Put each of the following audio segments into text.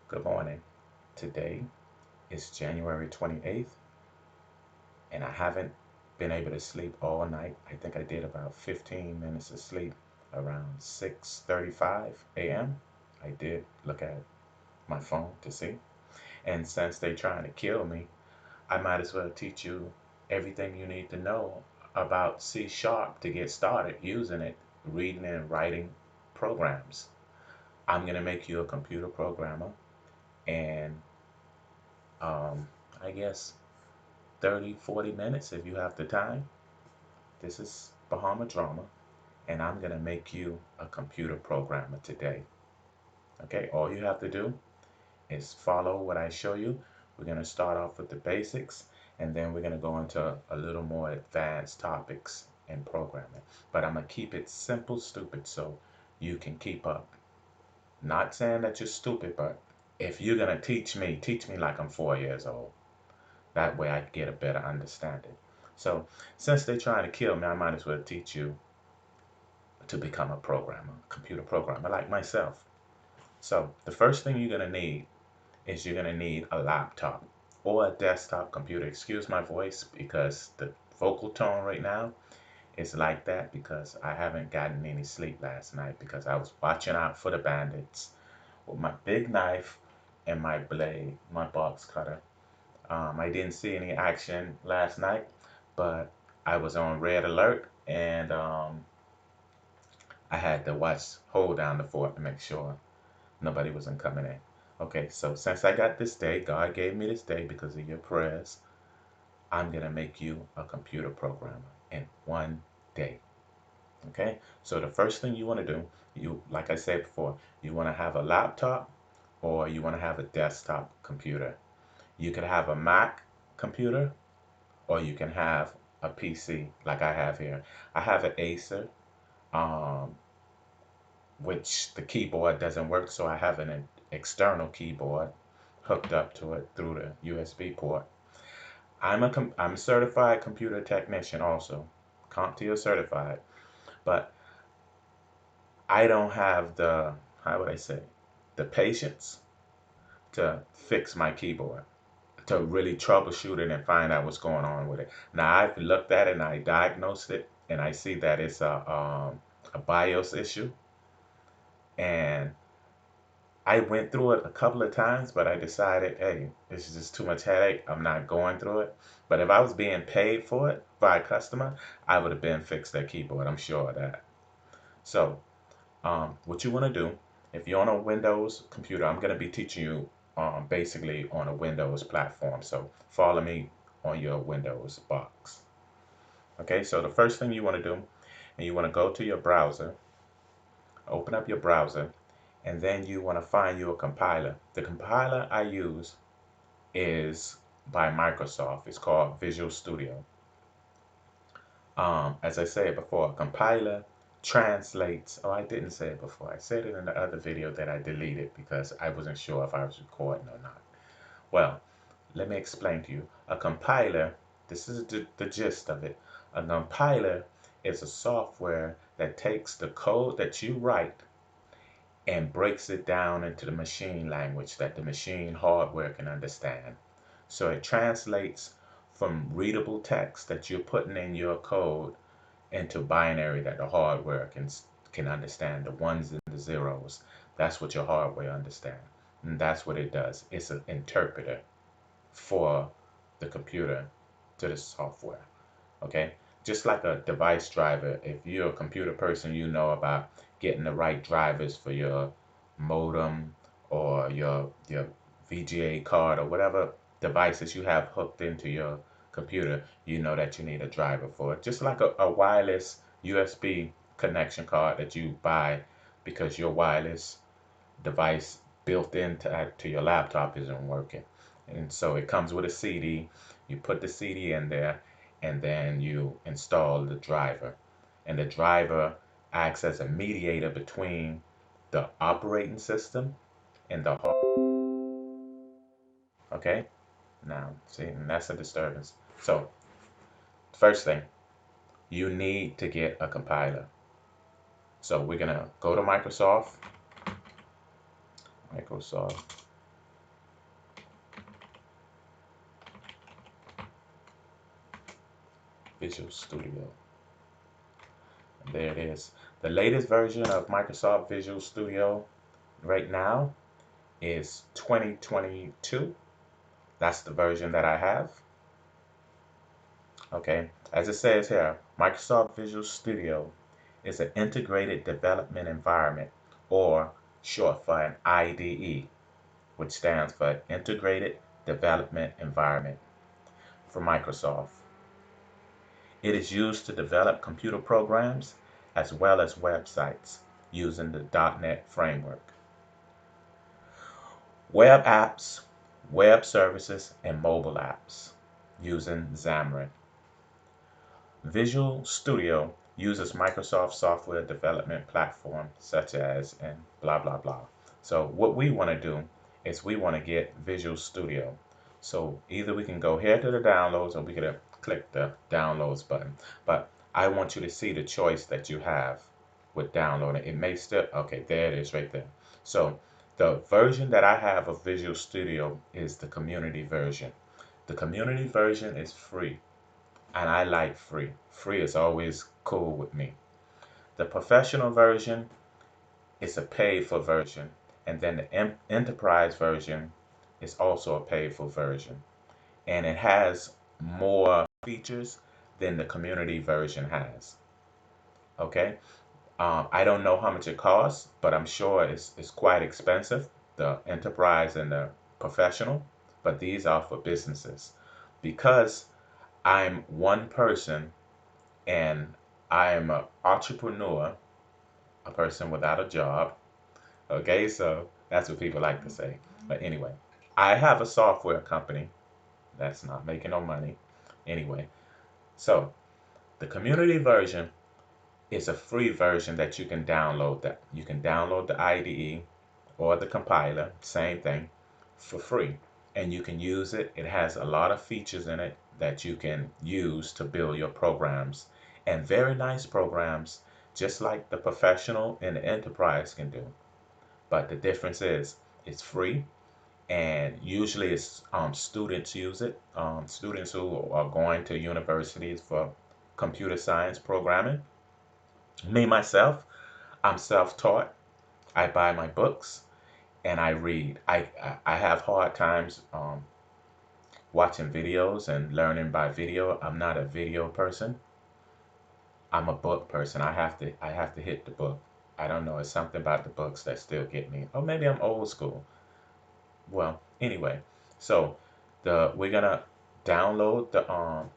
Good morning. Today is January 28th, and I haven't been able to sleep all night. I think I did about 15 minutes of sleep around 6:35 a.m. I did look at my phone to see. And since they're trying to kill me, I might as well teach you everything you need to know about C Sharp to get started using it, reading and writing programs. I'm going to make you a computer programmer, and I guess 30, 40 minutes if you have the time. This is Bahama Drama, and I'm going to make you a computer programmer today. Okay, all you have to do is follow what I show you. We're going to start off with the basics, and then we're going to go into a little more advanced topics in programming. But I'm going to keep it simple, stupid, so you can keep up. Not saying that you're stupid, but if you're going to teach me like I'm 4 years old. That way I can get a better understanding. So since they're trying to kill me, I might as well teach you to become a programmer, computer programmer like myself. So the first thing you're gonna need is you're gonna need a laptop or a desktop computer. Excuse my voice because the vocal tone right now is like that because I haven't gotten any sleep last night because I was watching out for the bandits with my big knife and my blade, my box cutter. I didn't see any action last night, but I was on red alert and I had to hold down the fort to make sure nobody wasn't coming in. Okay, so since I got this day, God gave me this day because of your prayers, I'm going to make you a computer programmer in one day. Okay, so the first thing you want to do, like I said before, you want to have a laptop or you want to have a desktop computer. You could have a Mac computer or you can have a PC like I have here. I have an Acer, um, which the keyboard doesn't work, so I have an external keyboard hooked up to it through the USB port. I'm a certified computer technician also, CompTIA certified, but I don't have the, how would I say, the patience to fix my keyboard, to really troubleshoot it and find out what's going on with it. Now I've looked at it and I diagnosed it and I see that it's a BIOS issue. And I went through it a couple of times, but I decided, hey, this is just too much headache. I'm not going through it. But if I was being paid for it by a customer, I would have been fixed that keyboard. I'm sure of that. So what you want to do, if you're on a Windows computer, I'm going to be teaching you basically on a Windows platform. So follow me on your Windows box. Okay, so the first thing you want to do, and you want to go to your browser, open up your browser, and then you want to find you a compiler. The compiler I use is by Microsoft. It's called Visual Studio. As I said before, a compiler translates. Oh, I didn't say it before. I said it in the other video that I deleted because I wasn't sure if I was recording or not. Well, let me explain to you. A compiler, this is the gist of it. A compiler is a software that takes the code that you write and breaks it down into the machine language that the machine hardware can understand. So it translates from readable text that you're putting in your code into binary that the hardware can understand, the ones and the zeros. That's what your hardware understands. And that's what it does. It's an interpreter for the computer to the software. Okay? Just like a device driver, if you're a computer person, you know about getting the right drivers for your modem or your VGA card or whatever devices you have hooked into your computer, you know that you need a driver for it. Just like a wireless USB connection card that you buy because your wireless device built into to your laptop isn't working. And so it comes with a CD. You put the CD in there and then you install the driver. And the driver acts as a mediator between the operating system and the hardware. Okay? Now, see, and that's a disturbance. So, first thing, you need to get a compiler. So we're gonna go to Microsoft. Microsoft. Visual Studio. And there it is. The latest version of Microsoft Visual Studio right now is 2022. That's the version that I have. Okay, as it says here, Microsoft Visual Studio is an integrated development environment, or short for an IDE, which stands for Integrated Development Environment for Microsoft. It is used to develop computer programs as well as websites using the .NET framework. Web apps, web services, and mobile apps using Xamarin. Visual Studio uses Microsoft software development platform such as and blah blah blah. So what we want to do is we want to get Visual Studio. So either we can go here to the downloads or we can click the downloads button. But I want you to see the choice that you have with downloading. It may still, okay, there it is right there. So the version that I have of Visual Studio is the community version. The community version is free, and I like free. Free is always cool with me. The professional version is a paid for version, and then the enterprise version is also a paid for version, and it has more features than the community version has. Okay, I don't know how much it costs, but I'm sure it's quite expensive, the enterprise and the professional, but these are for businesses. Because I'm one person and I'm an entrepreneur, a person without a job. Okay, so that's what people like to say. But anyway, I have a software company that's not making no money. Anyway, so the community version is a free version that you can download. That you can download the IDE or the compiler, same thing, for free. And you can use it. It has a lot of features in it that you can use to build your programs, and very nice programs, just like the professional and the enterprise can do. But the difference is it's free, and usually it's students use it. Students who are going to universities for computer science programming. Me myself, I'm self-taught. I buy my books and I read. I have hard times watching videos and learning by video. I'm not a video person. I'm a book person. I have to hit the book. I don't know. It's something about the books that still get me. Or maybe I'm old school. Well, anyway, so we're gonna download the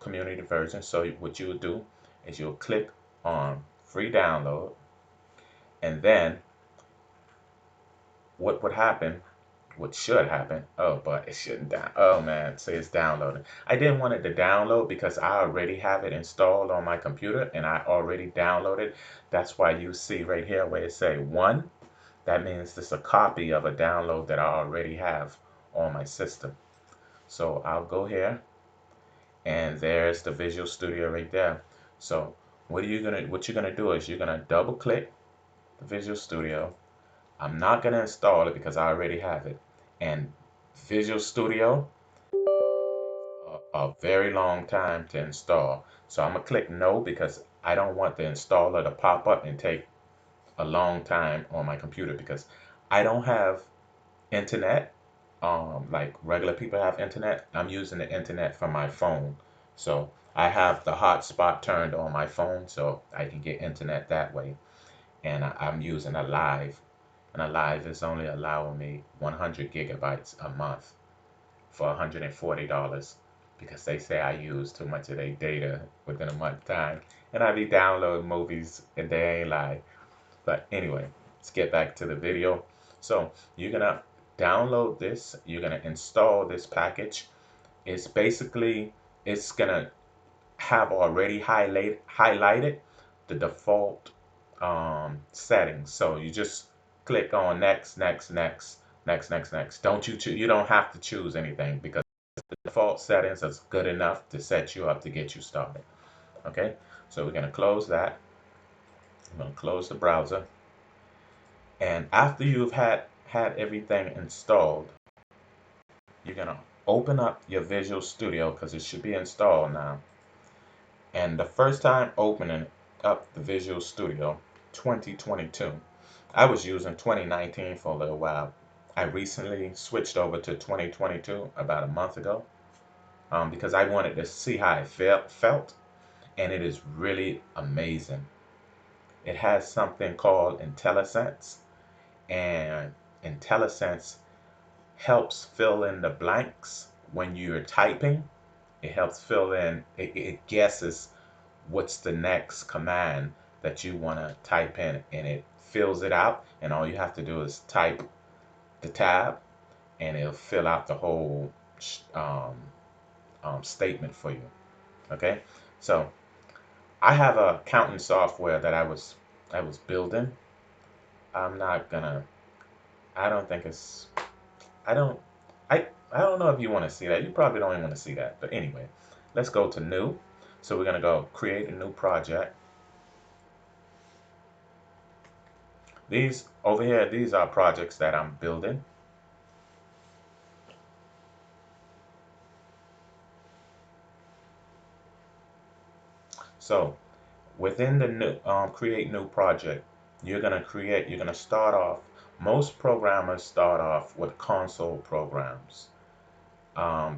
community version. So what you'll do is you'll click on free download, and then what would happen, what should happen, oh, but it shouldn't down, oh man, say it's downloading. I didn't want it to download because I already have it installed on my computer and I already downloaded. That's why you see right here where it say one, that means it's a copy of a download that I already have on my system. So I'll go here, and there's the Visual Studio right there. So what you're gonna do is you're gonna double click the Visual Studio. I'm not gonna install it because I already have it. And Visual Studio, a very long time to install. So I'm gonna click no because I don't want the installer to pop up and take a long time on my computer, because I don't have internet like regular people have internet. I'm using the internet from my phone. So I have the hotspot turned on my phone so I can get internet that way. And I'm using a live, and a live is only allowing me 100 gigabytes a month for $140, because they say I use too much of their data within a month time. And I be downloading movies and they ain't lie. But anyway, let's get back to the video. So you're gonna download this, you're gonna install this package. It's basically, it's gonna have already highlighted the default settings. So you just click on next, next, next, next, next, next. You don't have to choose anything, because the default settings is good enough to set you up to get you started. Okay, so we're gonna close that. I'm gonna close the browser. And after you've had everything installed, you're gonna open up your Visual Studio, because it should be installed now. And the first time opening up the Visual Studio 2022, I was using 2019 for a little while. I recently switched over to 2022 about a month ago, because I wanted to see how it felt, and it is really amazing. It has something called Intellisense, and Intellisense helps fill in the blanks when you're typing. It helps fill in, it guesses what's the next command that you want to type in, and it fills it out, and all you have to do is type the tab, and it'll fill out the whole um, statement for you. Okay, so I have a accounting software that I was building. I'm not gonna. I don't think it's. I don't. I don't know if you want to see that. You probably don't even want to see that. But anyway, let's go to new. So we're gonna go create a new project. These over here, these are projects that I'm building. So within the new create new project, you're gonna start off. Most programmers start off with console programs,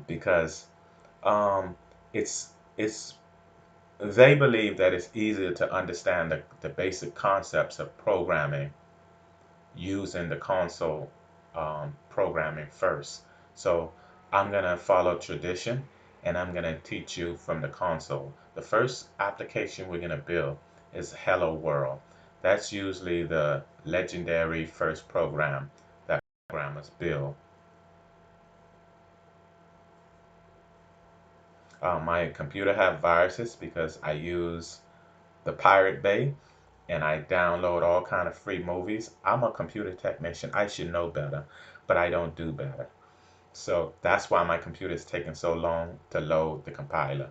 because um, it's they believe that it's easier to understand the basic concepts of programming using the console programming first. So I'm going to follow tradition, and I'm going to teach you from the console. The first application we're going to build is Hello World. That's usually the legendary first program that programmers build. My computer have viruses because I use the Pirate Bay, and I download all kind of free movies. I'm a computer technician. I should know better, but I don't do better. So that's why my computer is taking so long to load the compiler.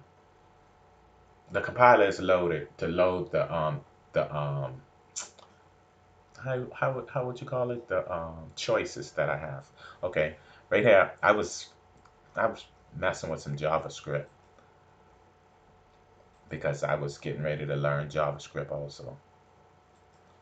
The compiler is loaded to load the how would you call it, the choices that I have. Okay, right here I was messing with some JavaScript because I was getting ready to learn JavaScript also.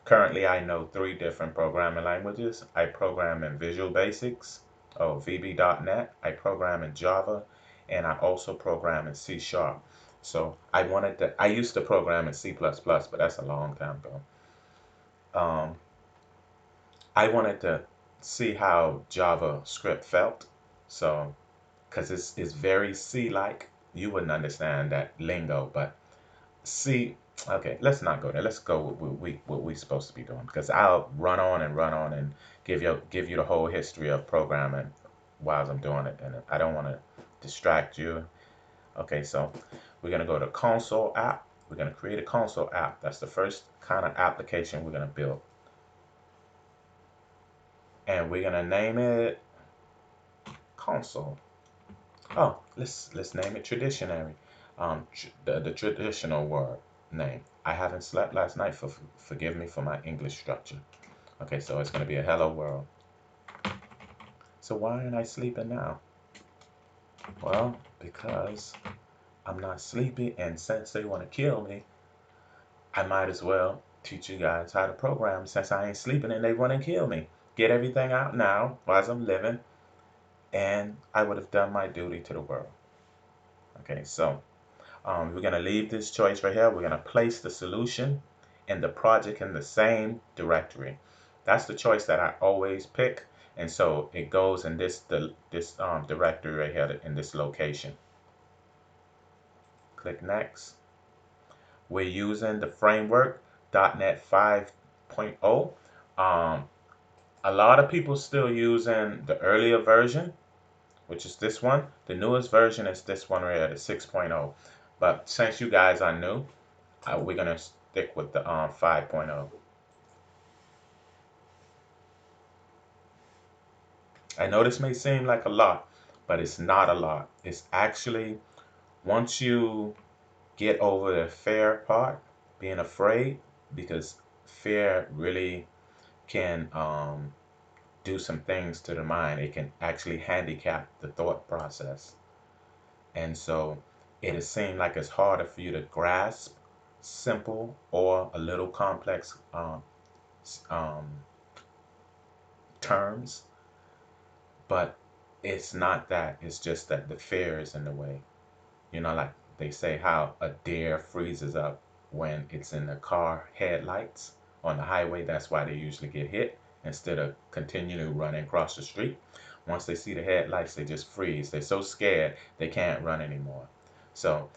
Currently, I know 3 different programming languages. I program in Visual Basics, VB.NET. I program in Java, and I also program in C Sharp. So I used to program in C++, but that's a long time ago. Um, I wanted to see how JavaScript felt. So, because it's very C-like, you wouldn't understand that lingo, but C, okay, let's not go there. Let's go with what we supposed to be doing, because I'll run on and give you the whole history of programming while I'm doing it, and I don't want to distract you. Okay, so we're gonna go to console app. We're gonna create a console app. That's the first kind of application we're gonna build, and we're gonna name it console. Oh, let's name it traditionary. The traditional word name. I haven't slept last night. Forgive me for my English structure. Okay, so it's gonna be a hello world. So why aren't I sleeping now? Well, because I'm not sleepy, and since they want to kill me, I might as well teach you guys how to program since I ain't sleeping and they want to kill me. Get everything out now while I'm living, and I would have done my duty to the world. Okay, so we're going to leave this choice right here. We're going to place the solution and the project in the same directory. That's the choice that I always pick. And so it goes in this directory right here in this location. Click next. We're using the framework .NET 5.0. A lot of people still using the earlier version, which is this one. The newest version is this one right here, the 6.0. But since you guys are new, we're going to stick with the 5.0. I know this may seem like a lot, but it's not a lot. It's actually, once you get over the fear part, being afraid, because fear really can do some things to the mind. It can actually handicap the thought process. And so it'll seem like it's harder for you to grasp simple or a little complex um, terms, but it's not that. It's just that the fear is in the way. You know, like they say how a deer freezes up when it's in the car headlights on the highway. That's why they usually get hit instead of continuing running across the street. Once they see the headlights, they just freeze. They're so scared they can't run anymore. So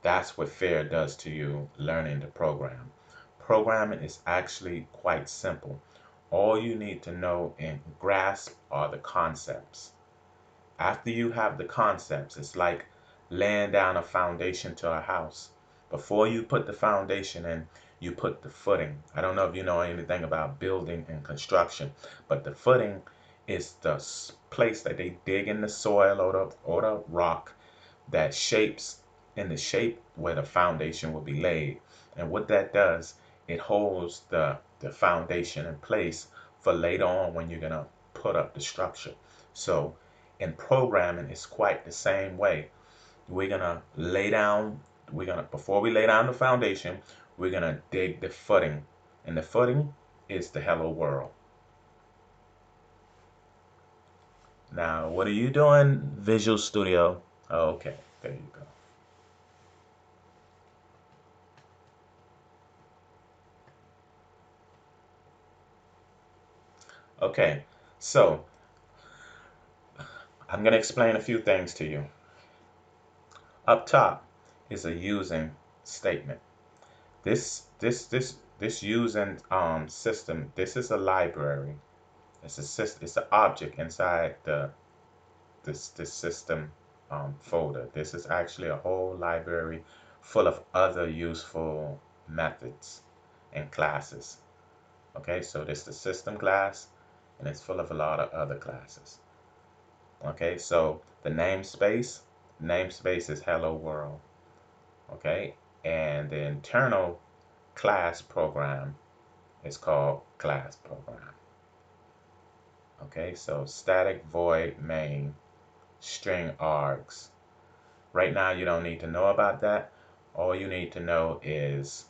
that's what fear does to you learning to program. Programming is actually quite simple. All you need to know and grasp are the concepts. After you have the concepts, it's like laying down a foundation to a house. Before you put the foundation in, you put the footing. I don't know if you know anything about building and construction, but the footing is the place that they dig in the soil or the rock that shapes in the shape where the foundation will be laid. And what that does, it holds the foundation in place for later on when you're going to put up the structure. So in programming, it's quite the same way. We're going to lay down, before we lay down the foundation, we're going to dig the footing. And the footing is the hello world. Now, what are you doing, Visual Studio? Okay, there you go. Okay, so I'm going to explain a few things to you. Up top is a using statement. This using system. This is a library. It's an object inside this system folder. This is actually a whole library full of other useful methods and classes. Okay, so this is the system class, and it's full of a lot of other classes. Okay, so the namespace is hello world. Okay, and the internal class program is called class program. Okay, so static void main string args. Right now you don't need to know about that. All you need to know is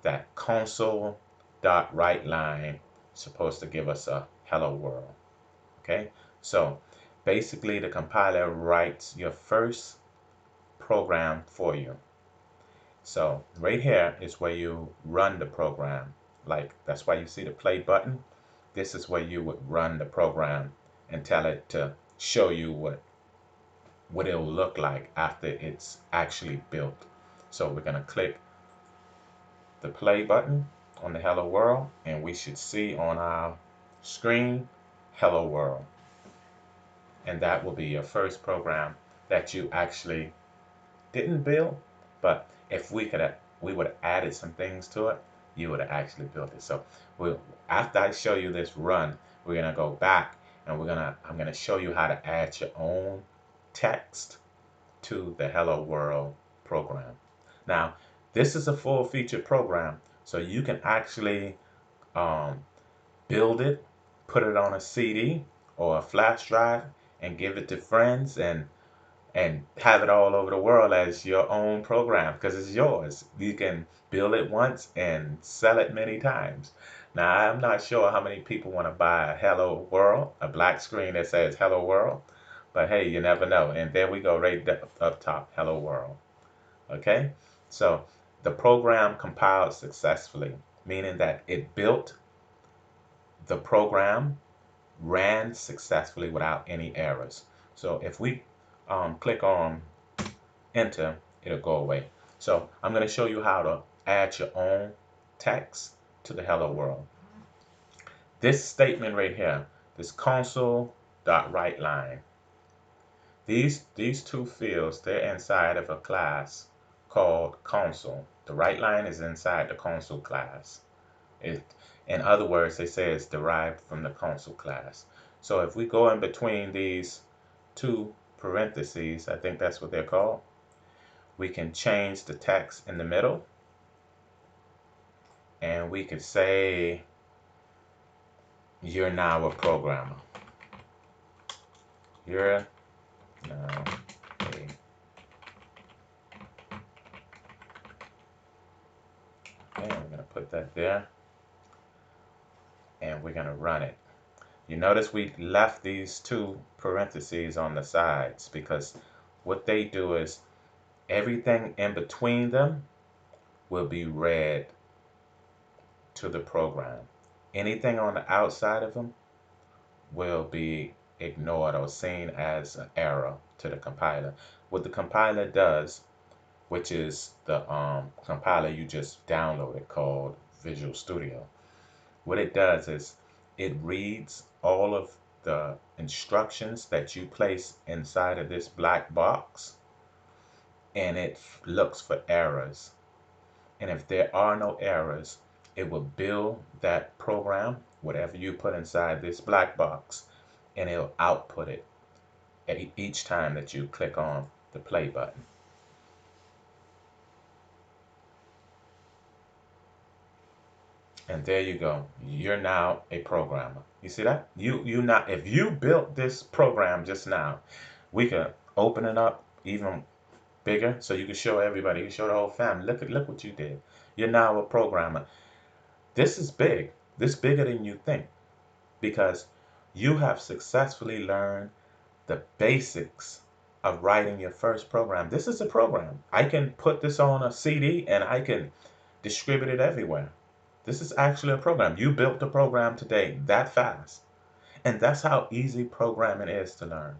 that console.writeLine is supposed to give us a hello world. Okay, so basically the compiler writes your first program for you. So right here is where you run the program. Like that's why you see the play button. This is where you would run the program and tell it to show you what it'll look like after it's actually built. So we're going to click the play button on the hello world, and we should see on our screen hello world. And that will be your first program that you actually didn't build, but if we would have added some things to it, you would have actually built it. So after I show you this run, we're gonna go back and I'm gonna show you how to add your own text to the Hello World program. Now, this is a full-featured program, so you can actually um, build it, put it on a CD or a flash drive, and give it to friends and have it all over the world as your own program because it's yours. You can build it once and sell it many times. Now, I'm not sure how many people want to buy a Hello World, a black screen that says Hello World, but hey, you never know. And there we go, right up top, Hello World. Okay, so the program compiled successfully, meaning that it built the program, ran successfully without any errors. So if we click on enter, it'll go away. So I'm going to show you how to add your own text to the hello world. This statement right here, this console.writeLine, these two fields, they're inside of a class called console. The writeLine is inside the console class. In other words, they say it's derived from the console class. So if we go in between these two parentheses, I think that's what they're called, we can change the text in the middle, and we could say you're now a programmer. You're now a that there, and we're going to run it. You notice we left these two parentheses on the sides because what they do is everything in between them will be read to the program. Anything on the outside of them will be ignored or seen as an error to the compiler. What the compiler does, which is the compiler you just downloaded called Visual Studio, what it does is it reads all of the instructions that you place inside of this black box, and it looks for errors. And if there are no errors, it will build that program, whatever you put inside this black box, and it'll output it at each time that you click on the play button. And there you go. You're now a programmer. You see that? If you built this program just now, we could open it up even bigger so you can show everybody, you can show the whole family. Look what you did. You're now a programmer. This is big. This is bigger than you think because you have successfully learned the basics of writing your first program. This is a program. I can put this on a CD and I can distribute it everywhere. This is actually a program. You built the program today that fast. And that's how easy programming is to learn.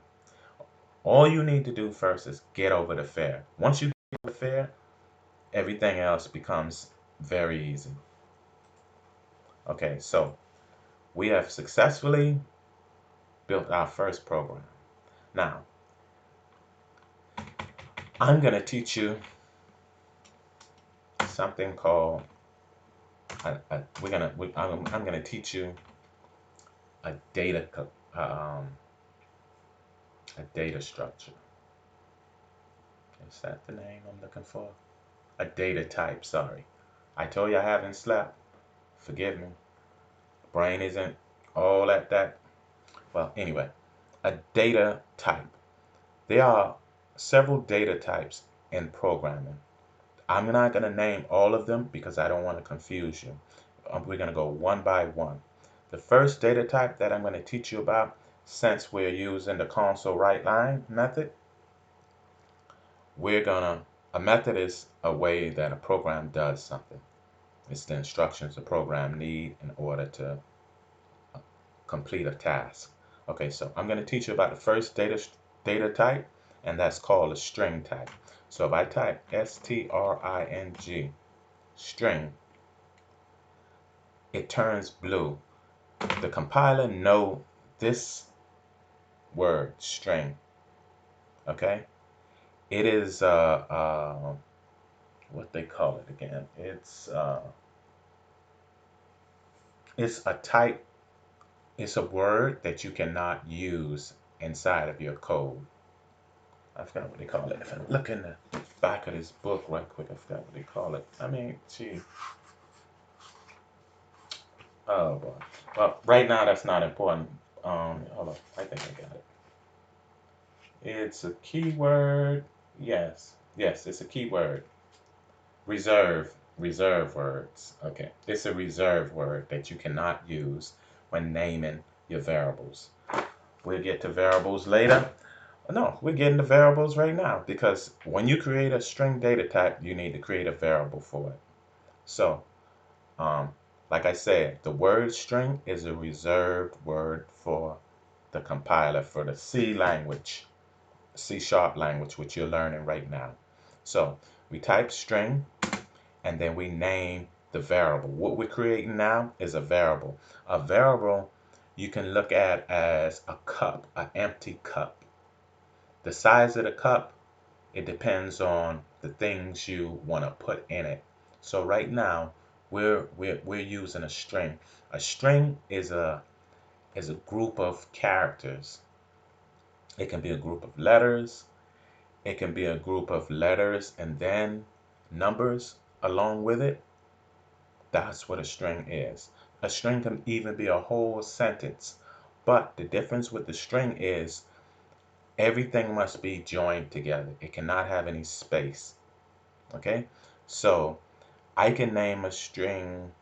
All you need to do first is get over the fear. Once you get over the fear, everything else becomes very easy. Okay, so we have successfully built our first program. Now, I'm going to teach you something called, I'm going to teach you a data structure. Is that the name I'm looking for? A data type, sorry. I told you I haven't slept. Forgive me. Brain isn't all at that. Well, anyway, a data type. There are several data types in programming. I'm not going to name all of them because I don't want to confuse you. We're going to go one by one. The first data type that I'm going to teach you about, since we're using the console write line method, a method is a way that a program does something. It's the instructions the program need in order to complete a task. Okay, so I'm going to teach you about the first data type, and that's called a string type. So if I type string, string, it turns blue. The compiler knows this word, string. Okay? It is what they call it again. It's a type. It's a word that you cannot use inside of your code. I forgot what they call it. If I look in the back of this book right quick, I forgot what they call it. I mean, gee. Oh boy. Well, right now that's not important. Hold on. I think I got it. It's a keyword. Yes. Yes, it's a keyword. Reserve words. Okay. It's a reserve word that you cannot use when naming your variables. We'll get to variables later. No, we're getting the variables right now because when you create a string data type, you need to create a variable for it. So, like I said, the word string is a reserved word for the compiler for the C language, C# language, which you're learning right now. So we type string and then we name the variable. What we're creating now is a variable. A variable you can look at as a cup, an empty cup. The size of the cup, it depends on the things you want to put in it. So right now, we're using a string. A string is a group of characters. It can be a group of letters. It can be a group of letters and then numbers along with it. That's what a string is. A string can even be a whole sentence. But the difference with the string is everything must be joined together. It cannot have any space. Okay? So I can name a string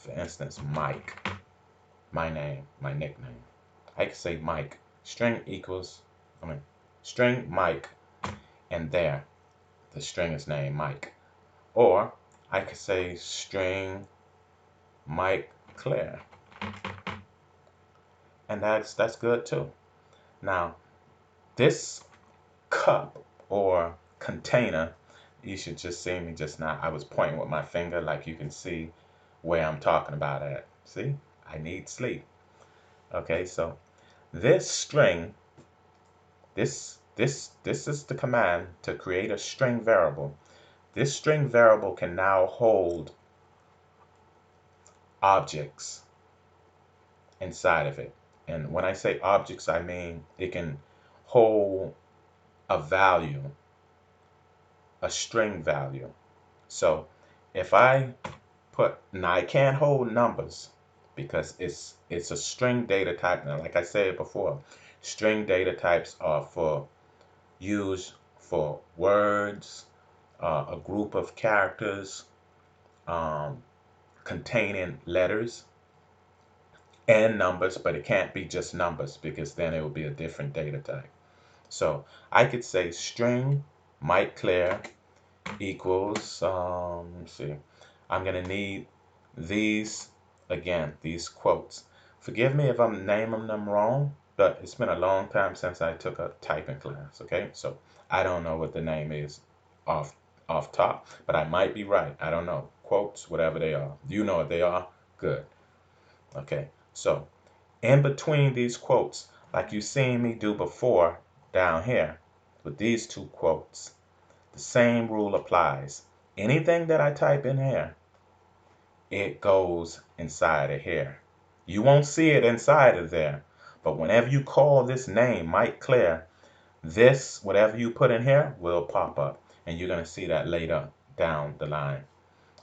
For instance, Mike, my name, my nickname. I could say Mike, string equals, string Mike, and there, the string is named Mike. Or I could say string Mike Claire, and that's good too. Now, this cup or container, you should just see me just now. I was pointing with my finger like you can see where I'm talking about at. See, I need sleep. Okay, so this string, this is the command to create a string variable. This string variable can now hold objects inside of it. And when I say objects, I mean it can hold a value, a string value. So if I put, now I can't hold numbers because it's a string data type. Now, like I said before, string data types are used for words, a group of characters containing letters and numbers, but it can't be just numbers because then it would be a different data type. So I could say string Mike Claire equals, let's see, I'm going to need these, again, these quotes. Forgive me if I'm naming them wrong, but it's been a long time since I took a typing class, okay? So I don't know what the name is off top, but I might be right. I don't know. Quotes, whatever they are. You know what they are? Good. Okay, so in between these quotes, like you seen me do before down here with these two quotes, the same rule applies. Anything that I type in here, it goes inside of here. You won't see it inside of there, but whenever you call this name, Mike Claire, this, whatever you put in here, will pop up. And you're going to see that later down the line.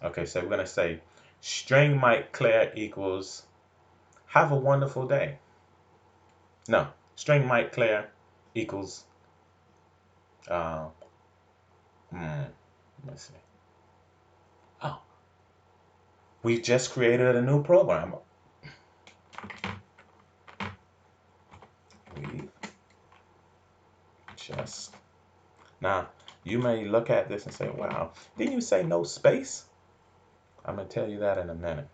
Okay, so we're going to say string Mike Claire equals have a wonderful day. No, string Mike Claire equals, uh, let's see. Oh, we just created a new program. We just, now you may look at this and say, wow, didn't you say no space? I'm going to tell you that in a minute.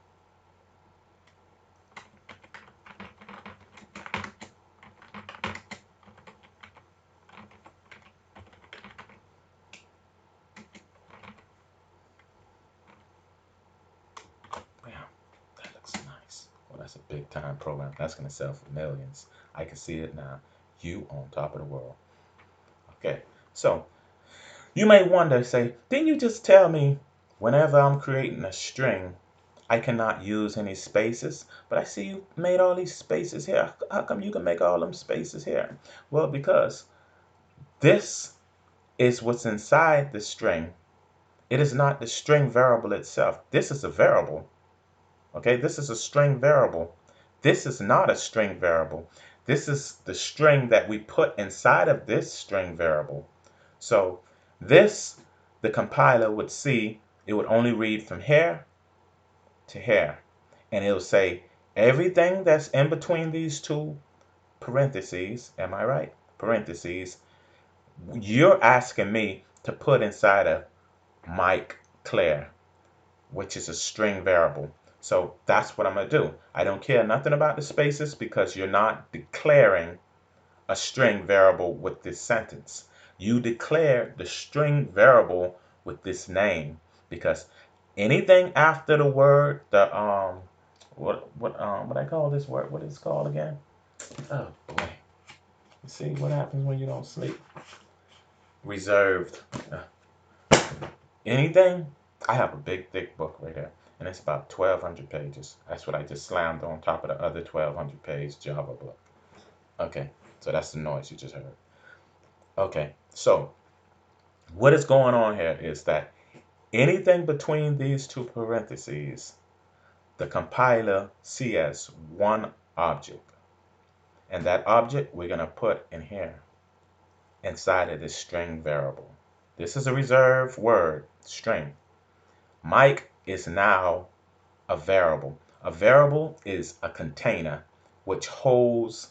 That looks nice. Well, that's a big time program. That's going to sell for millions. I can see it now. You on top of the world. Okay, so you may wonder, say, didn't you just tell me whenever I'm creating a string, I cannot use any spaces? But I see you made all these spaces here. How come you can make all them spaces here? Well, because this is what's inside the string. It is not the string variable itself. This is a variable. Okay, this is a string variable. This is not a string variable. This is the string that we put inside of this string variable. So this, the compiler would see, it would only read from here to here. And it'll say everything that's in between these two parentheses, am I right? Parentheses, you're asking me to put inside of Mike Claire, which is a string variable. So that's what I'm going to do. I don't care nothing about the spaces because you're not declaring a string variable with this sentence. You declare the string variable with this name because anything after the word, the what I call this word? What is it called again? Oh boy. You see what happens when you don't sleep? Reserved. Anything? I have a big thick book right here, and it's about 1,200 pages. That's what I just slammed on top of the other 1,200 page Java book. Okay, so that's the noise you just heard. Okay, so what is going on here is that anything between these two parentheses, the compiler sees as one object. And that object we're going to put in here inside of this string variable. This is a reserved word, string. Mike is now a variable. A variable is a container which holds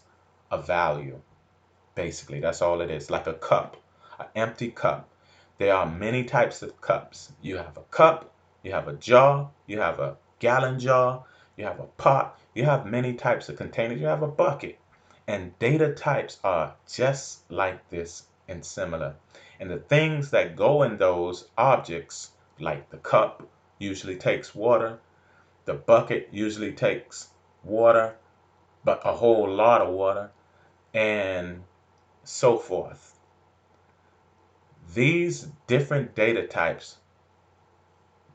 a value. Basically, that's all it is, like a cup, an empty cup. There are many types of cups. You have a cup, you have a jar, you have a gallon jar, you have a pot, you have many types of containers, you have a bucket. And data types are just like this and similar. And the things that go in those objects, like the cup, usually takes water, the bucket usually takes water, but a whole lot of water, and so forth. These different data types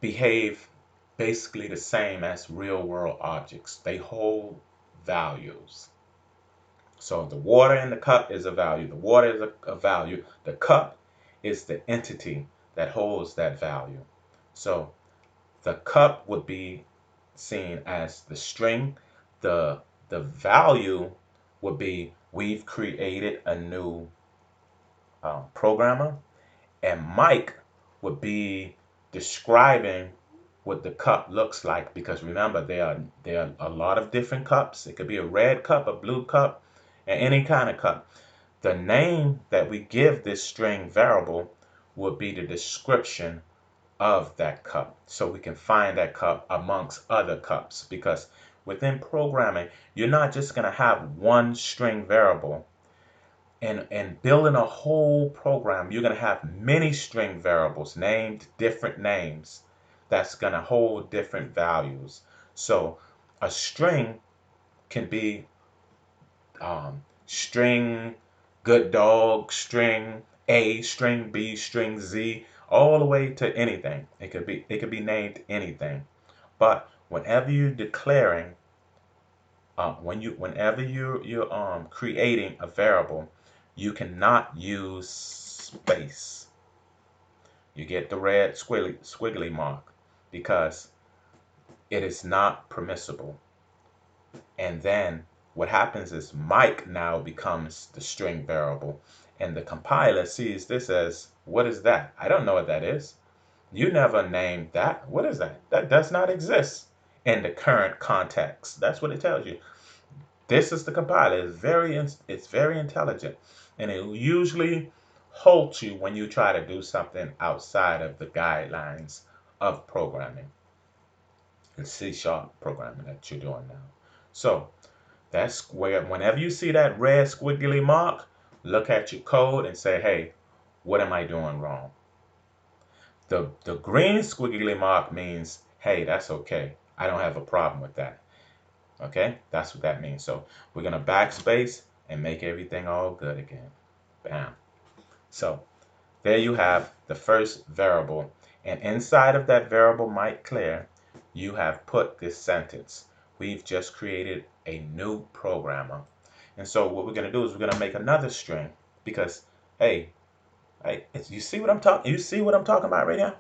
behave basically the same as real world objects. They hold values. So the water in the cup is a value. The water is a value. The cup is the entity that holds that value. So the cup would be seen as the string. The value would be we've created a new programmer, and Mike would be describing what the cup looks like, because remember there are a lot of different cups. It could be a red cup, a blue cup, and any kind of cup. The name that we give this string variable would be the description of that cup, so we can find that cup amongst other cups, because within programming you're not just going to have one string variable. And building a whole program, you're going to have many string variables named different names that's going to hold different values. So a string can be string good dog, string A, string B, string Z, all the way to anything. It could be named anything. But whenever you're declaring, whenever you're creating a variable, you cannot use space. You get the red squiggly mark, because it is not permissible. And then what happens is Mike now becomes the string variable, and the compiler sees this as, what is that? I don't know what that is. You never named that. What is that? That does not exist in the current context. That's what it tells you. This is the compiler. It's very intelligent, and it usually halts you when you try to do something outside of the guidelines of programming, the C# programming that you're doing now. So that's where, whenever you see that red squiggly mark, look at your code and say, hey, what am I doing wrong? The green squiggly mark means, hey, that's okay. I don't have a problem with that. Okay, that's what that means. So we're going to backspace and make everything all good again. Bam. So there you have the first variable. And inside of that variable, Mike Claire, you have put this sentence. We've just created a new programmer. And so what we're going to do is we're going to make another string, because, hey, you see what I'm talking? You see what I'm talking about right now?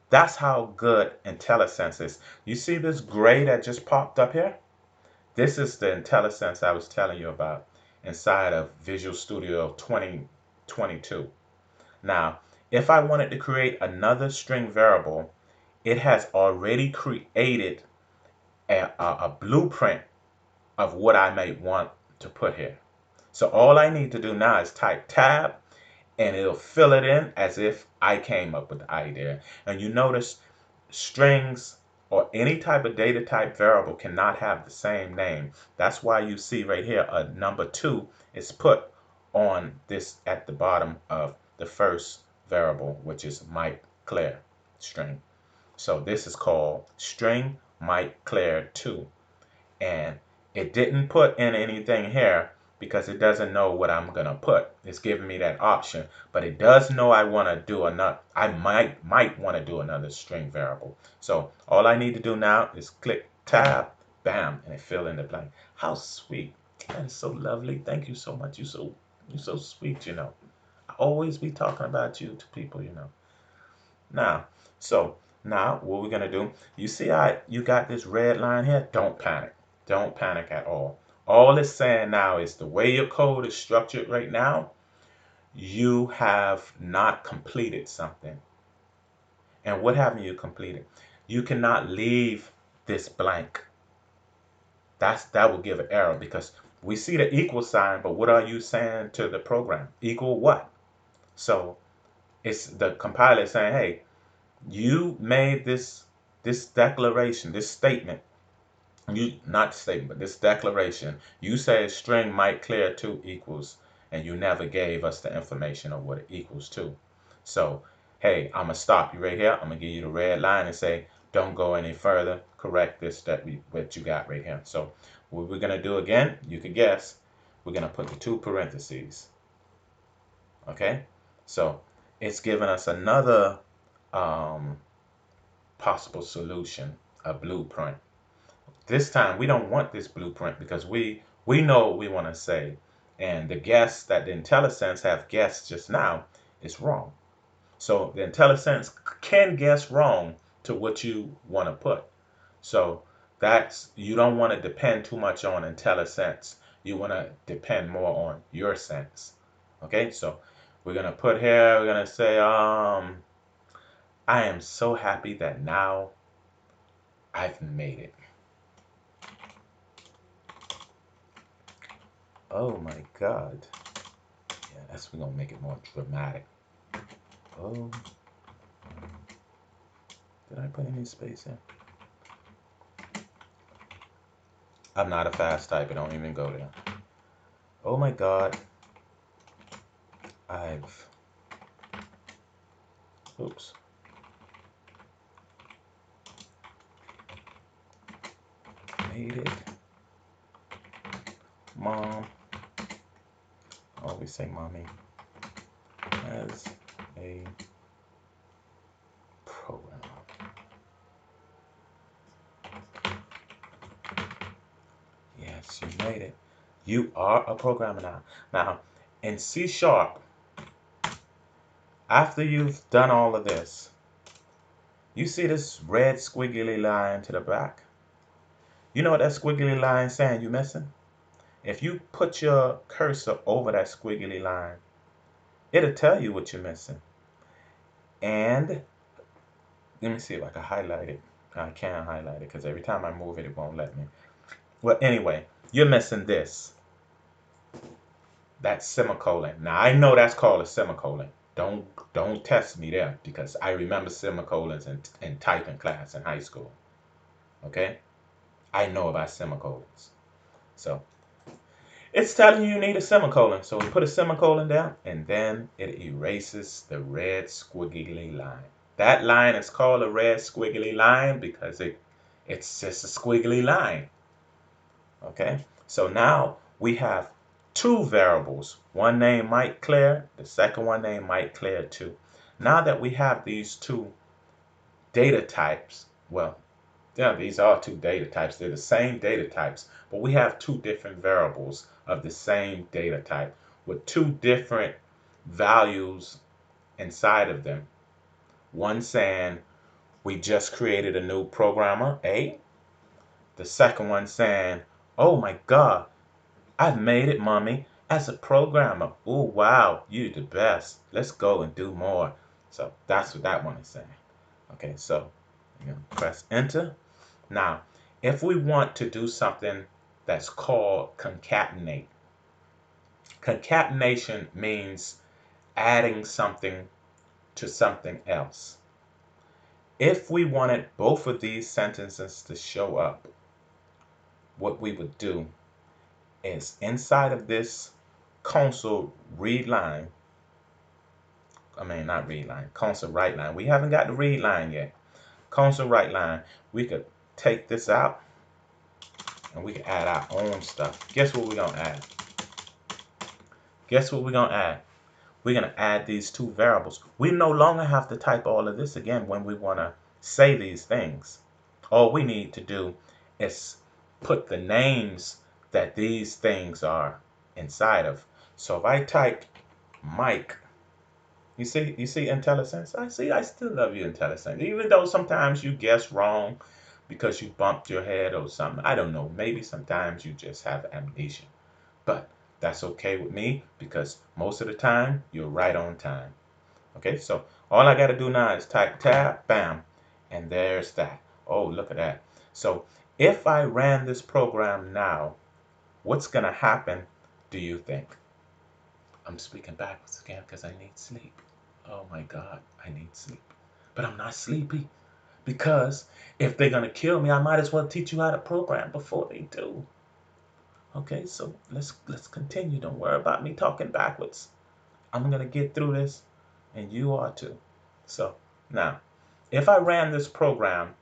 That's how good Intellisense is. You see this gray that just popped up here? This is the Intellisense I was telling you about inside of Visual Studio 2022. Now, if I wanted to create another string variable, it has already created a blueprint of what I may want to put here. So all I need to do now is type tab, and it'll fill it in as if I came up with the idea. And you notice strings or any type of data type variable cannot have the same name. That's why you see right here a number 2 is put on this at the bottom of the first variable, which is Mike Claire string. So this is called string Mike Claire 2. And it didn't put in anything here because it doesn't know what I'm gonna put. It's giving me that option, but it does know I want to do another. I might want to do another string variable. So all I need to do now is click tab, bam, and it fill in the blank. How sweet! That is so lovely. Thank you so much. You're so sweet. I always be talking about you to people. Now, so now what we're gonna do? You see how you got this red line here? Don't panic. Don't panic at all. All it's saying now is the way your code is structured right now, you have not completed something. And what haven't you completed? You cannot leave this blank. That will give an error because we see the equal sign, but what are you saying to the program? Equal what? So it's the compiler saying, hey, you made this declaration, this statement. You not statement, but this declaration. You say string might clear 2 equals, and you never gave us the information of what it equals to. So, hey, I'm gonna stop you right here. I'm gonna give you the red line and say, don't go any further. Correct this what you got right here. So, what we're gonna do again, you can guess. We're gonna put the 2 parentheses. Okay, so it's giving us another possible solution, a blueprint. This time we don't want this blueprint because we know what we want to say, and the guess that the Intellisense have guessed just now is wrong. So the Intellisense can guess wrong to what you want to put. So that's, you don't want to depend too much on Intellisense. You want to depend more on your sense. Okay, so we're gonna put here, we're gonna say I am so happy that now I've made it. Oh my God. Yeah, that's, we're gonna make it more dramatic. Oh, did I put any space in? I'm not a fast typer, don't even go there. Oh my God. I've, oops. Made it. Mom, I always say mommy, as a programmer. Yes, you made it. You are a programmer now. Now, in C#, after you've done all of this, you see this red squiggly line to the back? You know what that squiggly line is saying you missing? If you put your cursor over that squiggly line, it'll tell you what you're missing. And let me see if I can highlight it. I can't highlight it because every time I move it, it won't let me. Well, anyway, you're missing this. That semicolon. Now, I know that's called a semicolon. Don't test me there because I remember semicolons in typing class in high school. Okay? I know about semicolons. So it's telling you need a semicolon. So we put a semicolon down and then it erases the red squiggly line. That line is called a red squiggly line because it's just a squiggly line. Okay, so now we have 2 variables. One named Mike Claire, the second one named Mike Claire 2. Now that we have these 2 data types, well, yeah, these are 2 data types. They're the same data types, but we have 2 different variables of the same data type with 2 different values inside of them. One saying we just created a new programmer, A. The second one saying, oh my God, I've made it, mommy, as a programmer. Oh, wow, you the best. Let's go and do more. So that's what that one is saying. Okay, so I'm going to press enter. Now, if we want to do something that's called concatenate. Concatenation means adding something to something else. If we wanted both of these sentences to show up, what we would do is inside of this console read line, not read line, console write line. We haven't got the read line yet. Console write line, we could take this out and we can add our own stuff. Guess what we're gonna add? Guess what we're gonna add? We're gonna add these 2 variables. We no longer have to type all of this again when we wanna say these things. All we need to do is put the names that these things are inside of. So if I type Mike, you see Intellisense? I still love you, Intellisense. Even though sometimes you guess wrong because you bumped your head or something. I don't know. Maybe sometimes you just have amnesia. But that's okay with me because most of the time you're right on time. Okay, so all I got to do now is type tab, bam, and there's that. Oh, look at that. So if I ran this program now, what's going to happen, do you think? I'm speaking backwards again because I need sleep. Oh my God, I need sleep. But I'm not sleepy because if they're going to kill me, I might as well teach you how to program before they do. Okay, so let's continue. Don't worry about me talking backwards. I'm going to get through this, and you are too. So now, if I ran this program,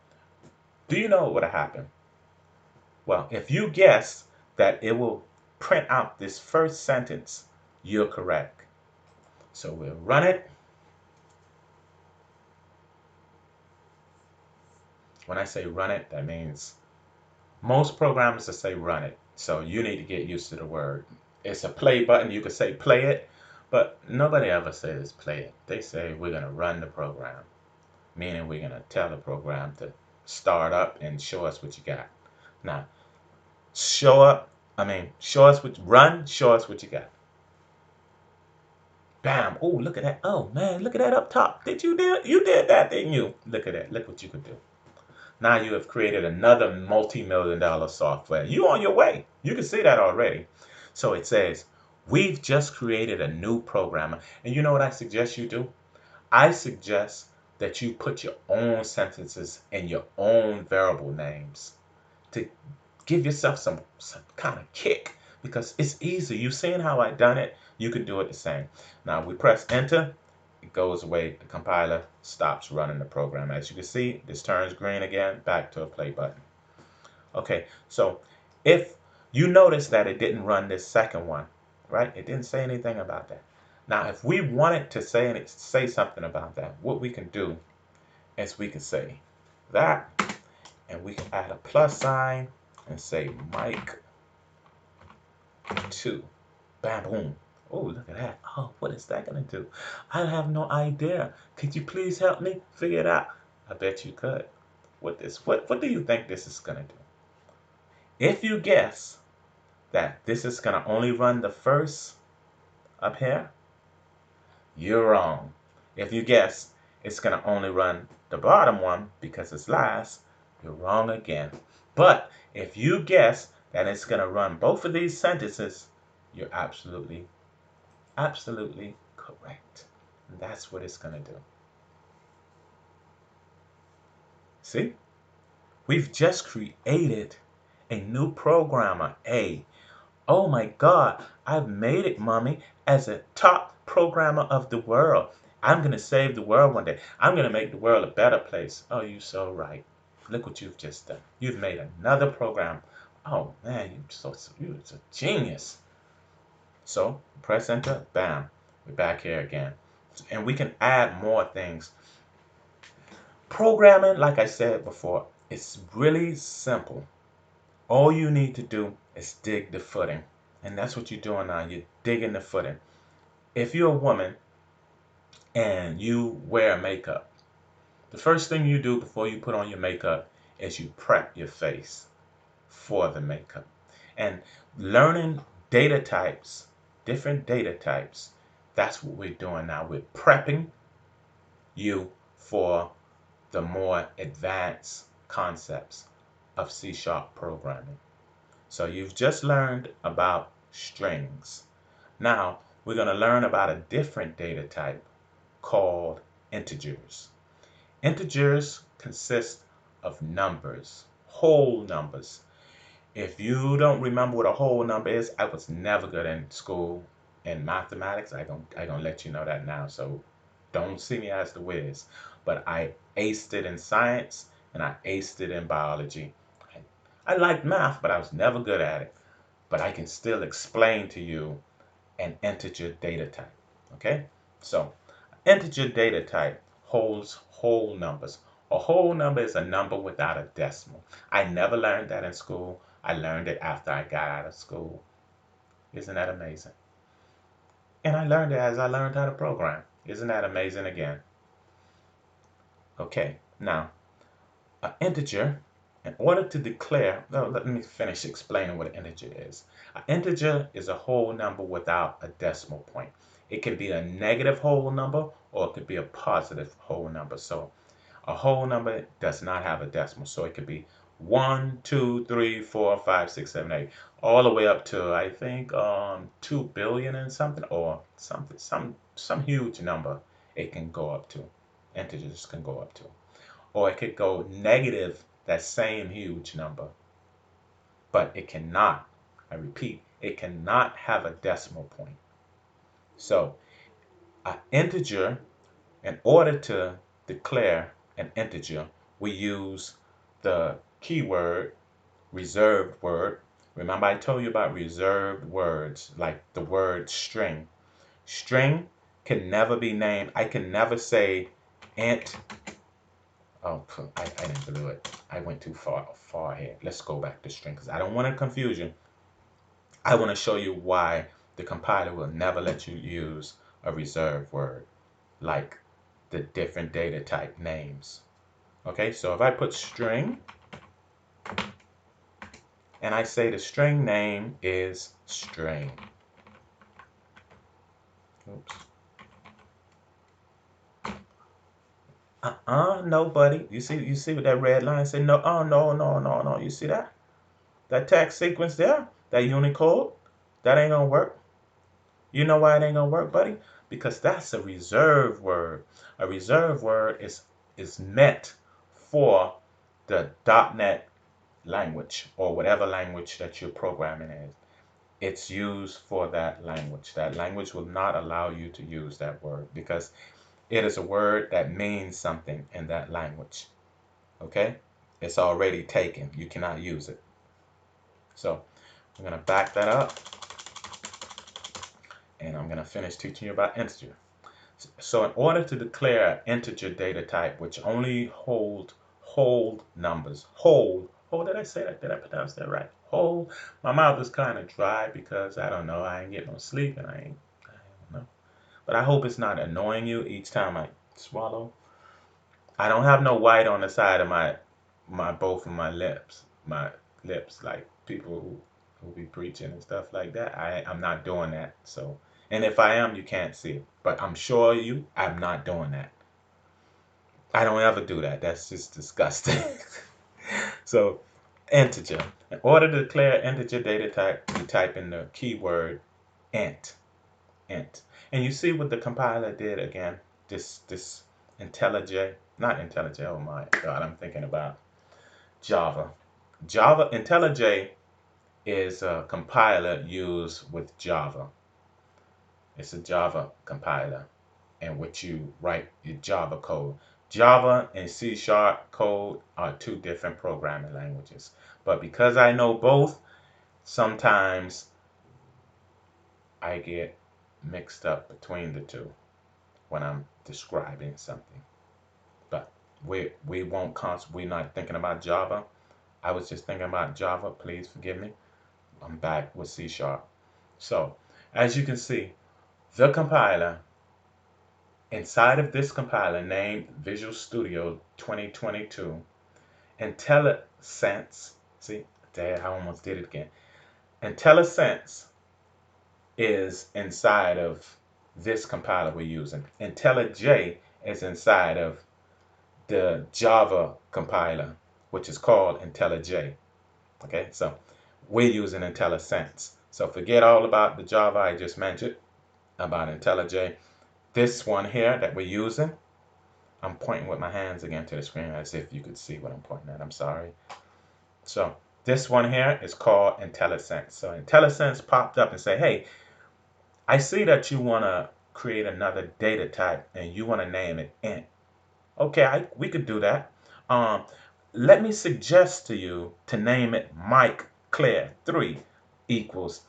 do you know what would have happened? Well, if you guessed that it will print out this first sentence, you're correct. So we'll run it. When I say run it, that means most programs will say run it. So you need to get used to the word. It's a play button. You could say play it, but nobody ever says play it. They say we're going to run the program, meaning we're going to tell the program to start up and show us what you got. Now, show us what you got. Bam. Oh, look at that. Oh, man, look at that up top. You did that, didn't you? Look at that. Look what you could do. Now you have created another multi-million-dollar software. You on your way. You can see that already. So it says, we've just created a new programmer. And you know what I suggest you do? I suggest that you put your own sentences and your own variable names to give yourself some kind of kick, because it's easy. You've seen how I done it. You can do it the same. Now we press enter. It goes away. The compiler stops running the program. As you can see, this turns green again, back to a play button. Okay, so if you notice that it didn't run this second one, right? It didn't say anything about that. Now, if we wanted to say something about that, what we can do is we can say that, and we can add a plus sign and say Mike 2. Bam, boom. Oh, look at that. Oh, what is that going to do? I have no idea. Could you please help me figure it out? I bet you could. What do you think this is going to do? If you guess that this is going to only run the first up here, you're wrong. If you guess it's going to only run the bottom one because it's last, you're wrong again. But if you guess that it's going to run both of these sentences, you're absolutely correct. And that's what it's going to do. See? We've just created a new programmer, A. Oh my God, I've made it, Mommy, as a top programmer of the world. I'm going to save the world one day. I'm going to make the world a better place. Oh, you're so right. Look what you've just done. You've made another program. Oh, man, you're a genius. So press enter, bam, we're back here again. And we can add more things. Programming, like I said before, it's really simple. All you need to do is dig the footing. And that's what you're doing now. You're digging the footing. If you're a woman and you wear makeup, the first thing you do before you put on your makeup is you prep your face for the makeup. And learning data types, different data types, that's what we're doing now. We're prepping you for the more advanced concepts of C# programming. So you've just learned about strings. Now we're going to learn about a different data type called integers. Integers consist of numbers, whole numbers. If you don't remember what a whole number is, I was never good in school in mathematics. I gonna let you know that now. So don't see me as the whiz. But I aced it in science and I aced it in biology. I liked math, but I was never good at it. But I can still explain to you an integer data type. Okay? So integer data type holds whole numbers. A whole number is a number without a decimal. I never learned that in school. I learned it after I got out of school. Isn't that amazing? And I learned it as I learned how to program. Isn't that amazing again? Okay, now, an integer, in order to declare, no, let me finish explaining what an integer is. An integer is a whole number without a decimal point. It can be a negative whole number or it could be a positive whole number. So a whole number does not have a decimal. So it could be 1, 2, 3, 4, 5, 6, 7, 8, all the way up to I think 2 billion and something, or something, some huge number it can go up to. Integers can go up to. Or it could go negative that same huge number. But it cannot, I repeat, it cannot have a decimal point. So an integer, in order to declare an integer, we use the keyword reserved word. Remember I told you about reserved words, like the word string. String can never be named. I can never say int. Oh, I didn't do it. I went too far ahead. Let's go back to string because I don't want to confuse you. I want to show you why the compiler will never let you use a reserved word like the different data type names. Okay, so if I put string and I say the string name is string. Oops. No, buddy. You see what that red line say? No, no. You see that? That text sequence there? That Unicode? That ain't gonna work. You know why it ain't gonna work, buddy? Because that's a reserved word. A reserved word is meant for the .NET language or whatever language that you're programming in. It's used for that language. That language will not allow you to use that word because it is a word that means something in that language. Okay? It's already taken. You cannot use it. So I'm going to back that up and I'm going to finish teaching you about integer. So in order to declare an integer data type which only hold whole numbers, whole, did I say that? Did I pronounce that right? Whole. My mouth is kind of dry because I don't know, I ain't getting no sleep and I don't know. But I hope it's not annoying you each time I swallow. I don't have no white on the side of both of my lips. My lips, like people who be preaching and stuff like that. I'm not doing that. So, and if I am, you can't see it. But I'm sure I'm not doing that. I don't ever do that. That's just disgusting. So, integer. In order to declare integer data type, you type in the keyword int. And you see what the compiler did again. This IntelliJ, not IntelliJ. Oh my God, I'm thinking about Java. IntelliJ is a compiler used with Java. It's a Java compiler in which you write your Java code. Java and C# code are two different programming languages. But because I know both, sometimes I get mixed up between the two when I'm describing something. But we're not thinking about Java. I was just thinking about Java. Please forgive me. I'm back with C#. So as you can see, the compiler, inside of this compiler named Visual Studio 2022, Intellisense, see, there, I almost did it again. Intellisense is inside of this compiler we're using. IntelliJ is inside of the Java compiler, which is called IntelliJ. Okay, so we're using Intellisense. So forget all about the Java I just mentioned about IntelliJ. This one here that we're using, I'm pointing with my hands again to the screen as if you could see what I'm pointing at. I'm sorry. So this one here is called Intellisense. So Intellisense popped up and said, hey, I see that you want to create another data type and you want to name it int. Okay, we could do that. Let me suggest to you to name it Mike Claire 3 equals.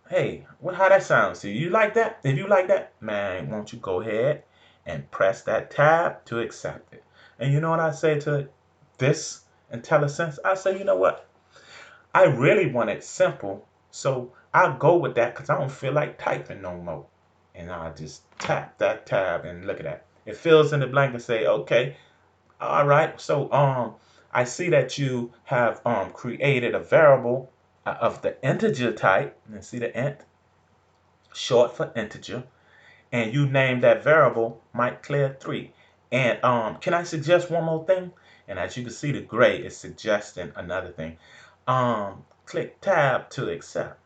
Hey, how that sounds to you? You like that? If you like that, man, won't you go ahead and press that tab to accept it? And you know what I say to this IntelliSense? I say, you know what? I really want it simple, so I'll go with that because I don't feel like typing no more. And I'll just tap that tab and look at that. It fills in the blank and say, okay, all right. So I see that you have created a variable of the integer type. And see the int, short for integer, and you name that variable Mike Claire 3. And can I suggest one more thing? And as you can see, the gray is suggesting another thing. Click tab to accept.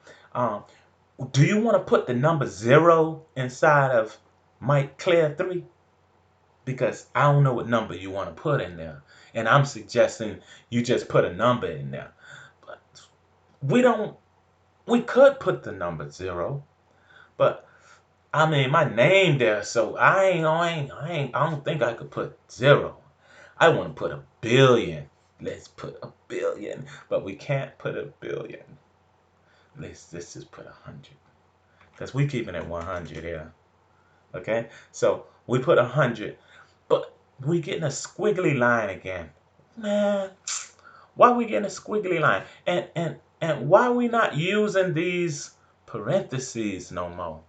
Do you want to put the number 0 inside of Mike Clear 3? Because I don't know what number you want to put in there. And I'm suggesting you just put a number in there. But we could put the number 0, but I mean my name there, so I don't think I could put 0. I want to put a billion. Let's put a billion, but we can't put a billion. Let's just put 100, because we keeping it 100 here. Okay, so we put 100, but we getting a squiggly line again. Man, why we getting a squiggly line? And why we not using these parentheses no more?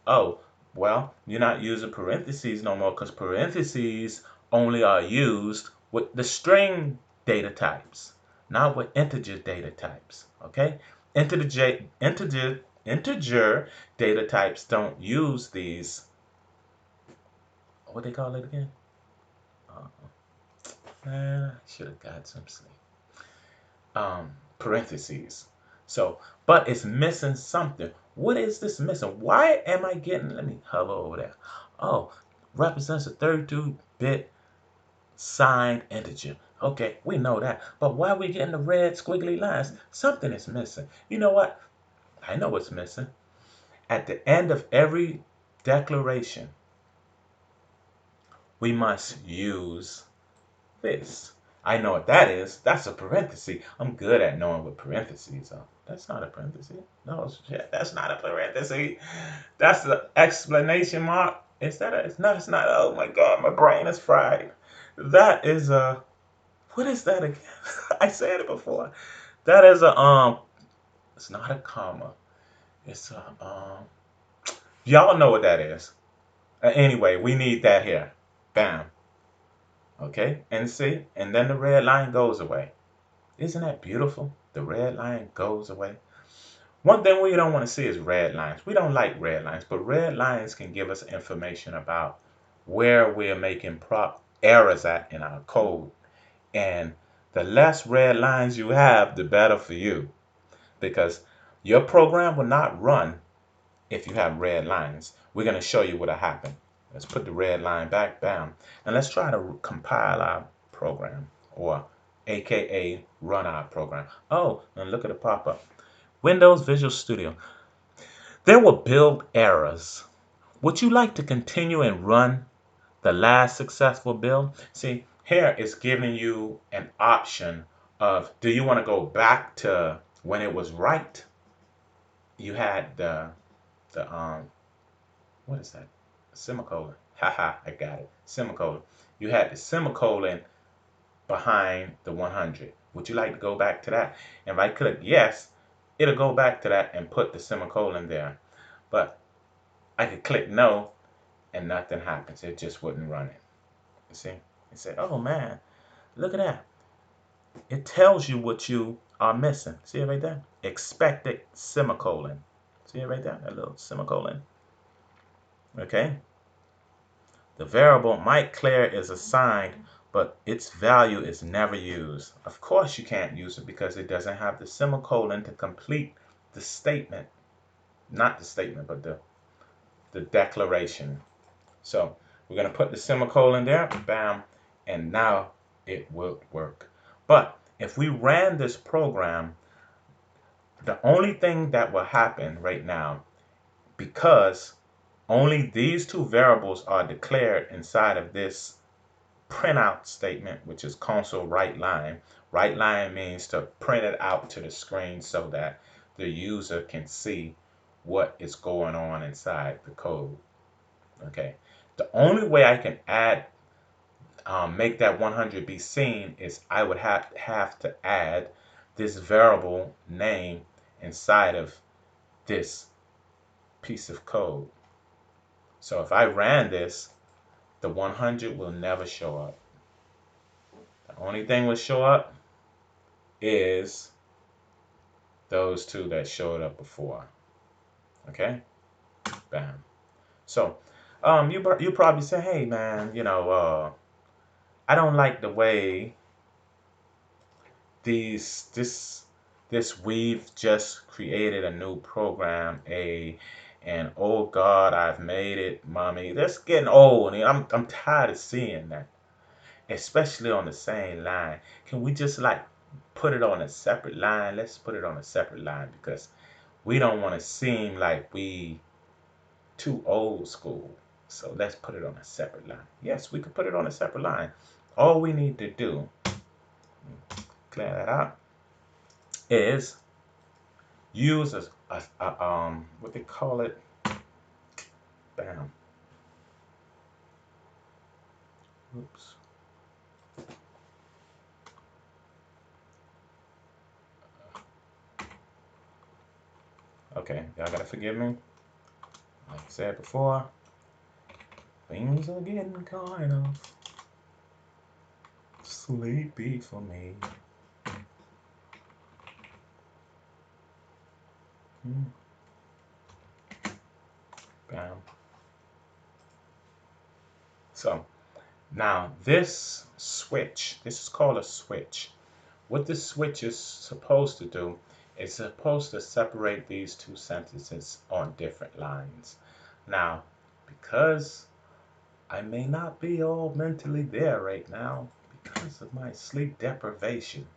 Oh, well, you're not using parentheses no more because parentheses only are used with the string data types, not with integer data types. Okay? Integer data types don't use these. What they call it again? I should have got some sleep. Parentheses. So, but it's missing something. What is this missing? Why am I getting, let me hover over there. Oh, represents a 32-bit signed integer. Okay, we know that. But why are we getting the red squiggly lines? Something is missing. You know what? I know what's missing. At the end of every declaration, we must use this. I know what that is. That's a parenthesis. I'm good at knowing what parentheses are. That's not a parenthesis. No, shit, that's not a parenthesis. That's the exclamation mark. Is that a, it's not, it's not. Oh my God, my brain is fried. That is a, what is that again? I said it before. That is a, it's not a comma. It's a, y'all know what that is. Anyway, we need that here. Bam. Okay, and see, and then the red line goes away. Isn't that beautiful? The red line goes away. One thing we don't want to see is red lines. We don't like red lines, but red lines can give us information about where we're making errors at in our code. And the less red lines you have, the better for you, because your program will not run if you have red lines. We're going to show you what'll happen. Let's put the red line back, bam, and let's try to compile our program, or AKA run our program. Oh, and look at the pop-up. Windows Visual Studio. There will build errors. Would you like to continue and run the last successful build? See, here it's giving you an option of, do you want to go back to when it was right? You had the what is that? Semicolon. Haha, I got it. Semicolon. You had the semicolon behind the 100. Would you like to go back to that? And if I click yes, it'll go back to that and put the semicolon there. But I could click no and nothing happens. It just wouldn't run it. You see? It said, oh man, look at that. It tells you what you are missing. See it right there? Expected semicolon. See it right there? That little semicolon. Okay? The variable might clear is assigned, but its value is never used. Of course you can't use it because it doesn't have the semicolon to complete the statement. Not the statement, but the declaration. So we're going to put the semicolon there, bam, and now it will work. But if we ran this program, the only thing that will happen right now, because only these two variables are declared inside of this printout statement, which is console write line. Write line means to print it out to the screen so that the user can see what is going on inside the code. Okay. The only way I can make that 100 be seen is I would have to add this variable name inside of this piece of code. So if I ran this, the 100 will never show up. The only thing will show up is those two that showed up before. Okay? Bam. So you probably say, hey man, I don't like the way this we've just created a new program, and oh God, I've made it, mommy. That's getting old, and I'm tired of seeing that, especially on the same line. Can we just like put it on a separate line? Let's put it on a separate line because we don't want to seem like we too old school. So let's put it on a separate line. Yes, we could put it on a separate line. All we need to do, clear that out, is use a what they call it, bam, oops, okay, y'all gotta forgive me. Like I said before, things are getting kind of sleepy for me. Bam. So now this switch, this is called a switch. What this switch is supposed to do is supposed to separate these two sentences on different lines. Now, because I may not be all mentally there right now because of my sleep deprivation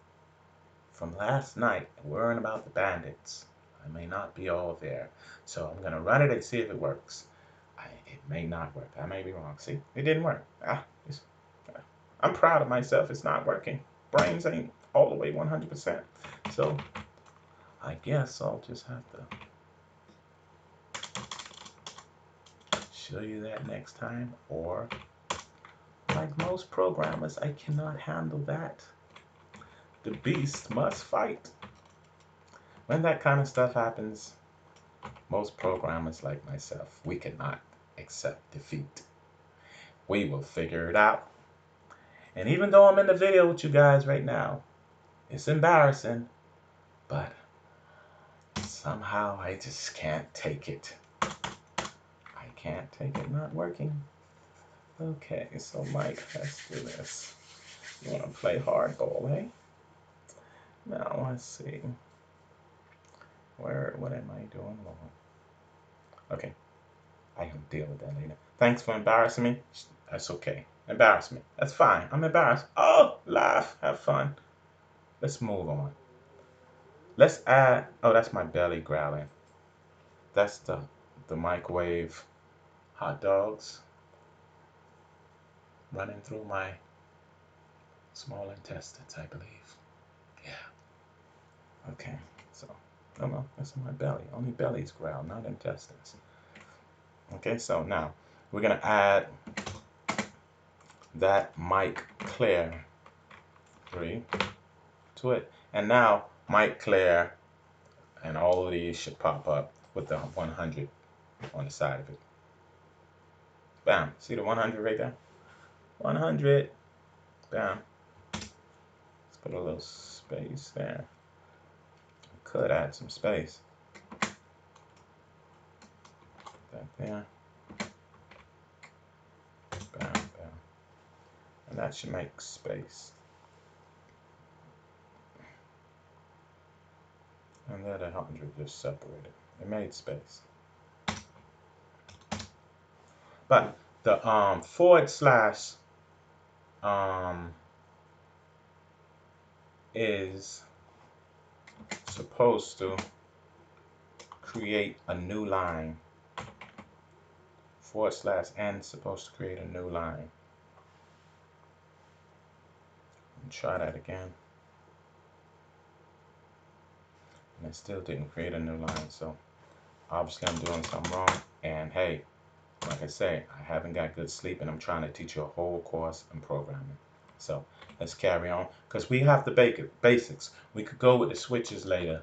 from last night worrying about the bandits, I may not be all there. So I'm going to run it and see if it works. It may not work. I may be wrong. See, it didn't work. I'm proud of myself. It's not working. Brains ain't all the way 100%. So I guess I'll just have to show you that next time. Or like most programmers, I cannot handle that. The beast must fight. When that kind of stuff happens, most programmers like myself, we cannot accept defeat. We will figure it out. And even though I'm in the video with you guys right now, it's embarrassing, but somehow I just can't take it. I can't take it not working. Okay, so Mike, let's do this. You want to play hardball, eh? Now, let's see. What am I doing wrong? Okay, I can deal with that later. Thanks for embarrassing me. That's okay. Embarrass me. That's fine. I'm embarrassed. Oh, laugh. Have fun. Let's move on. Let's add... Oh, that's my belly growling. That's the microwave hot dogs running through my small intestines, I believe. Yeah. Okay. So, oh no, that's my belly. Only bellies growl, not intestines. Okay, so now we're going to add that mic clear 3 to it. And now mic clear and all of these should pop up with the 100 on the side of it. Bam. See the 100 right there? 100. Bam. Let's put a little space there. Could add some space. That there. Bam, bam. And that should make space. And that 100 just separated. It made space. But the / is supposed to create a new line. / and supposed to create a new line. And try that again. And it still didn't create a new line, so obviously I'm doing something wrong. And hey, like I say, I haven't got good sleep and I'm trying to teach you a whole course in programming. So let's carry on, because we have the basics. We could go with the switches later.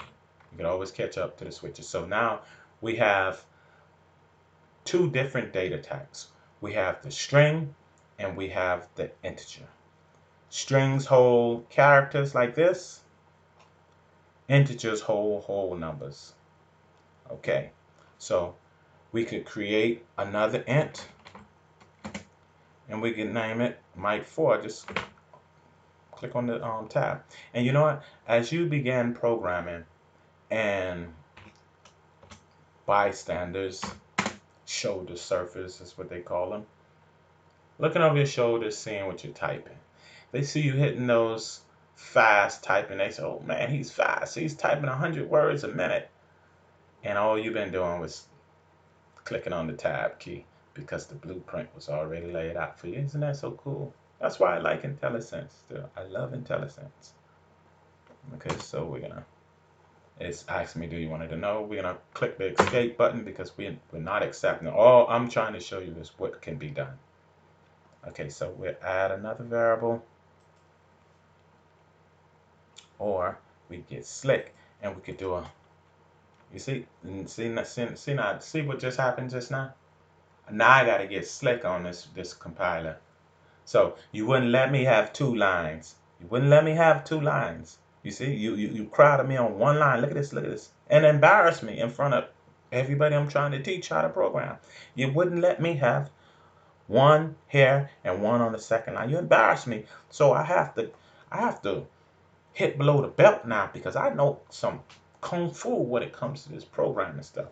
You can always catch up to the switches. So now we have two different data types. We have the string and we have the integer. Strings hold characters like this. Integers hold whole numbers. Okay, so we could create another int and we can name it Mike4. Just Click on the tab. And you know what? As you begin programming and bystanders, shoulder surface is what they call them, looking over your shoulders, seeing what you're typing. They see you hitting those fast typing. They say, oh man, he's fast. He's typing 100 words a minute. And all you've been doing was clicking on the tab key because the blueprint was already laid out for you. Isn't that so cool? That's why I like Intellisense still. I love Intellisense. Okay, so it's asking me, do you want to know? We're gonna click the escape button because we're not accepting. All I'm trying to show you is what can be done. Okay, so we'll add another variable, or we get slick and we could do a, you see what just happened just now? Now I gotta get slick on this compiler. So you wouldn't let me have 2 lines. You wouldn't let me have 2 lines. You see, you crowded me on 1 line. Look at this, and embarrass me in front of everybody I'm trying to teach how to program. You wouldn't let me have 1 here and 1 on the second line. You embarrass me. So I have to hit below the belt now because I know some kung fu when it comes to this programming stuff.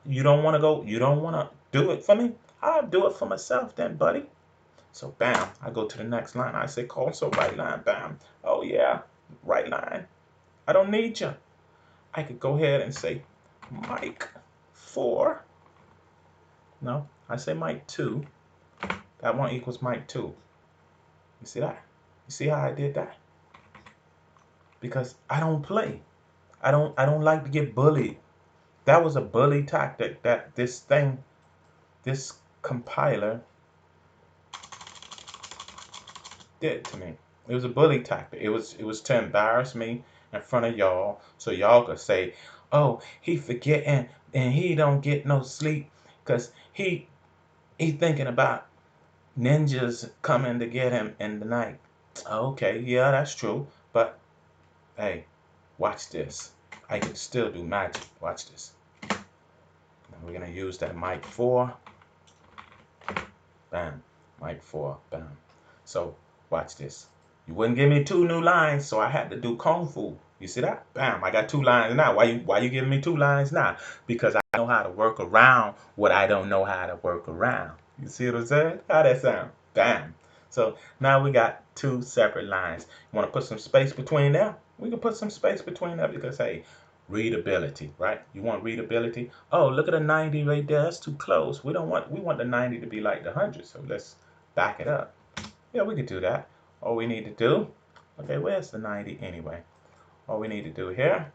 You don't want to go, you don't want to do it for me? I'll do it for myself then, buddy. So bam, I go to the next line. I say console right line, bam. Oh yeah, right line. I don't need you. I could go ahead and say mic 4. No, I say mic 2. That one equals mic 2. You see that? You see how I did that? Because I don't play. I don't like to get bullied. That was a bully tactic that this compiler did to me. It was a bully tactic. It was to embarrass me in front of y'all so y'all could say, oh, he forgetting and he don't get no sleep because he thinking about ninjas coming to get him in the night. Okay, yeah, that's true. But hey, watch this. I can still do magic. Watch this. Now we're gonna use that mic 4. Bam. Mic 4. Bam. So watch this. You wouldn't give me 2 new lines, so I had to do kung fu. You see that? Bam, I got 2 lines now. Why you giving me 2 lines now? Because I know how to work around what I don't know how to work around. You see what I'm saying? How that sound? Bam. So now we got 2 separate lines. You want to put some space between them? We can put some space between them because hey, readability, right? You want readability? Oh, look at the 90 right there. That's too close. We want the 90 to be like the 100. So let's back it up. Yeah, we could do that. All we need to do, okay, where's the 90 anyway? All we need to do here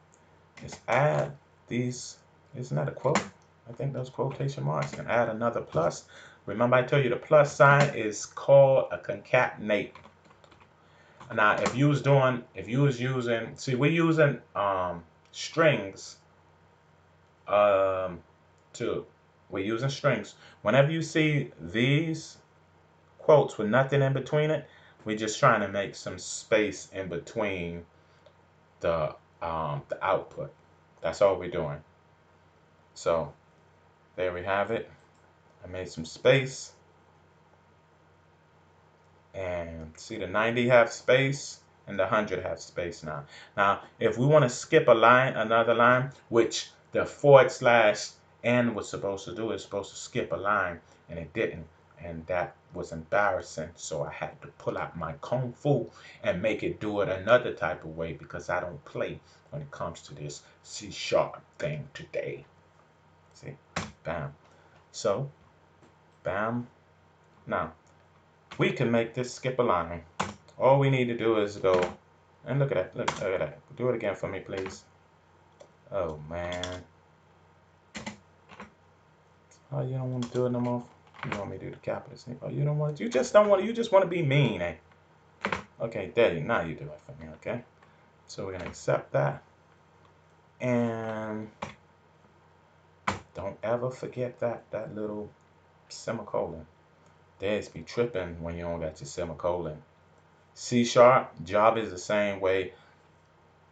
is add these, isn't that a quote? I think those quotation marks, and add another plus. Remember I told you the plus sign is called a concatenate. Now, if you was using, see, we're using strings we're using strings. Whenever you see these quotes with nothing in between it, we're just trying to make some space in between the output. That's all we're doing. So there we have it. I made some space, and see the 90 have space and the 100 have space now. Now, if we want to skip a line, another line, which the /n was supposed to do, is supposed to skip a line, and it didn't. And that was embarrassing. So I had to pull out my kung fu and make it do it another type of way because I don't play when it comes to this C# thing today. See? Bam. So, bam. Now, we can make this skip a line. All we need to do is go, and look at that. Look at that. Do it again for me, please. Oh, man. Oh, you don't want to do it no more? You want me to do the capital snip? Oh, you don't want to? You just don't want to? You just want to be mean, eh? Okay, Daddy, now you do it for me, okay? So we're going to accept that. And don't ever forget that little semicolon. Dads be tripping when you don't got your semicolon. C#, Java is the same way.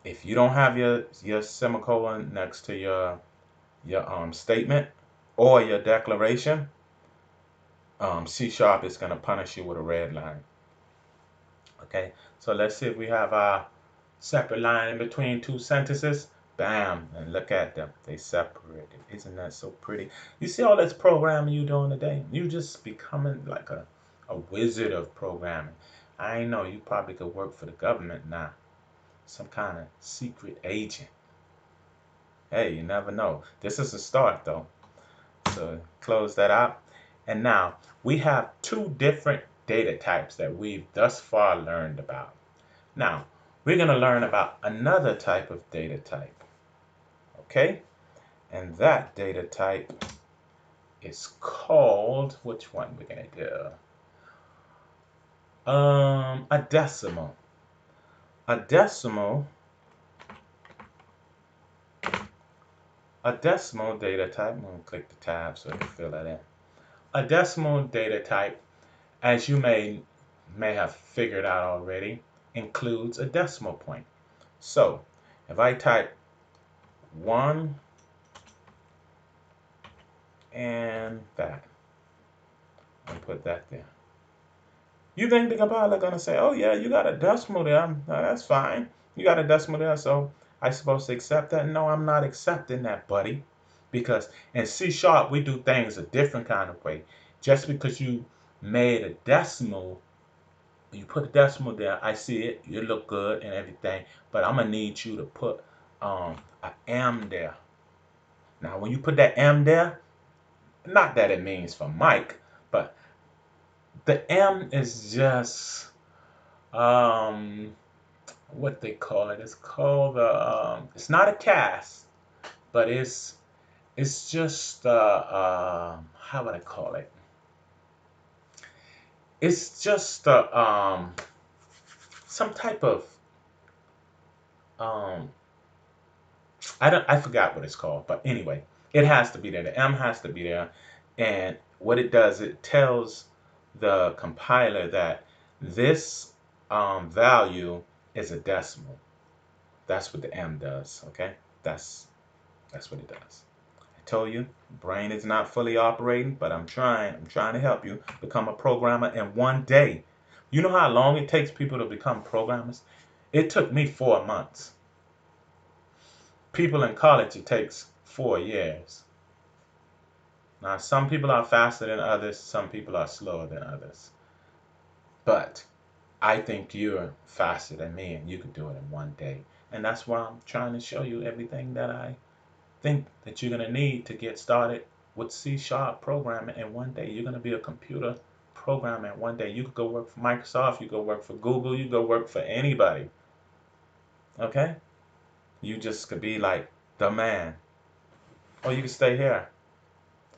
If you don't have your semicolon next to your statement or your declaration, C# is going to punish you with a red line. Okay, so let's see if we have our separate line in between two sentences. Bam, and look at them. They separated. Isn't that so pretty? You see all this programming you doing today? You just becoming like a wizard of programming. I know you probably could work for the government now. Some kind of secret agent. Hey, you never know. This is a start though. So close that out. And now we have two different data types that we've thus far learned about. Now, we're going to learn about another type of data type, okay? And that data type is called, which one we're going to do? A decimal. A decimal, a decimal data type, I'm going to click the tab so I can fill that in. A decimal data type, as you may have figured out already, includes a decimal point. So, if I type 1 and that, and put that there. You think the compiler gonna say, "Oh yeah, you got a decimal there. No, that's fine. You got a decimal there, so I supposed to accept that?" No, I'm not accepting that, buddy, because in C# we do things a different kind of way. Just because you made a decimal, you put a decimal there, I see it, you look good and everything, but I'm gonna need you to put a M there. Now, when you put that M there, not that it means for Mike, but the M is just what they call it. It's called it's not a cast, but it's just how would I call it? It's just some type of um I forgot what it's called, but anyway, it has to be there. The M has to be there, and what it does, it tells the compiler that this value is a decimal. That's what the M does. Okay, that's that's what it does. I told you, brain is not fully operating, but I'm trying. I'm trying to help you become a programmer in one day. You know how long it takes people to become programmers? It took me 4 months. People in college, it takes 4 years. Now, some people are faster than others, some people are slower than others. But I think you're faster than me and you could do it in one day. And that's why I'm trying to show you everything that I think that you're going to need to get started with C# programming in one day. You're going to be a computer programmer in one day. You could go work for Microsoft, you go work for Google, you go work for anybody. Okay? You just could be like the man. Or you can stay here.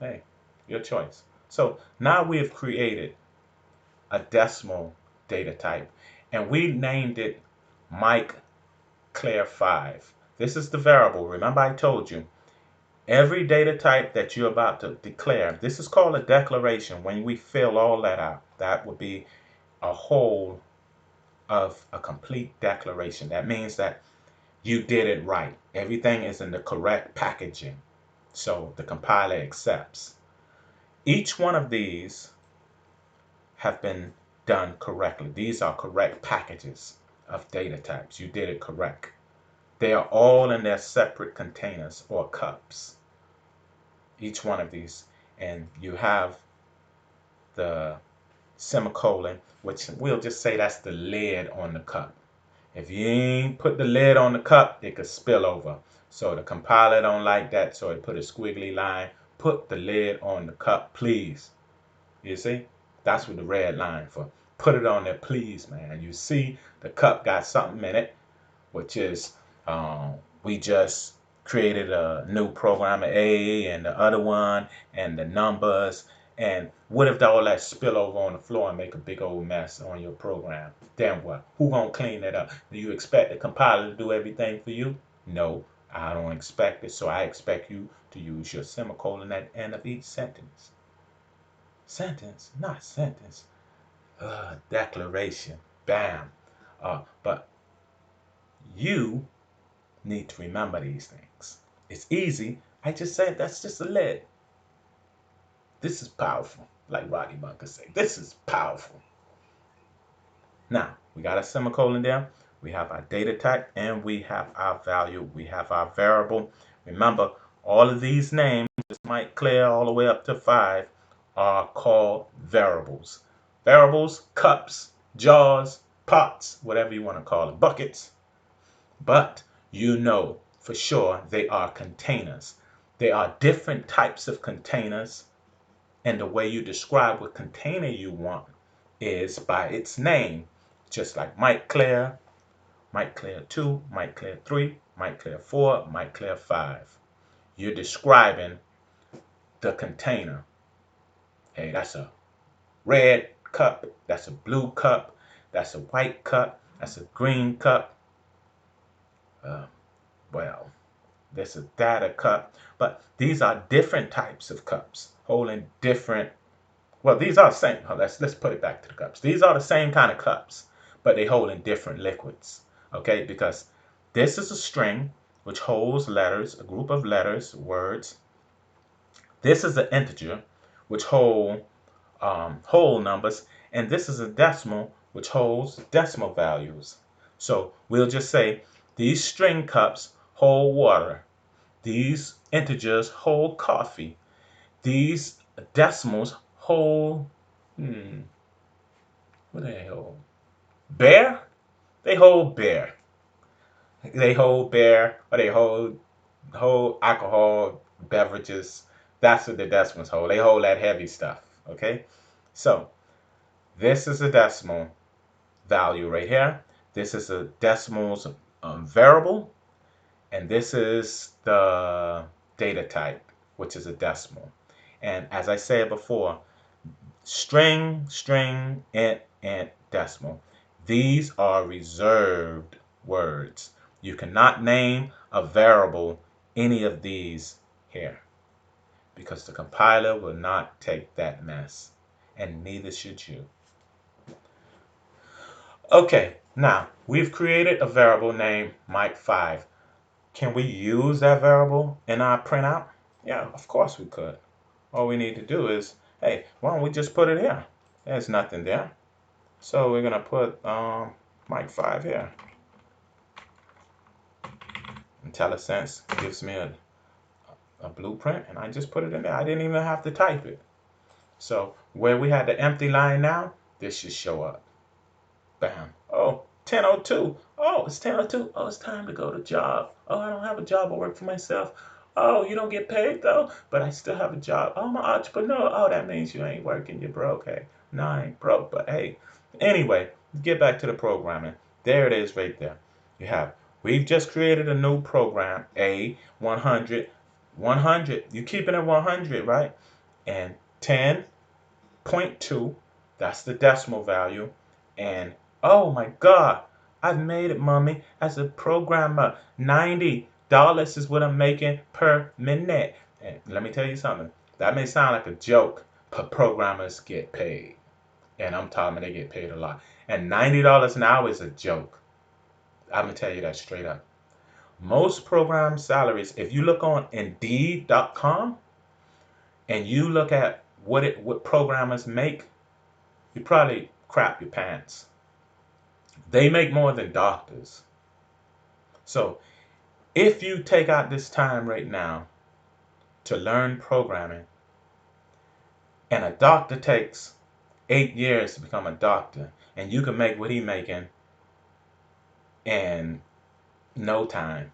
Hey, your choice. So now we have created a decimal data type and we named it Mike Claire 5. This is the variable. Remember I told you every data type that you're about to declare, this is called a declaration. When we fill all that out, that would be a whole of a complete declaration. That means that you did it right. Everything is in the correct packaging. So the compiler accepts. Each one of these have been done correctly. These are correct packages of data types. You did it correct. They are all in their separate containers or cups. Each one of these. And you have the semicolon, which we'll just say that's the lid on the cup. If you ain't put the lid on the cup, it could spill over. So the compiler don't like that, so it put a squiggly line. Put the lid on the cup, please. You see? That's what the red line for. Put it on there, please, man. You see the cup got something in it, which is we just created a new program A and the other one and the numbers. And what if all that spill over on the floor and make a big old mess on your program? Then what? Who gonna clean it up? Do you expect the compiler to do everything for you? No, I don't expect it. So I expect you to use your semicolon at the end of each sentence. Sentence, not sentence. Declaration. Bam. But you need to remember these things. It's easy. I just said that's just a lid. This is powerful, like Roddy Bunker said. This is powerful. Now, we got a semicolon there. We have our data type and we have our value. We have our variable. Remember, all of these names, this might clear all the way up to 5, are called variables. Variables, cups, jars, pots, whatever you want to call them, buckets. But you know for sure they are containers. There are different types of containers, and the way you describe what container you want is by its name. Just like Mike Clear 2, Mike Clear 3, Mike Clear 4, Mike Clear 5. You're describing the container. Hey, that's a red cup, that's a blue cup, that's a white cup, that's a green cup. Well, this is data cup, but these are different types of cups holding different. Well, these are the same. Let's put it back to the cups. These are the same kind of cups, but they hold in different liquids. Okay, because this is a string which holds letters, a group of letters, words. This is an integer which hold whole numbers, and this is a decimal which holds decimal values. So we'll just say these string cups hold water. These integers hold coffee. These decimals hold, what do they hold? Bear? They hold beer. They hold beer, or they hold alcohol beverages. That's what the decimals hold. They hold that heavy stuff. Okay? So this is a decimal value right here. This is a decimals variable, and this is the data type, which is a decimal. And as I said before, string, int, decimal. These are reserved words. You cannot name a variable any of these here because the compiler will not take that mess, and neither should you. Okay, now we've created a variable named Mike5. Can we use that variable in our printout? Yeah, of course we could. All we need to do is, hey, why don't we just put it here? There's nothing there. So we're going to put Mike5 here. Intellisense gives me a blueprint, and I just put it in there. I didn't even have to type it. So where we had the empty line now, this should show up. Bam. Oh, 10:02. Oh, it's 10:02. Oh, it's time to go to job. Oh, I don't have a job. I work for myself. Oh, you don't get paid though, but I still have a job. Oh, I'm an entrepreneur. Oh, that means you ain't working. You're broke. Hey, no, I ain't broke, but hey. Anyway, get back to the programming. There it is right there. You have, we've just created a new program, A100. 100. You keeping it 100, right? And 10.2, that's the decimal value. And oh my God, I've made it, mommy. As a programmer, $90 is what I'm making per minute. And let me tell you something. That may sound like a joke, but programmers get paid. And I'm talking they get paid a lot. And $90 an hour is a joke. I'm going to tell you that straight up. Most program salaries, if you look on Indeed.com and you look at what programmers make, you probably crap your pants. They make more than doctors. So if you take out this time right now to learn programming, and a doctor takes 8 years to become a doctor, and you can make what he's making in no time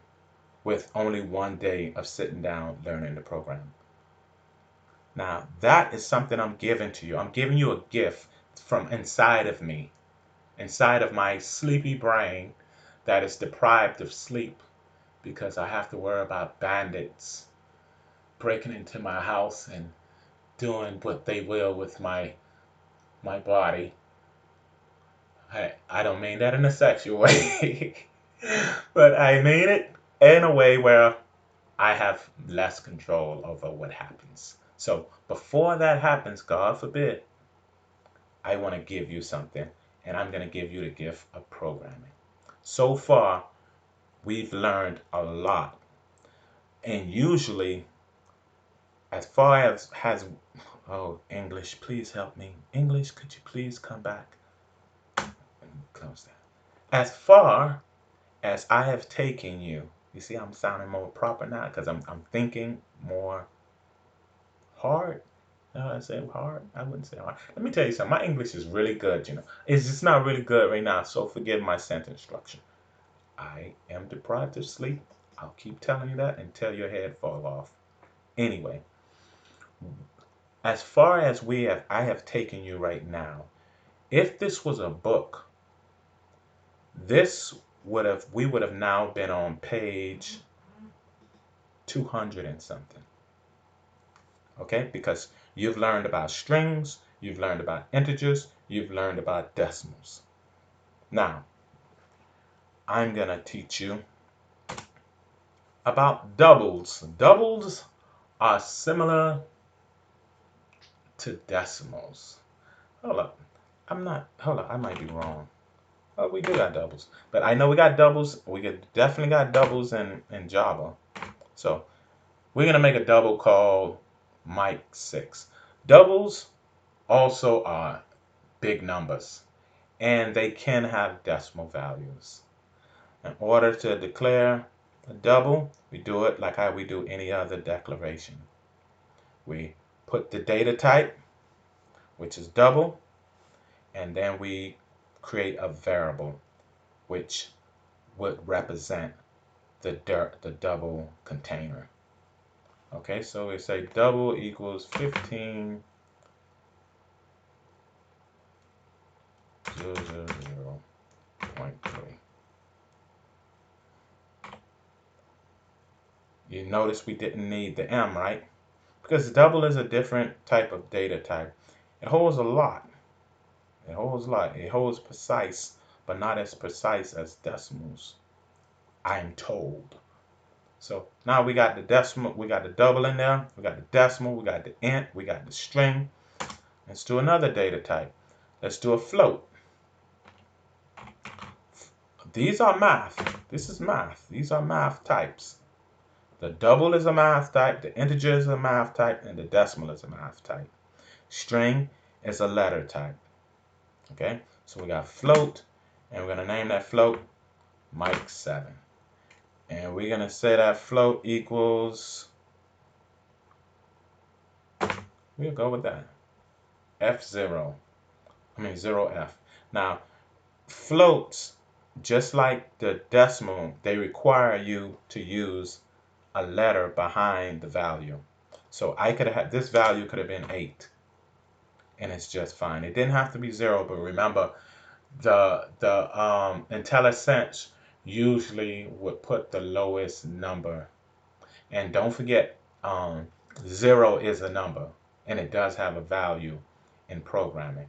with only 1 day of sitting down learning the program. Now that is something I'm giving to you. I'm giving you a gift from inside of me, inside of my sleepy brain that is deprived of sleep because I have to worry about bandits breaking into my house and doing what they will with my body. I don't mean that in a sexual way, but I mean it in a way where I have less control over what happens. So before that happens, God forbid, I want to give you something, and I'm going to give you the gift of programming. So far, we've learned a lot, and usually, as far as has, oh, English, please help me. English, could you please come back? close that. As far as I have taken you. You see, I'm sounding more proper now because I'm thinking more hard. I say hard? I wouldn't say hard. Let me tell you something. My English is really good, you know. It's just not really good right now, so forgive my sentence structure. I am deprived of sleep. I'll keep telling you that until your head fall off. Anyway, as far as I have taken you right now, if this was a book, we would have now been on page 200 and something. Okay, because you've learned about strings, you've learned about integers, you've learned about decimals. Now, I'm gonna teach you about doubles. Doubles are similar to decimals. Hold up, hold up, I might be wrong. Oh, we do got doubles. But I know we got doubles, definitely got doubles in Java. So we're gonna make a double called Mike 6. Doubles also are big numbers, and they can have decimal values. In order to declare a double, we do it like how we do any other declaration. We put the data type, which is double, and then we create a variable, which would represent the double container. Okay, so we say double equals 15 0.3. You notice we didn't need the M, right? Because double is a different type of data type. It holds a lot. It holds a lot. It holds precise, but not as precise as decimals, I'm told. So now we got the decimal, we got the double in there, we got the decimal, we got the int, we got the string. Let's do another data type. Let's do a float. These are math. This is math. These are math types. The double is a math type, the integer is a math type, and the decimal is a math type. String is a letter type. Okay, so we got float, and we're going to name that float Mike 7. And we're going to say that float equals, we'll go with that, F0. 0F. Now, floats, just like the decimal, they require you to use a letter behind the value. So I could have, this value could have been 8, and it's just fine. It didn't have to be 0, but remember, the Intellisense usually would put the lowest number. And don't forget, 0 is a number, and it does have a value in programming.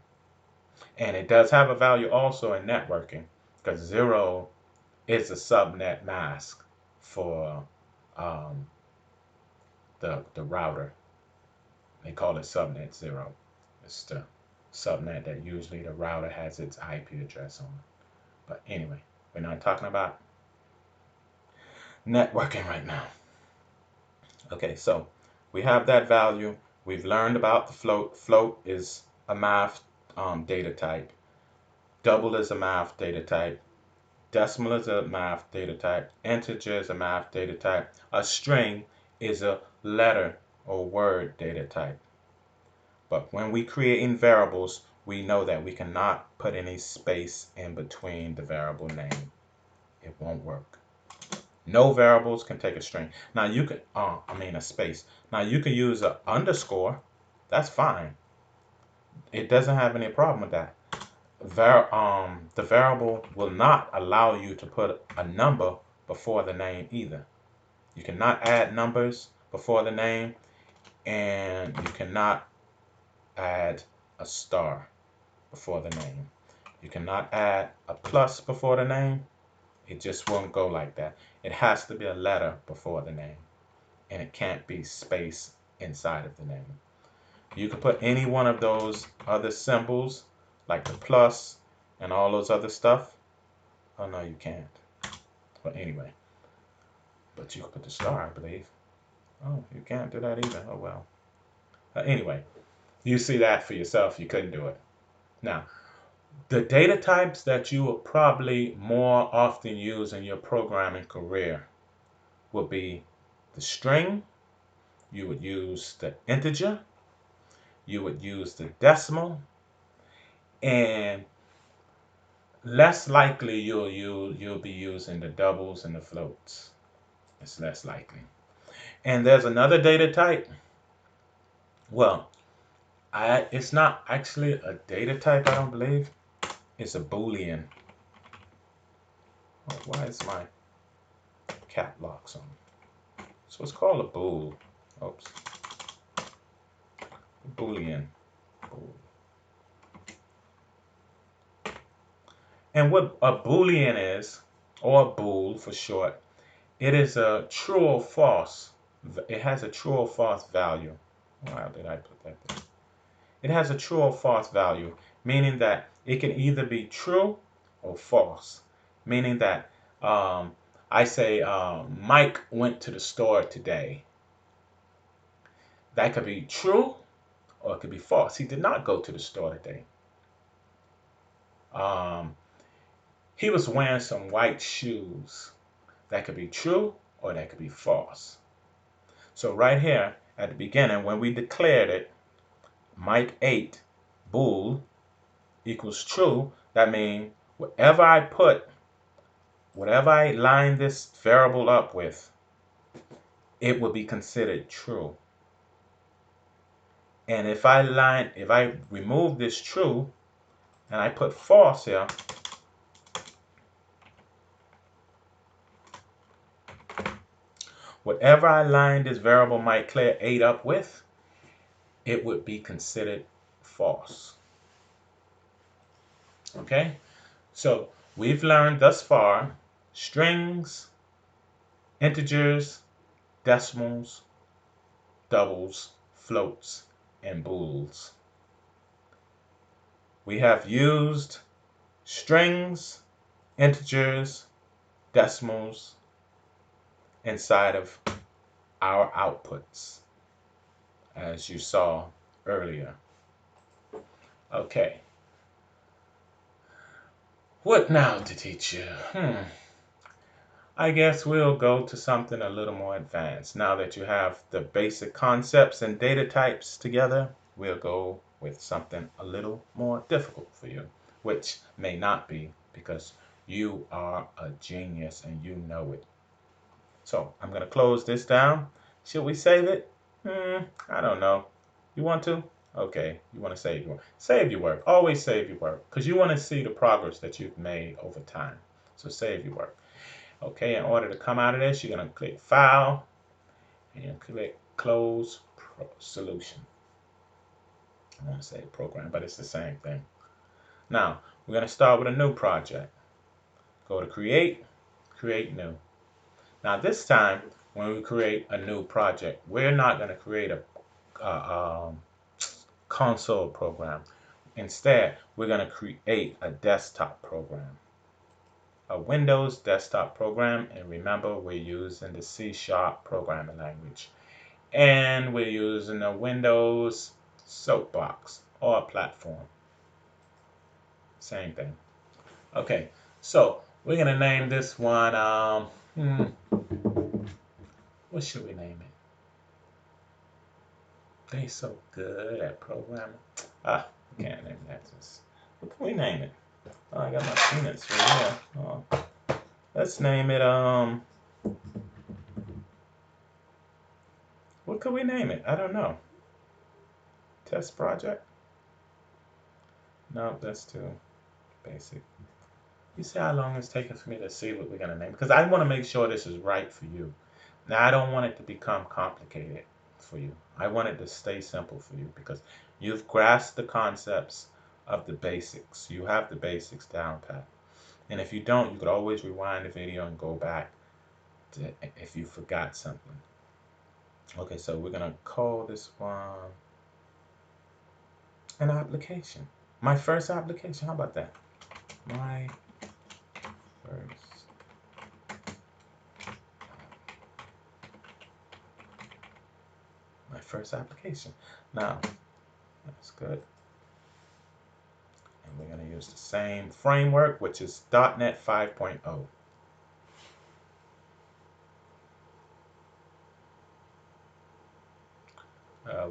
And it does have a value also in networking, because 0 is a subnet mask for the router. They call it subnet 0. It's the subnet that usually the router has its IP address on. But anyway, we're not talking about networking right now. Okay, so we have that value. We've learned about the float. Float is a math data type. Double is a math data type. Decimal is a math data type. Integer is a math data type. A string is a letter or word data type. But when we create in variables, we know that we cannot put any space in between the variable name. It won't work. No variables can take a string. Now you can, a space. Now you can use an underscore. That's fine. It doesn't have any problem with that. The variable will not allow you to put a number before the name either. You cannot add numbers before the name, and you cannot add a star before the name. You cannot add a plus before the name. It just won't go like that. It has to be a letter before the name, and it can't be space inside of the name. You can put any one of those other symbols, like the plus and all those other stuff. Oh no, you can't. But anyway, but you can put the star, I believe. Oh, you can't do that either. Oh well. Anyway, you see that for yourself. You couldn't do it. Now, The data types that you will probably more often use in your programming career will be the string, you would use the integer, you would use the decimal, and less likely you'll be using the doubles and the floats. It's less likely. And there's another data type. Well, it's not actually a data type, I don't believe. It's a Boolean. Oh, why is my cap locks on? So it's called a bool. Oops. Boolean. Bool. And what a Boolean is, or a bool for short, it is a true or false. It has a true or false value. Why did I put that there? It has a true or false value, meaning that it can either be true or false. Meaning that I say Mike went to the store today. That could be true or it could be false. He did not go to the store today. He was wearing some white shoes. That could be true or that could be false. So right here at the beginning, when we declared it, Mike ate, bool equals true. That means whatever I line this variable up with, it will be considered true. And if I remove this true and I put false here, whatever I line this variable Mike Claire 8 up with, it would be considered false. Okay? So we've learned thus far strings, integers, decimals, doubles, floats, and bools. We have used strings, integers, decimals inside of our outputs, as you saw earlier. Okay. What now to teach you? I guess we'll go to something a little more advanced. Now that you have the basic concepts and data types together, we'll go with something a little more difficult for you, which may not be because you are a genius and you know it. So I'm going to close this down. Should we save it? I don't know. You want to? Okay, you want to save your work. Save your work. Always save your work because you want to see the progress that you've made over time. So save your work. Okay, in order to come out of this, you're going to click File and click Close Solution. I want to say Program, but it's the same thing. Now, we're going to start with a new project. Go to Create, Create New. Now, this time, when we create a new project, we're not going to create a console program. Instead, we're going to create a desktop program. A Windows desktop program, and remember we're using the C# programming language, and we're using the Windows soapbox or platform, same thing. Okay, so we're gonna name this one what should we name it? They so good at programming. We can't name that. What can we name it? Oh, I got my peanuts right here. Oh. Let's name it what could we name it? I don't know. Test project? No, that's too basic. You see how long it's taking for me to see what we're gonna name? Because I want to make sure this is right for you. Now I don't want it to become complicated for you. I want it to stay simple for you because you've grasped the concepts of the basics. You have the basics down pat. And if you don't, you could always rewind the video and go back to if you forgot something. Okay, so we're gonna call this one an application. My first application. How about that? My first application. Now, that's good. And we're going to use the same framework, which is .NET 5.0.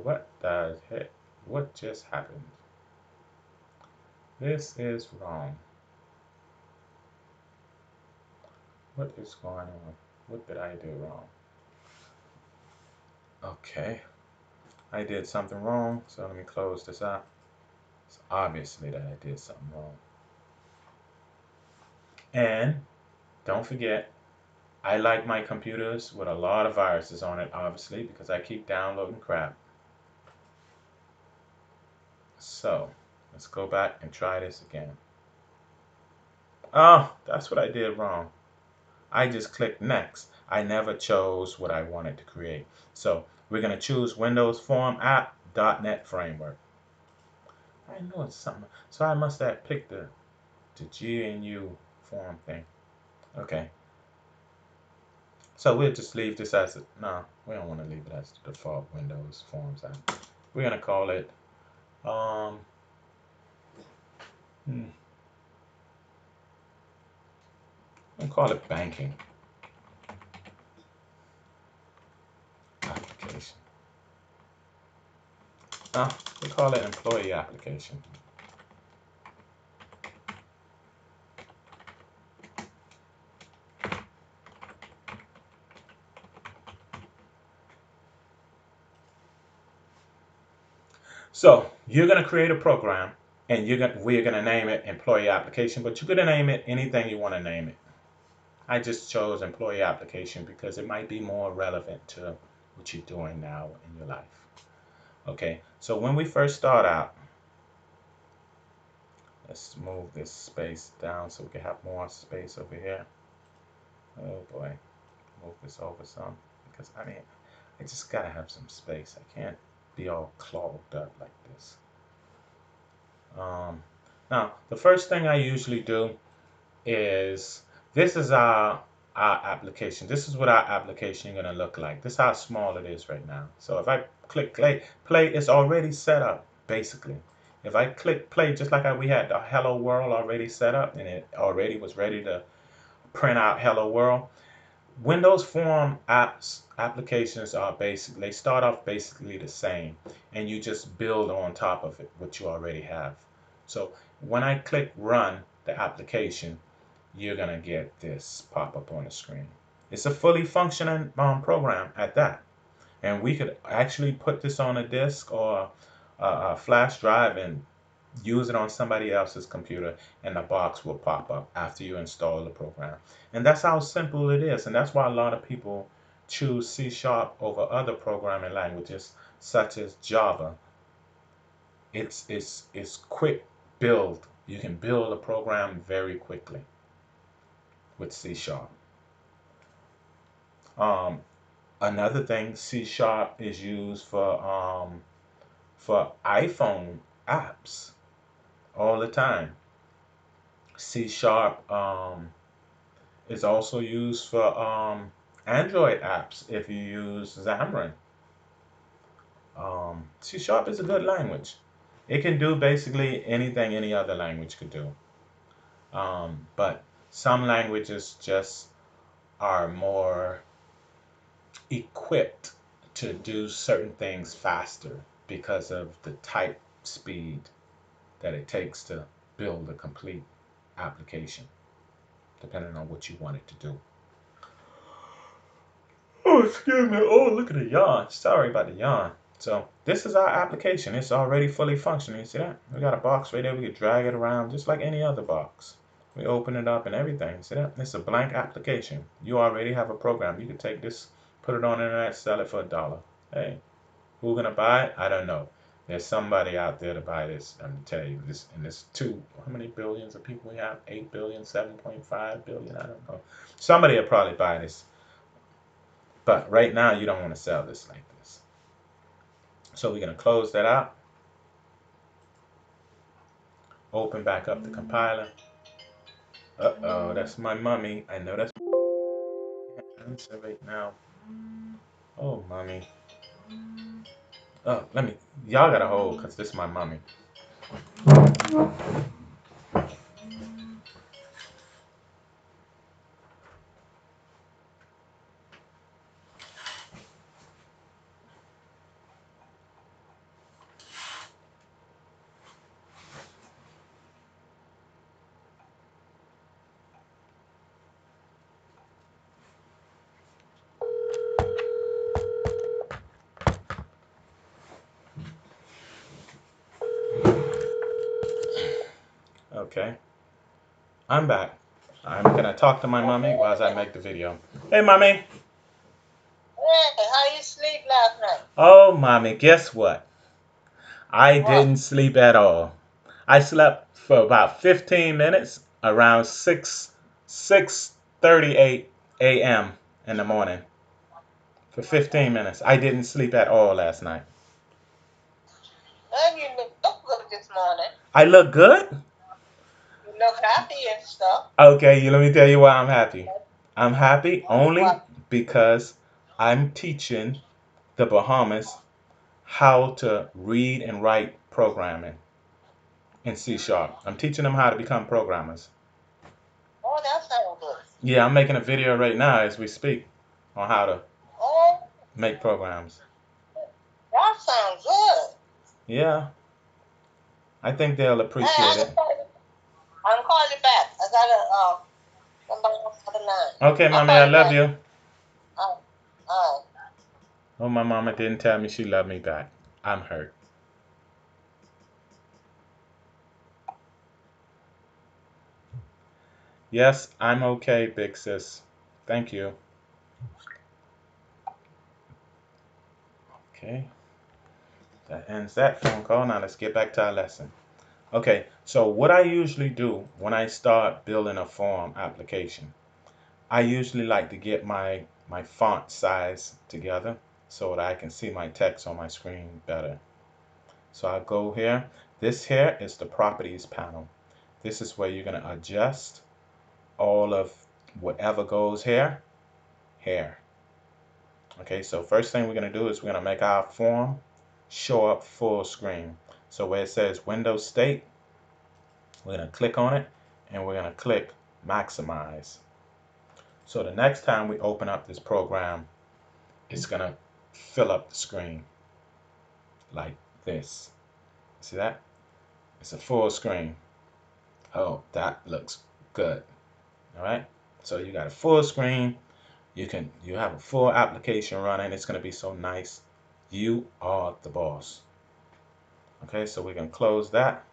What the heck? What just happened? This is wrong. What is going on? What did I do wrong? Okay, I did something wrong, so let me close this out. It's obviously that I did something wrong. And don't forget, I like my computers with a lot of viruses on it, obviously, because I keep downloading crap. So, let's go back and try this again. Oh, that's what I did wrong. I just clicked next. I never chose what I wanted to create. So, we're going to choose Windows Form App .NET Framework. I know it's something. So I must have picked the GNU form thing. Okay. So we'll just leave this as no, we don't want to leave it as the default Windows Forms app. We're gonna call it we'll call it banking application. We'll call it employee application. So you're gonna create a program, and we're gonna name it employee application, but you're gonna name it anything you want to name it. I just chose employee application because it might be more relevant to what you're doing now in your life. Okay, so when we first start out, let's move this space down so we can have more space over here. Oh boy, move this over some, because I mean, I just gotta have some space. I can't be all clogged up like this. Now, the first thing I usually do is, this is our application. This is what our application is going to look like. This is how small it is right now. So if I click play, it's already set up, basically. If I click play, just like we had the hello world already set up, and it already was ready to print out hello world. Windows Form applications are basically, they start off basically the same, and you just build on top of it what you already have. So when I click run the application, you're gonna get this pop up on the screen. It's a fully functioning program at that, and we could actually put this on a disk or a flash drive and use it on somebody else's computer, and the box will pop up after you install the program. And that's how simple it is, and that's why a lot of people choose C# over other programming languages such as Java. It's quick build. You can build a program very quickly with C#. Another thing, C# is used for iPhone apps all the time. C# is also used for Android apps if you use Xamarin. C# is a good language. It can do basically anything any other language could do. But some languages just are more equipped to do certain things faster because of the type speed that it takes to build a complete application, depending on what you want it to do. Oh, excuse me. Oh, look at the yawn. Sorry about the yawn. So this is our application. It's already fully functioning. You see that? We got a box right there. We can drag it around just like any other box. We open it up and everything. See that? It's a blank application. You already have a program. You can take this, put it on the internet, sell it for $1. Hey, who's gonna buy it? I don't know. There's somebody out there to buy this. I'm gonna tell you this. And there's how many billions of people we have? 8 billion, 7.5 billion. I don't know. Somebody will probably buy this. But right now, you don't want to sell this like this. So we're going to close that out. Open back up the compiler. Uh-oh, that's my mummy. I know that's answer right now. Oh, mommy. Oh, y'all got to hold because this is my mummy. Okay, I'm back. I'm gonna talk to my mommy while I make the video. Hey, mommy. Hey, how you sleep last night? Oh, mommy, guess what? I What? didn't sleep at all. I slept for about 15 minutes around 6:38 a.m. in the morning. For 15 minutes. I didn't sleep at all last night. And you look good this morning. I look good? You look happy and stuff. Okay, let me tell you why I'm happy. I'm happy only What? because I'm teaching the Bahamas how to read and write programming in C sharp. I'm teaching them how to become programmers. Oh, that sounds good. Yeah, I'm making a video right now as we speak on how to Oh, make programs. that sounds good. Yeah, I think they'll Hey, appreciate it. I'll call you back. I gotta somebody else on the line. Okay, I'll mommy, call I you love back. you. All right. Oh, my mama didn't tell me she loved me back. I'm hurt. Yes, I'm okay, big sis. Thank you. Okay, that ends that phone call. Now let's get back to our lesson. Okay, so what I usually do when I start building a form application, I usually like to get my font size together so that I can see my text on my screen better. So I go here. This here is the properties panel. This is where you're going to adjust all of whatever goes here, here. Okay, so first thing we're going to do is we're going to make our form show up full screen. So where it says Windows State, we're going to click on it and we're going to click Maximize. So the next time we open up this program, it's going to fill up the screen like this. See that? It's a full screen. Oh, that looks good. All right. So you got a full screen. You have a full application running. It's going to be so nice. You are the boss. Okay, so we can close that.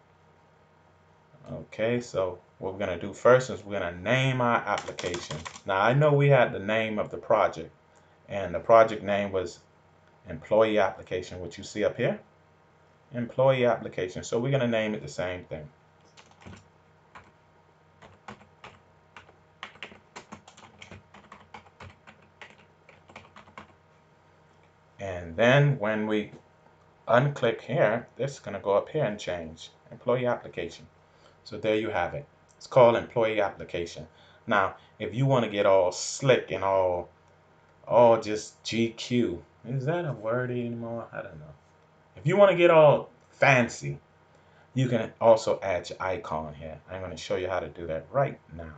Okay, so what we're going to do first is we're going to name our application. Now, I know we had the name of the project, and the project name was Employee Application, which you see up here. Employee Application. So we're going to name it the same thing. And then when we unclick here, this is going to go up here and change Employee Application. So there you have it. It's called Employee Application. Now, if you want to get all slick and all just GQ, is that a word anymore? I don't know. If you want to get all fancy, you can also add your icon here. I'm going to show you how to do that right now.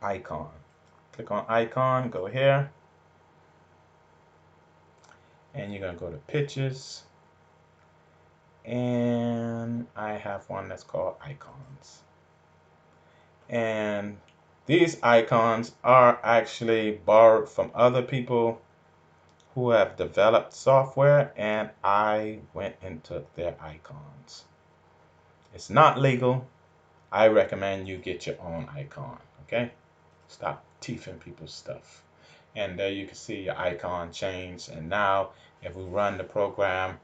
Icon. Click on icon, go here, and you're going to go to pictures, and I have one that's called icons. And these icons are actually borrowed from other people who have developed software, and I went and took their icons. It's not legal. I recommend you get your own icon, okay? Stop teething people's stuff. And there you can see your icon change. And now if we run the program,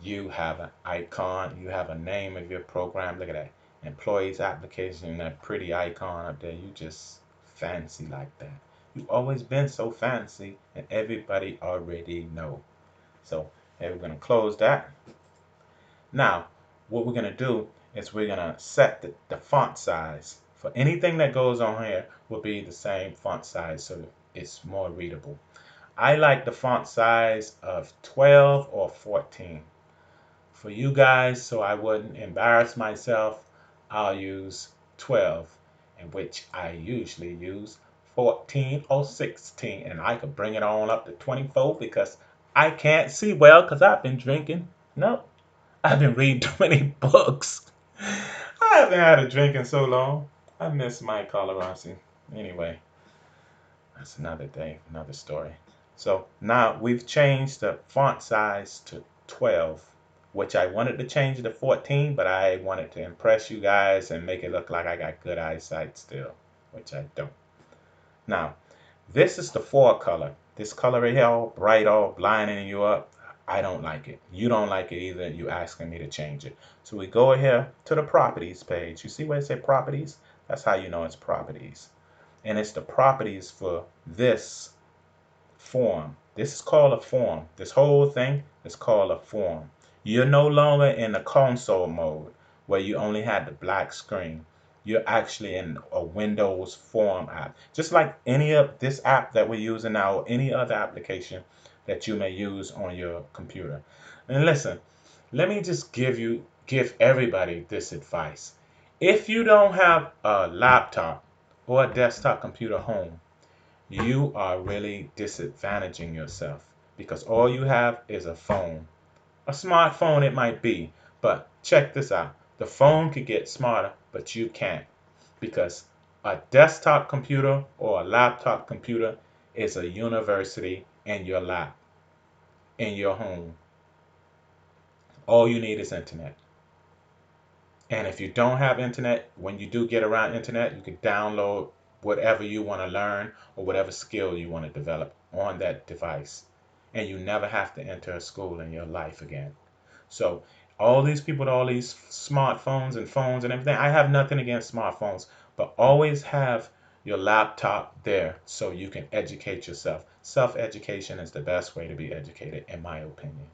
you have an icon, you have a name of your program. Look at that. Employees application, that pretty icon up there. You just fancy like that. You've always been so fancy and everybody already know. So here we're going to close that. Now, what we're going to do is we're going to set the font size. For anything that goes on here will be the same font size so it's more readable. I like the font size of 12 or 14. For you guys, so I wouldn't embarrass myself, I'll use 12, in which I usually use 14 or 16, and I could bring it on up to 24 because I can't see well because I've been drinking. Nope, I've been reading too many books. I haven't had a drink in so long. I miss my Colorasi. Anyway, that's another day, another story. So now we've changed the font size to 12. which I wanted to change to 14, but I wanted to impress you guys and make it look like I got good eyesight still, which I don't. Now, this is the 4 color. This color right here, all bright, all blinding you up. I don't like it. You don't like it either. You asking me to change it. So we go here to the properties page. You see where it says properties? That's how you know it's properties. And it's the properties for this form. This is called a form. This whole thing is called a form. You're no longer in the console mode where you only had the black screen. You're actually in a Windows form app. Just like any of this app that we're using now, or any other application that you may use on your computer. And listen, let me just give everybody this advice. If you don't have a laptop or a desktop computer home, you are really disadvantaging yourself because all you have is a phone. A smartphone it might be, but check this out. The phone could get smarter, but you can't because a desktop computer or a laptop computer is a university in your lap, in your home. All you need is internet. And if you don't have internet, when you do get around internet, you can download whatever you want to learn or whatever skill you want to develop on that device. And you never have to enter a school in your life again. So all these people with all these smartphones and phones and everything, I have nothing against smartphones, but always have your laptop there so you can educate yourself. Self-education is the best way to be educated, in my opinion.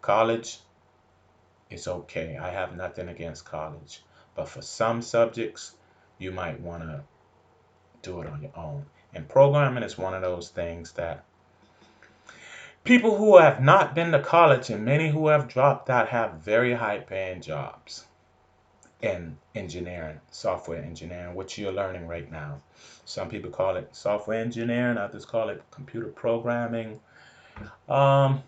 College, it's okay. I have nothing against college. But for some subjects, you might want to do it on your own. And programming is one of those things that people who have not been to college and many who have dropped out have very high paying jobs in engineering, software engineering, which you're learning right now. Some people call it software engineering, others call it computer programming. Um,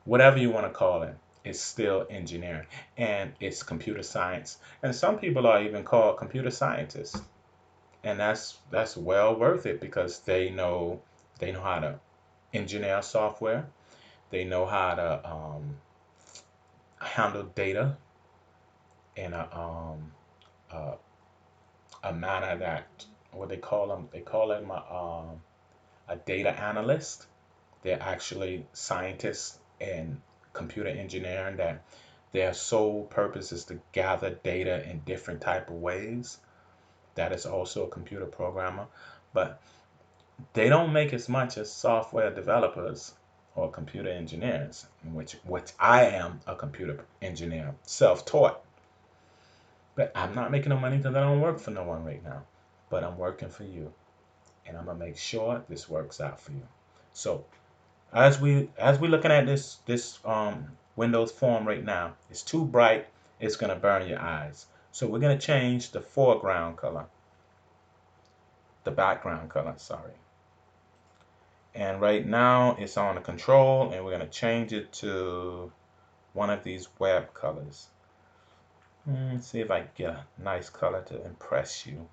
Whatever you want to call it, it's still engineering and it's computer science. And some people are even called computer scientists. And that's well worth it because they know how to engineer software. They know how to handle data in a, a manner that what they call them. They call them a data analyst. They're actually scientists in computer engineering that their sole purpose is to gather data in different type of ways. That is also a computer programmer, but they don't make as much as software developers or computer engineers, which I am a computer engineer, self-taught. But I'm not making no money because I don't work for no one right now. But I'm working for you, and I'm gonna make sure this works out for you. So as we looking at this Windows form right now, it's too bright. It's gonna burn your eyes. So we're gonna change the foreground color, the background color. Sorry. And right now it's on the control, and we're gonna change it to one of these web colors. Let's see if I can get a nice color to impress you,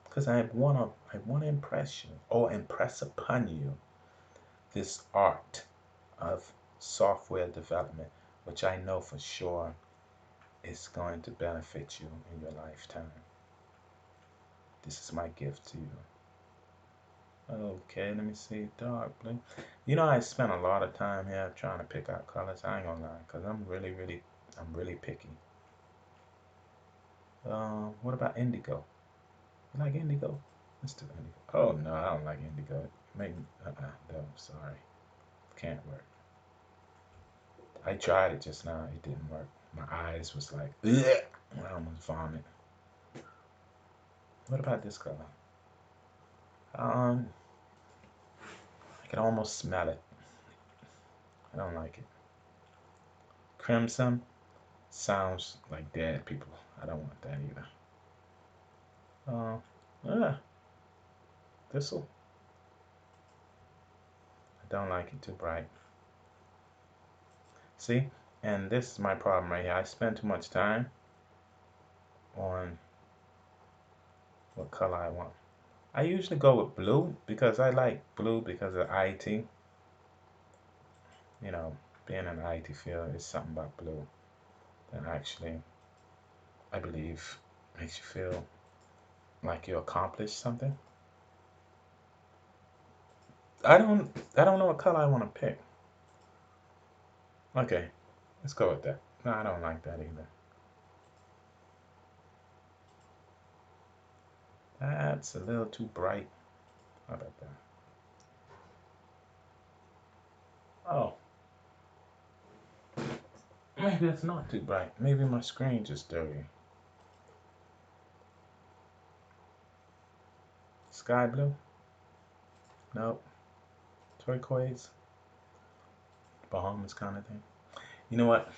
because I wanna impress you or impress upon you this art of software development, which I know for sure is going to benefit you in your lifetime. This is my gift to you. Okay, let me see. Dark blue. You know, I spent a lot of time here trying to pick out colors. I ain't gonna lie, because I'm really picky. What about indigo? You like indigo? Let's do indigo. Oh no, I don't like indigo. Make no, sorry. Can't work. I tried it just now. It didn't work. My eyes was like, ugh. I almost vomit. What about this color? Um, I can almost smell it. I don't like it. Crimson sounds like dead people. I don't want that either. Yeah, this'll. I don't like it too bright. See, and this is my problem right here. I spend too much time on what color I want. I usually go with blue because I like blue because of IT. You know. being in the IT field is something about blue that actually, I believe, makes you feel like you accomplished something. I don't know what color I want to pick. Okay, let's go with that. No, I don't like that either. That's a little too bright. How about that? Oh, maybe it's not too bright. Maybe my screen just dirty. Sky blue? Nope. Turquoise? Bahamas kind of thing. You know what?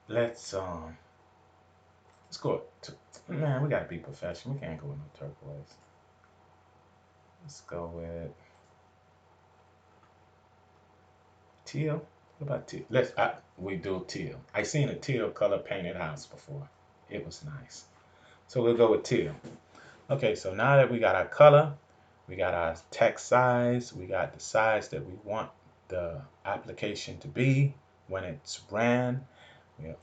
Let's let's go. Man, we gotta be professional. We can't go with no turquoise. Let's go with teal. What about teal? We do teal. I seen a teal color painted house before. It was nice. So we'll go with teal. Okay, so now that we got our color, we got our text size, we got the size that we want the application to be when it's ran. We'll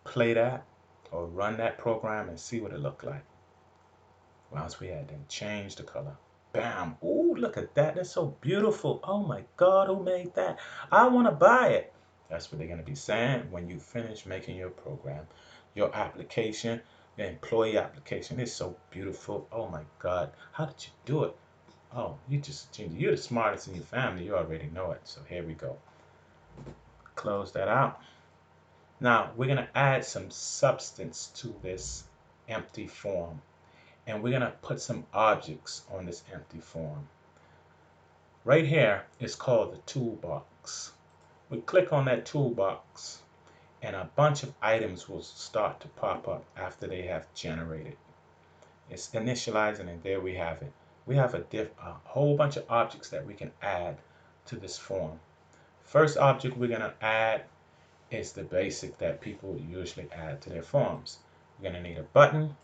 play that or run that program and see what it looked like. Once we had them change the color. Bam! Ooh, look at that. That's so beautiful. Oh my God, who made that? I want to buy it. That's what they're going to be saying when you finish making your program. Your application, the employee application is so beautiful. Oh my God, how did you do it? Oh, you're the smartest in your family. You already know it. So here we go. Close that out. Now we're going to add some substance to this empty form. And we're going to put some objects on this empty form. Right here is called the toolbox. We click on that toolbox and a bunch of items will start to pop up after they have generated. It's initializing and there we have it. We have a whole bunch of objects that we can add to this form. First object we're going to add is the basic that people usually add to their forms. We're going to need a button.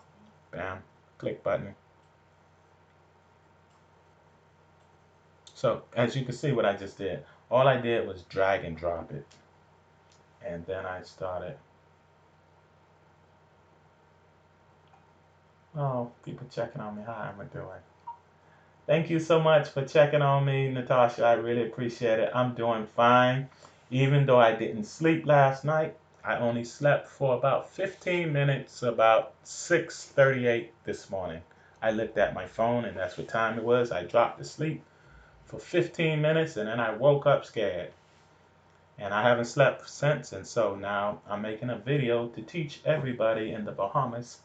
Bam, click button. So as you can see what I just did, all I did was drag and drop it. And then I started. Oh, people checking on me. How am I doing? Thank you so much for checking on me, Natasha. I really appreciate it. I'm doing fine. Even though I didn't sleep last night, I only slept for about 15 minutes, about 6:38 this morning. I looked at my phone and that's what time it was. I dropped to sleep for 15 minutes and then I woke up scared. And I haven't slept since, and so now I'm making a video to teach everybody in the Bahamas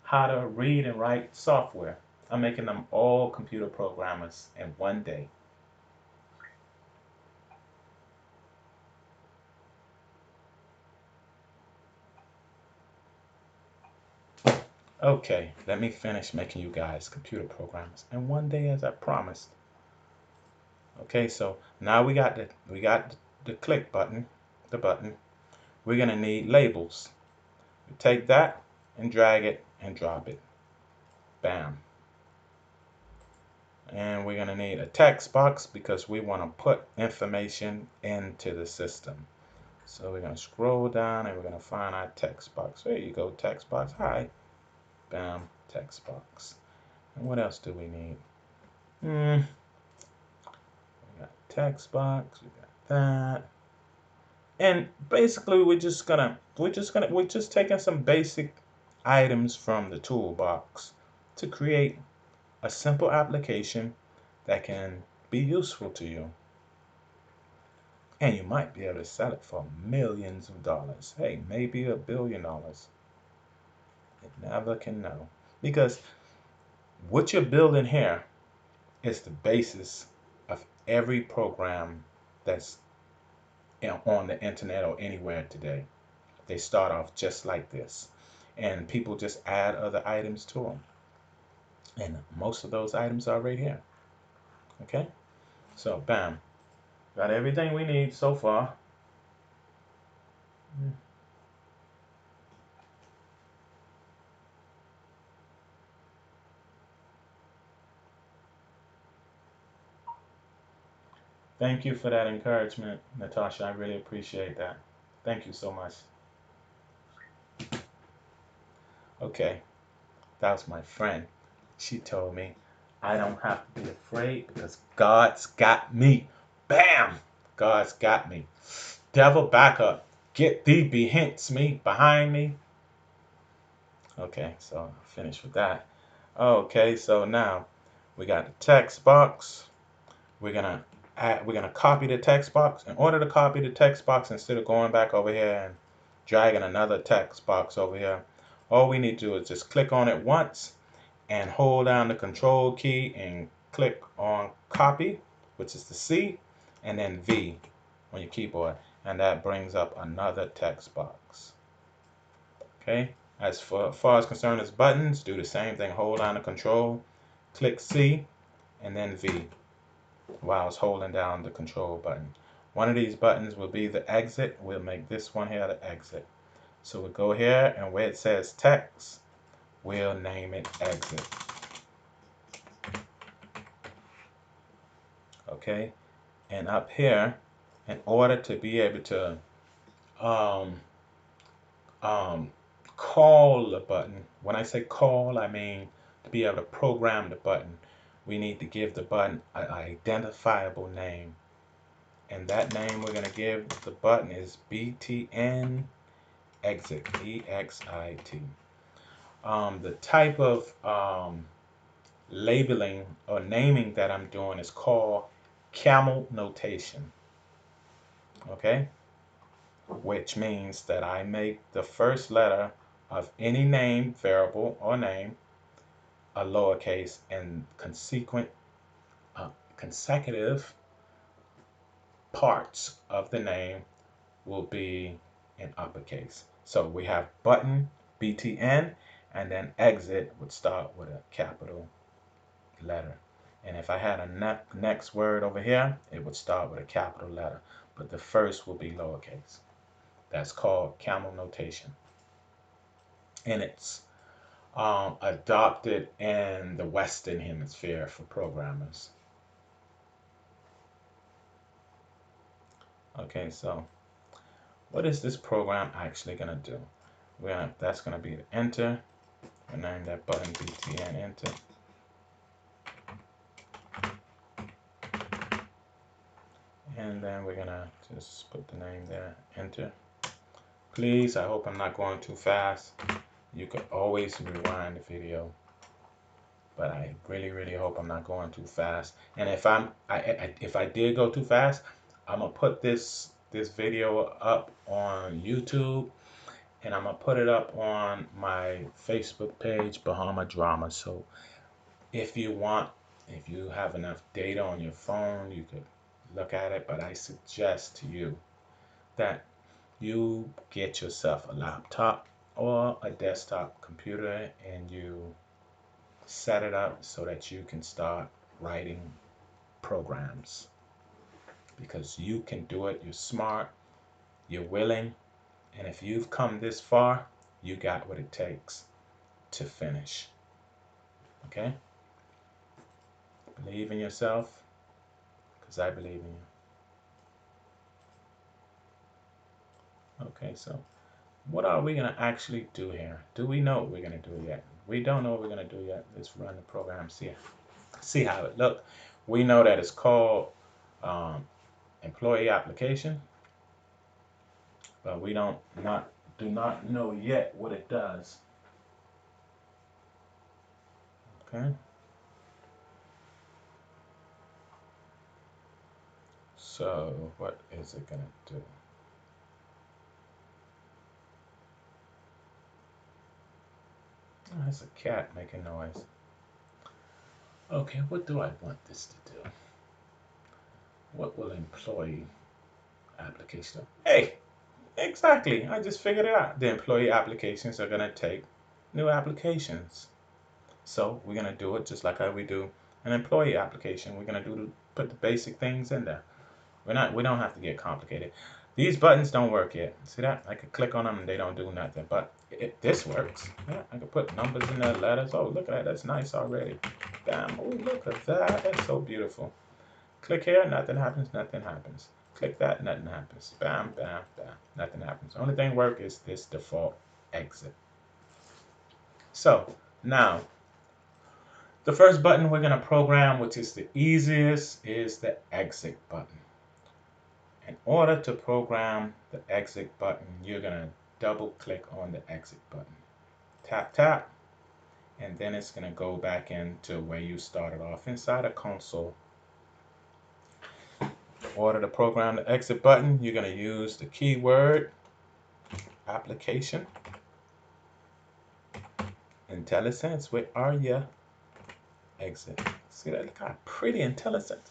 how to read and write software. I'm making them all computer programmers in one day. Okay, let me finish making you guys computer programmers in one day as I promised. Okay, so now we got the click button, the button. We're gonna need labels. You take that and drag it and drop it. Bam. And we're going to need a text box because we want to put information into the system. So we're going to scroll down and we're going to find our text box. There you go, text box. Hi. Bam, text box. And what else do we need? We got text box. We got that. And basically, we're just taking some basic items from the toolbox to create a simple application that can be useful to you. And you might be able to sell it for millions of dollars. Hey, maybe $1 billion. You never can know. Because what you're building here is the basis of every program that's on the internet or anywhere today. They start off just like this. And people just add other items to them. And most of those items are right here. Okay? So, bam. Got everything we need so far. Thank you for that encouragement, Natasha. I really appreciate that. Thank you so much. Okay, that was my friend. She told me I don't have to be afraid because God's got me. Bam! God's got me. Devil, back up. Get thee behind me. Okay, so I'll finish with that. Okay, so now we got the text box. We're gonna copy the text box. In order to copy the text box, instead of going back over here and dragging another text box over here, all we need to do is just click on it once and hold down the control key and click on copy, which is the C, and then V on your keyboard, and that brings up another text box. Okay, as far as concerned as buttons, do the same thing. Hold down the control, click C, and then V while I was holding down the control button. One of these buttons will be the exit. We'll make this one here the exit. So we'll go here, and where it says text, we'll name it exit. Okay, and up here, in order to be able to um, um, call the button, when I say call, I mean to be able to program the button, we need to give the button an identifiable name. And that name we're going to give the button is BTN exit, EXIT. The type of labeling or naming that I'm doing is called Camel Notation. Okay, which means that I make the first letter of any name, variable or name, a lowercase, and consecutive parts of the name will be in uppercase. So we have button, BTN, and then exit would start with a capital letter. And if I had a next word over here, it would start with a capital letter, but the first will be lowercase. That's called Camel Notation. And it's adopted in the Western Hemisphere for programmers. Okay, so what is this program actually going to do? That's going to be the enter. We name that button BTN enter. And then we're going to just put the name there, enter. Please, I hope I'm not going too fast. You could always rewind the video, but I really hope I'm not going too fast. And if I did go too fast, I'm gonna put this video up on YouTube, and I'm gonna put it up on my Facebook page, Bahama Drama. So if you have enough data on your phone, you could look at it. But I suggest to you that you get yourself a laptop or a desktop computer and you set it up so that you can start writing programs, because you can do it. You're smart, you're willing, and if you've come this far, you got what it takes to finish. Okay? Believe in yourself, because I believe in you. Okay, so what are we going to actually do here? Do we know what we're going to do yet? We don't know what we're going to do yet. Let's run the program, see how it looks. We know that it's called employee application, but we do not know yet what it does. Okay. So what is it gonna do? Oh, that's a cat making noise. Okay, what do I want this to do? What will employee application do? Hey, exactly. I just figured it out. The employee applications are gonna take new applications. So we're gonna do it just like how we do an employee application. We're gonna put the basic things in there. We don't have to get complicated. These buttons don't work yet. See that? I could click on them and they don't do nothing. But this works. Yeah, I could put numbers in there, letters. Oh, look at that. That's nice already. Damn. Oh, look at that. That's so beautiful. Click here, nothing happens, nothing happens. Click that, nothing happens. Bam, bam, bam, nothing happens. Only thing work is this default exit. So now, the first button we're going to program, which is the easiest, is the exit button. In order to program the exit button, you're going to double click on the exit button. Tap, tap, and then it's going to go back into where you started off inside a console. In order to program the exit button, you're going to use the keyword application, Intellisense. Where are you? Exit. See that? Look how pretty Intellisense.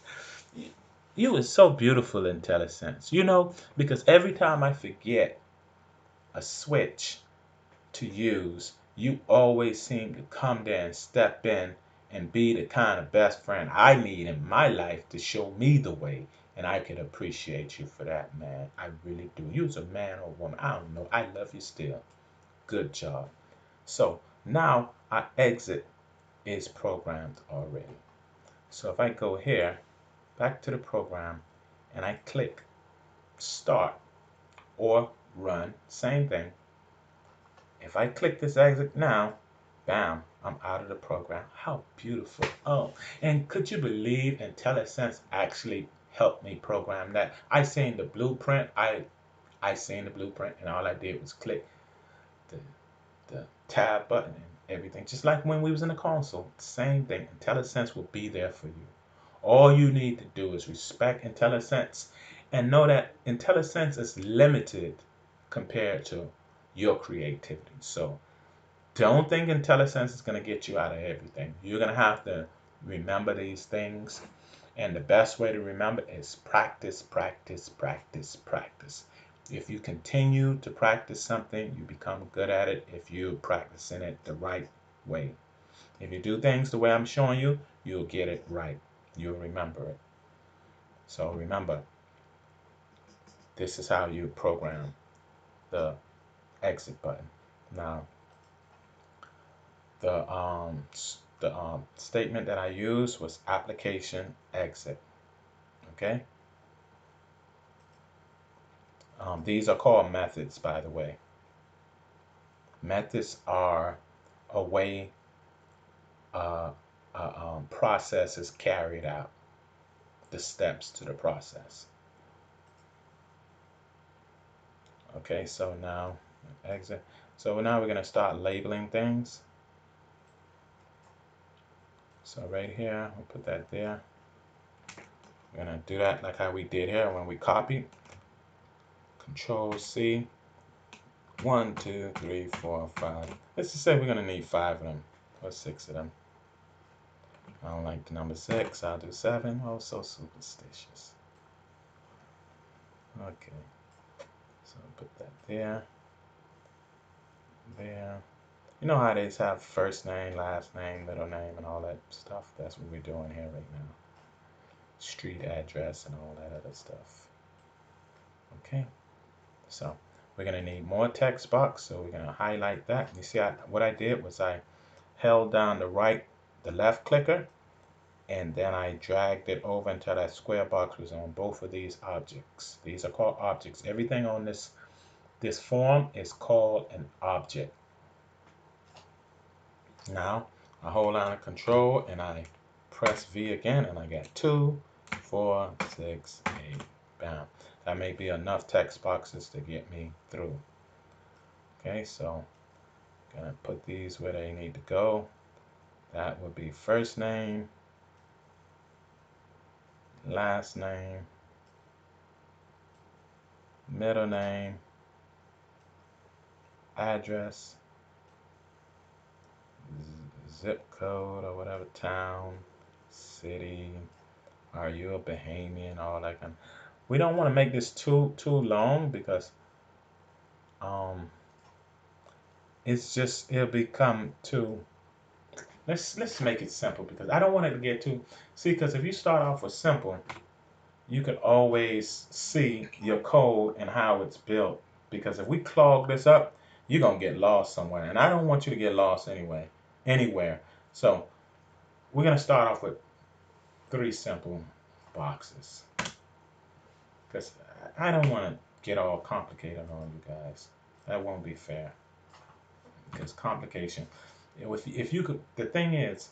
You is so beautiful, Intellisense. You know, because every time I forget a switch to use, you always seem to come there and step in and be the kind of best friend I need in my life to show me the way. And I can appreciate you for that, man. I really do. You's a man or woman. I don't know. I love you still. Good job. So now our exit is programmed already. So if I go here, back to the program, and I click start or run, same thing. If I click this exit now, bam, I'm out of the program. How beautiful. Oh, and could you believe Intellisense actually helped me program that? I seen the blueprint. I seen the blueprint, and all I did was click the the tab button and everything. Just like when we was in the console, same thing. Intellisense will be there for you. All you need to do is respect Intellisense and know that Intellisense is limited compared to your creativity. So don't think Intellisense is going to get you out of everything. You're going to have to remember these things. And the best way to remember is practice, practice, practice, practice. If you continue to practice something, you become good at it if you're practicing it the right way. If you do things the way I'm showing you, you'll get it right. You'll remember it. So remember, this is how you program the exit button. Now, the statement that I used was application exit. Okay. These are called methods, by the way. Methods are a way process is carried out, the steps to the process. Okay, so now exit. So now we're going to start labeling things. So right here, we'll put that there. We're going to do that like how we did here when we copied. Control C. 1, 2, 3, 4, 5. Let's just say we're going to need 5 of them or 6 of them. I don't like the number 6. I'll do 7. Oh, so superstitious. Okay. So put that there. There. You know how they have first name, last name, middle name, and all that stuff? That's what we're doing here right now. Street address and all that other stuff. Okay. So we're going to need more text box. So we're going to highlight that. You see what I did was I held down the left clicker, and then I dragged it over until that square box was on both of these objects. These are called objects. Everything on this form is called an object. Now I hold down the control and I press V again, and I got 2, 4, 6, 8. Bam. That may be enough text boxes to get me through. Okay, so I'm gonna put these where they need to go. That would be first name, last name, middle name, address, zip code or whatever, town, city, are you a Bahamian, all that kind of. We don't want to make this too long because it'll become too. Let's make it simple because I don't want it to get too. See, because if you start off with simple, you can always see your code and how it's built. Because if we clog this up, you're gonna get lost somewhere, and I don't want you to get lost anywhere. So we're gonna start off with 3 simple boxes. Because I don't want to get all complicated on you guys. That won't be fair. Because complication. If you could, the thing is,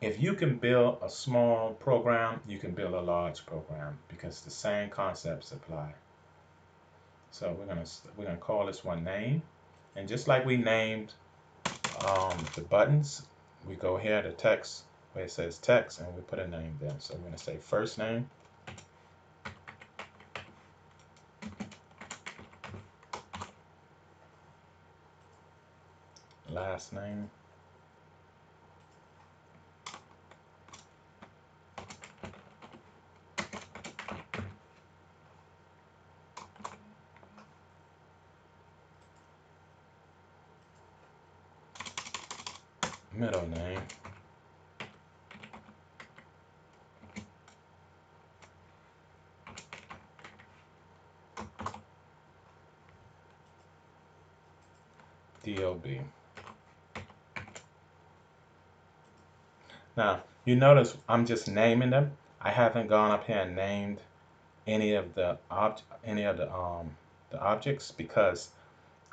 if you can build a small program, you can build a large program because the same concepts apply. So we're gonna call this one name, and just like we named the buttons, we go here to text where it says text, and we put a name there. So we're gonna say first name, last name, middle name, DOB. Now you notice I'm just naming them. I haven't gone up here and named any of the the objects because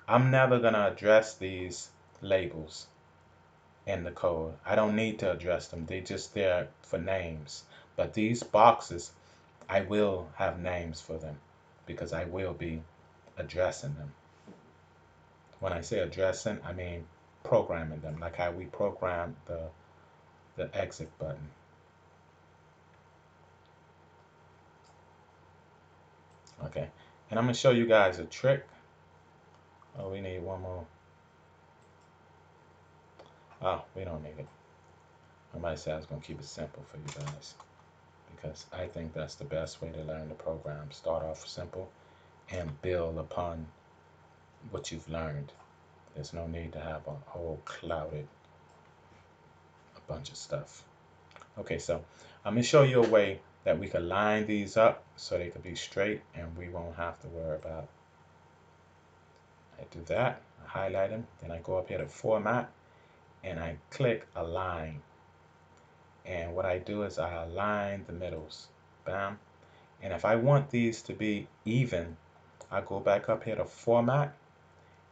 I'm never gonna address these labels in the code. I don't need to address them. They're just there for names. But these boxes, I will have names for them because I will be addressing them. When I say addressing, I mean programming them, like how we program the exit button. Okay, and I'm gonna show you guys a trick. Oh, we need one more. Oh, we don't need it. I might say I was gonna keep it simple for you guys because I think that's the best way to learn the program. Start off simple and build upon what you've learned. There's no need to have a whole clouded a bunch of stuff. Okay, so I'm gonna show you a way that we can line these up so they can be straight and we won't have to worry about. I do that, I highlight them, then I go up here to format and I click align. And what I do is I align the middles. Bam. And if I want these to be even, I go back up here to format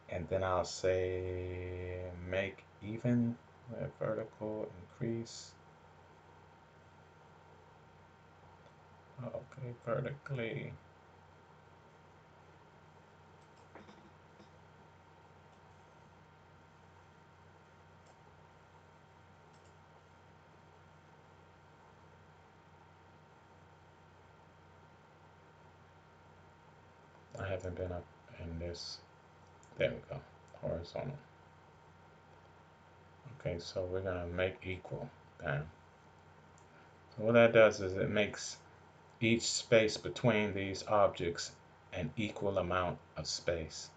and then I'll say make even, vertical increase. Okay, vertically. I haven't been up in this. There we go. Horizontal. Okay, so we're gonna make equal. Bam. So what that does is it makes each space between these objects an equal amount of space.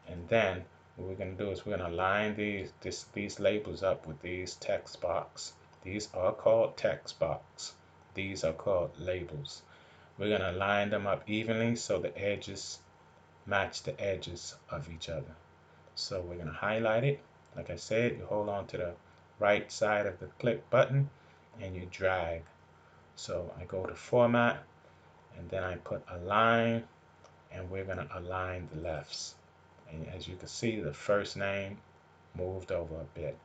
And then what we're going to do is we're going to line these labels up with these text box. These are called text box. These are called labels. We're going to line them up evenly so the edges match the edges of each other. So we're going to highlight it. Like I said, you hold on to the right side of the click button and you drag. So I go to format and then I put align and we're going to align the lefts. And as you can see, the first name moved over a bit.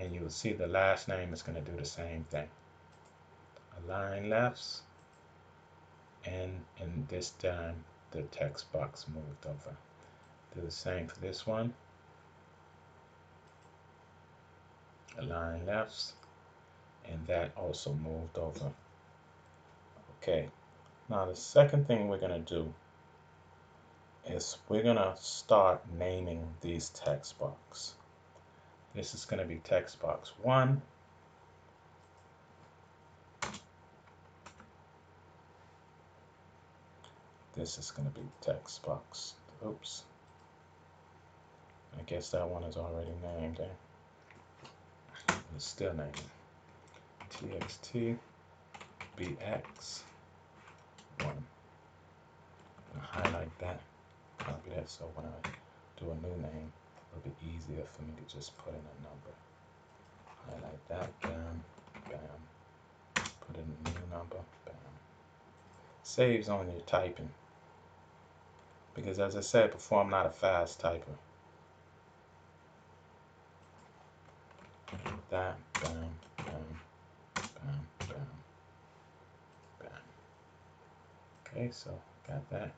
And you will see the last name is going to do the same thing. Align lefts. And in this time, the text box moved over. Do the same for this one. Align lefts. And that also moved over. Okay. Now the second thing we're going to do is we're going to start naming these text box. This is going to be text box 1. This is going to be text box. Oops. I guess that one is already named. It's still named. TXT BX 1. Highlight that. Copy that so when I do a new name, it'll be easier for me to just put in a number. Highlight that. Bam. Bam. Put put in a new number. Bam. Saves on your typing. Because as I said before, I'm not a fast typer. That, bam, bam, bam, bam, bam. Okay, so got that.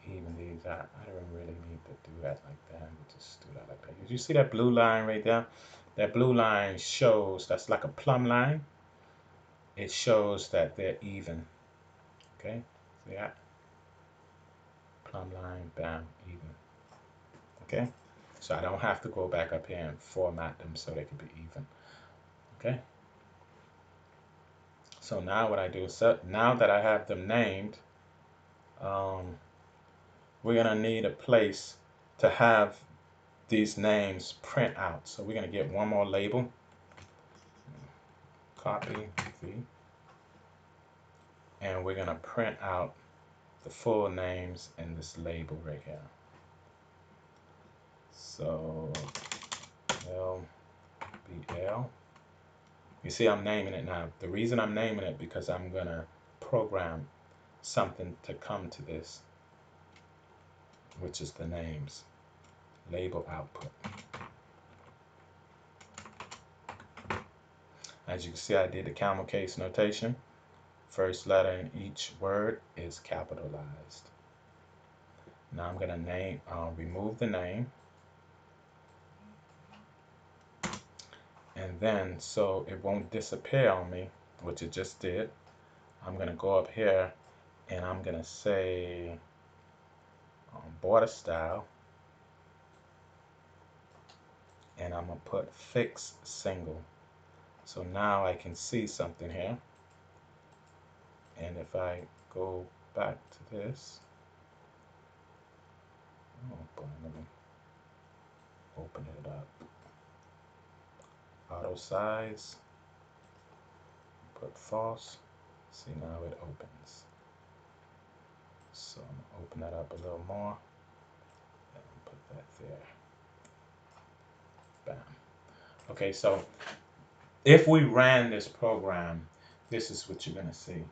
Even these, I don't really need to do that like that. We just do that like that. Did you see that blue line right there? That blue line shows, that's like a plumb line. It shows that they're even. Okay, see that? Plumb line, bam, even. Okay, so I don't have to go back up here and format them so they can be even. Okay, so now what I do is, now that I have them named, we're gonna need a place to have these names print out. So we're gonna get one more label, copy V, and we're gonna print out the full names in this label right here. So LBL. You see I'm naming it now. The reason I'm naming it because I'm gonna program something to come to this, which is the names. Label output. As you can see, I did the camel case notation. First letter in each word is capitalized. Now I'm gonna remove the name, and then so it won't disappear on me, which it just did. I'm gonna go up here and I'm gonna say border style, and I'm gonna put fix single. So now I can see something here, and if I go back to this, let me open it up. Auto size, put false. See, now it opens. So I'm gonna open that up a little more and put that there. Bam. Okay, so if we ran this program, this is what you're gonna see.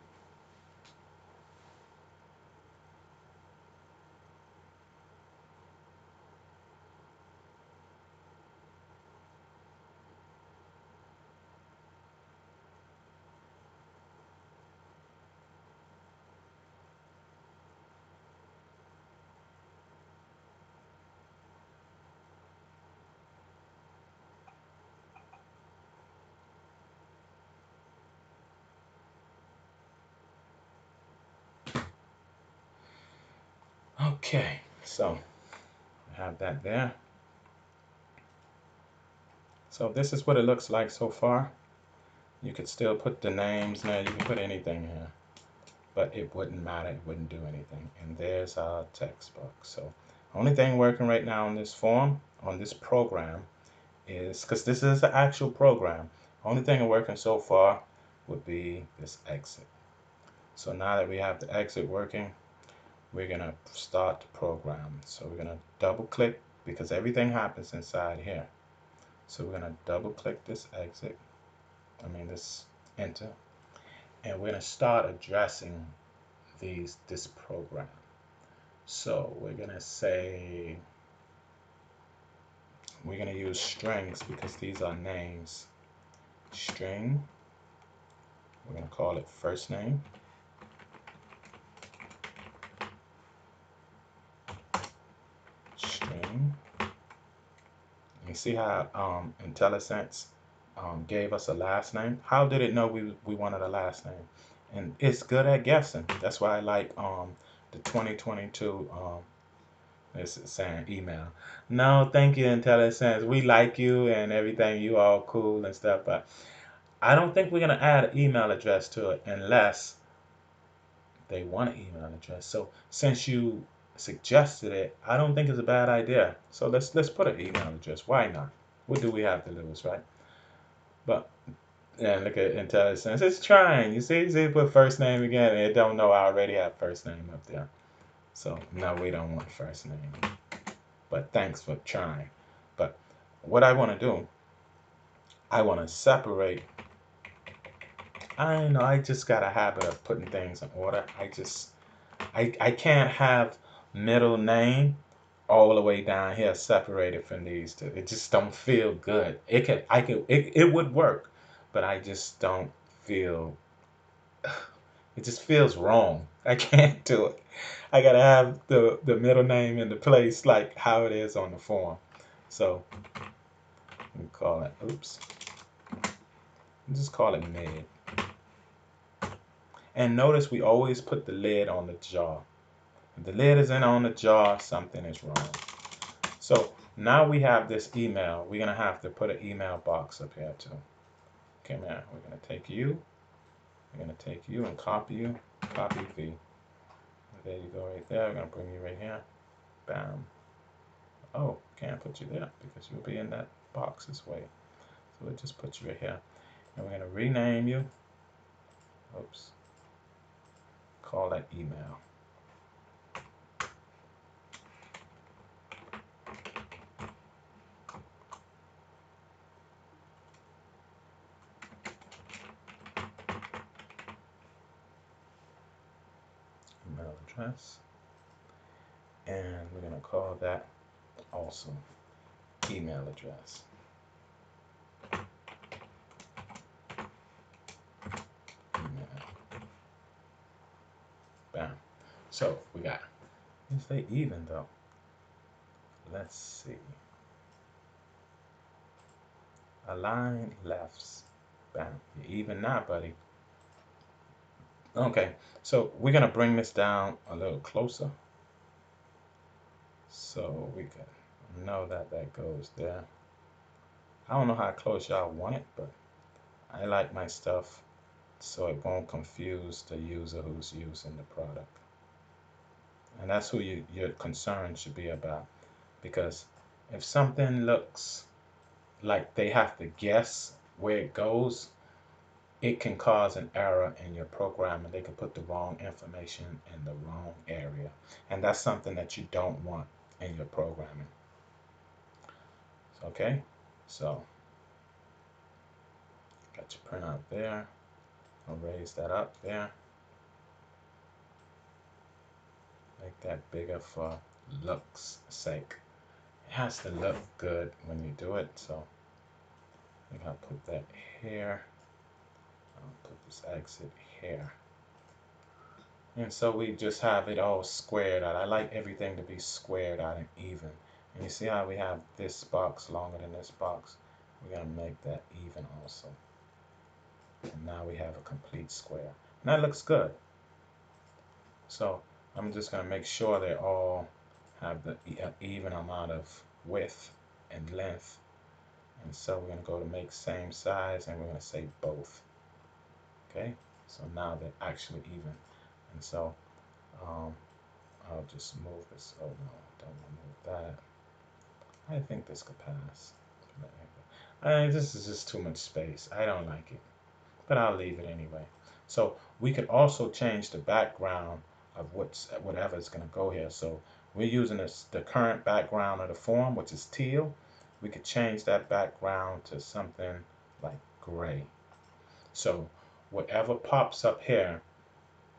Okay, so I have that there. So this is what it looks like so far. You could still put the names there. You can put anything here, but it wouldn't matter. It wouldn't do anything. And there's our text box. So only thing working right now on this form, on this program, is because this is the actual program. Only thing working so far would be this exit. So now that we have the exit working, we're gonna start the program. So we're gonna double click because everything happens inside here. So we're gonna double click this exit, this enter, and we're gonna start addressing this program. So we're gonna say, we're gonna use strings because these are names. String, we're gonna call it first name. String. You see how Intellisense gave us a last name? How did it know we wanted a last name? And it's good at guessing. That's why I like the 2022 this is saying email. No, thank you, Intellisense. We like you and everything. You all cool and stuff, but I don't think we're gonna add an email address to it unless they want an email address. So since you suggested it, I don't think it's a bad idea. So let's put an email address. Why not? What do we have to lose, right? But yeah, look at Intellisense. It's trying. You see, put first name again, and it don't know I already have first name up there. So no, we don't want first name. But thanks for trying. But what I want to do, I want to separate I know I just got a habit of putting things in order. I can't have middle name all the way down here separated from these two. It just don't feel good. It would work, but I just don't feel it just feels wrong. I can't do it. I gotta have the middle name in the place like how it is on the form. So we call it oops. Just call it mid. And notice we always put the lid on the jar. If the lid isn't on the jar, something is wrong. So now we have this email. We're gonna have to put an email box up here too. Okay, man. We're gonna take you. We're gonna take you and copy you. Copy V. There you go, right there. We're gonna bring you right here. Bam. Oh, can't put you there because you'll be in that box this way. So we'll just put you right here. And we're gonna rename you. Oops. Call that email. Email address. And we're gonna call that also email address. Email. Bam. So we got, is they even though? Let's see. Align lefts. Bam. You're even now, buddy. Okay, so we're gonna bring this down a little closer. So we can know that that goes there. I don't know how close y'all want it, but I like my stuff so it won't confuse the user who's using the product. And that's who your concern should be about. Because if something looks like they have to guess where it goes, it can cause an error in your program and they can put the wrong information in the wrong area. And that's something that you don't want in your programming. Okay, so got your printout there. I'll raise that up there. Make that bigger for looks sake. It has to look good when you do it, so I think I'll put that here. I'll put this exit here. And so we just have it all squared out. I like everything to be squared out and even. And you see how we have this box longer than this box? We're going to make that even also. And now we have a complete square. And that looks good. So I'm just going to make sure they all have the even amount of width and length. And so we're going to go to make same size and we're going to say both. Okay, so now they're actually even. And so I'll just move this. Oh no, don't move that. I think this could pass. This is just too much space. I don't like it, but I'll leave it anyway. So we could also change the background of whatever is going to go here. So we're using the current background of the form, which is teal. We could change that background to something like gray. So whatever pops up here,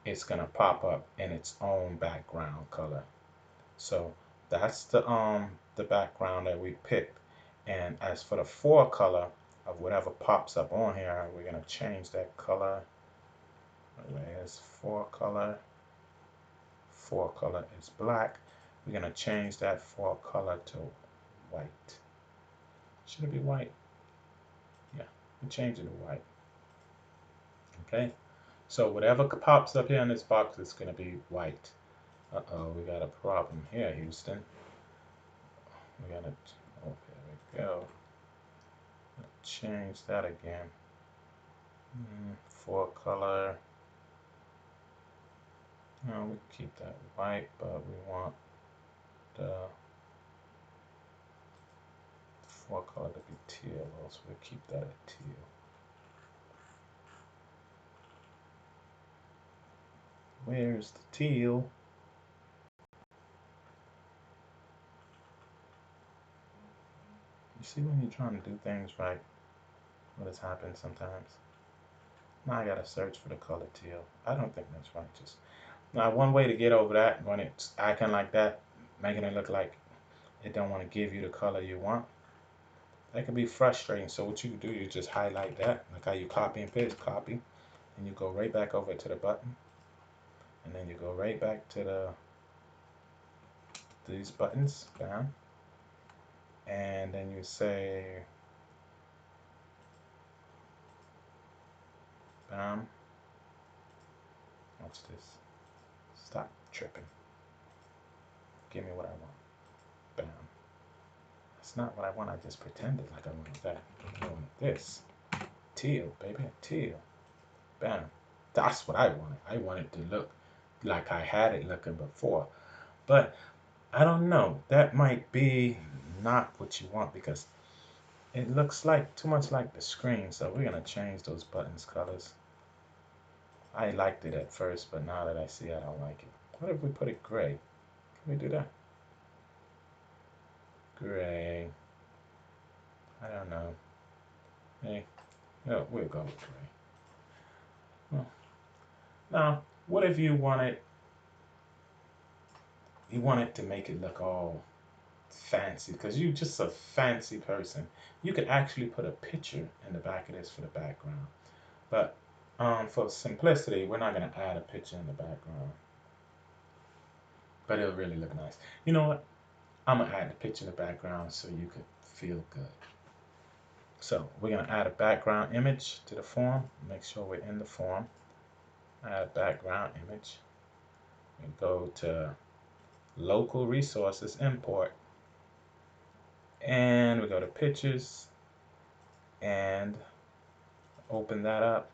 it's going to pop up in its own background color. So that's the background that we picked. And as for the fore color of whatever pops up on here, we're going to change that color. Where's fore color? Fore color is black. We're going to change that fore color to white. Should it be white? Yeah, we change it to white. Okay, so whatever pops up here in this box is going to be white. Uh-oh, we got a problem here, Houston. We got to, oh, there we go. Change that again. For color. No, we keep that white, but we want the for color to be teal, so we'll keep that at teal. Where's the teal? You see when you're trying to do things right, what has happened sometimes? Now I gotta search for the color teal. I don't think that's righteous. Now one way to get over that when it's acting like that, making it look like it don't want to give you the color you want, that can be frustrating. So what you do, you just highlight that, like how you copy and paste, copy, and you go right back over to the button, and then you go right back to these buttons, bam, and then you say, bam, watch this, stop tripping, give me what I want, bam. That's not what I want, I just pretended like I wanted that. I wanted this, teal, baby, teal, bam. That's what I wanted. I wanted to look like I had it looking before. But I don't know. That might be not what you want because it looks like too much like the screen. So we're gonna change those buttons colors. I liked it at first, but now that I see I don't like it. What if we put it gray? Can we do that? Gray. I don't know. Hey, no, we'll go with gray. Well, now, what if you wanted to make it look all fancy because you're just a fancy person. You could actually put a picture in the back of this for the background. But for simplicity, we're not going to add a picture in the background. But it'll really look nice. You know what? I'm going to add the picture in the background so you could feel good. So we're going to add a background image to the form. Make sure we're in the form. Add background image. And go to local resources, import. And we go to pictures and open that up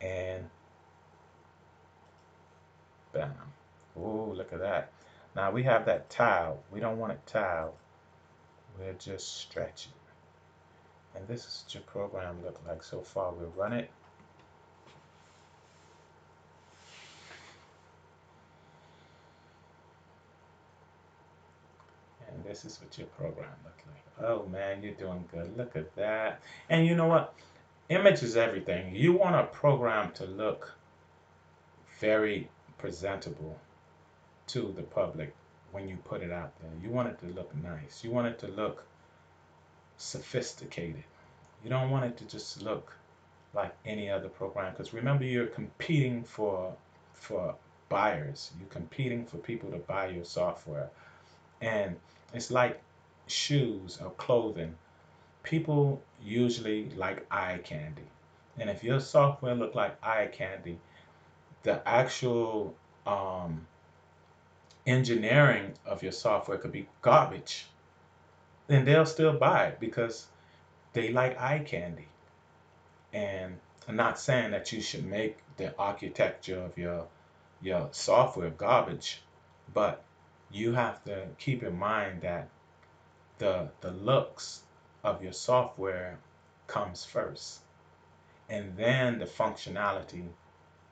and bam. Ooh, look at that. Now we have that tile. We don't want it tiled. We'll just stretch it. And this is what your program look like so far. We'll run it. And this is what your program look like. Oh man, you're doing good. Look at that. And you know what? Image is everything. You want a program to look very presentable to the public when you put it out there. You want it to look nice. You want it to look sophisticated. You don't want it to just look like any other program because remember you're competing for buyers. You're competing for people to buy your software. And it's like shoes or clothing. People usually like eye candy. And if your software look like eye candy, the actual engineering of your software could be garbage. And they'll still buy it because they like eye candy. And I'm not saying that you should make the architecture of your software garbage, but you have to keep in mind that the looks of your software comes first, and then the functionality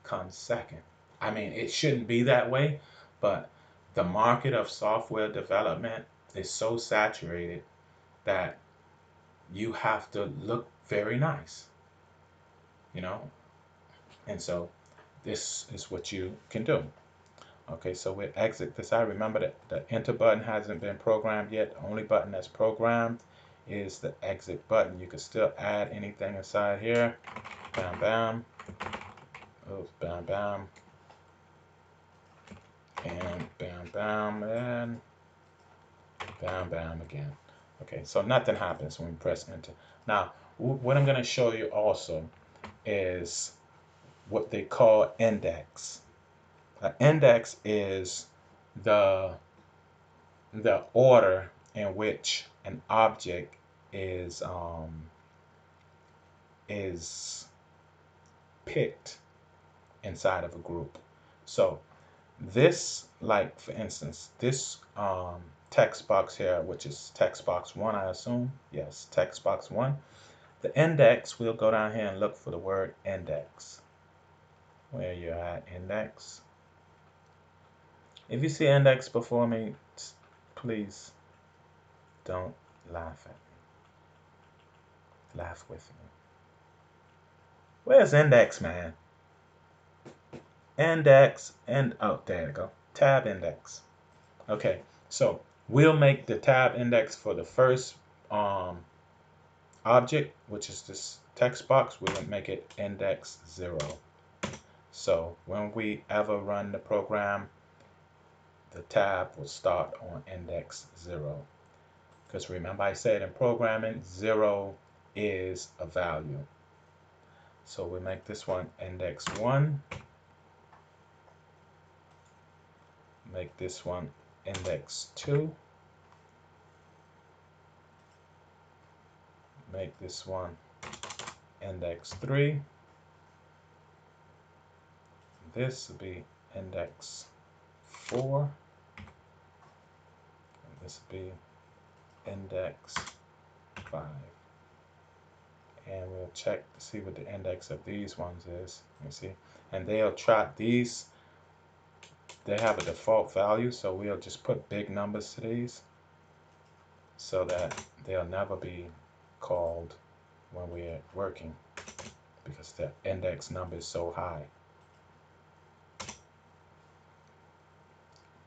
comes second. I mean, it shouldn't be that way, but the market of software development is so saturated that you have to look very nice, you know? And so this is what you can do. Okay, so we exit this out. Remember that the enter button hasn't been programmed yet. The only button that's programmed is the exit button. You can still add anything inside here. Bam, bam. Oops, bam, bam. And bam, bam, and bam, bam again. Okay, so nothing happens when we press enter. Now, what I'm going to show you also is what they call index. An index is the the order in which an object is picked inside of a group. So this, like for instance, this text box here, which is text box 1, I assume. Yes, text box 1. The index, we'll go down here and look for the word index. Where you're at, index. If you see index before me, please don't laugh at me. Laugh with me. Where's index, man? Index, and oh, there you go. Tab index. Okay, so we'll make the tab index for the first object, which is this text box. We'll make it index 0. So when we ever run the program, the tab will start on index 0. Because remember I said in programming, 0 is a value. So we make this one index 1. Make this one index 2. Make this one index 3. This will be index 4. And this will be index 5. And we'll check to see what the index of these ones is. You see, and they'll track these. They have a default value, so we'll just put big numbers to these so that they'll never be called when we're working because the index number is so high.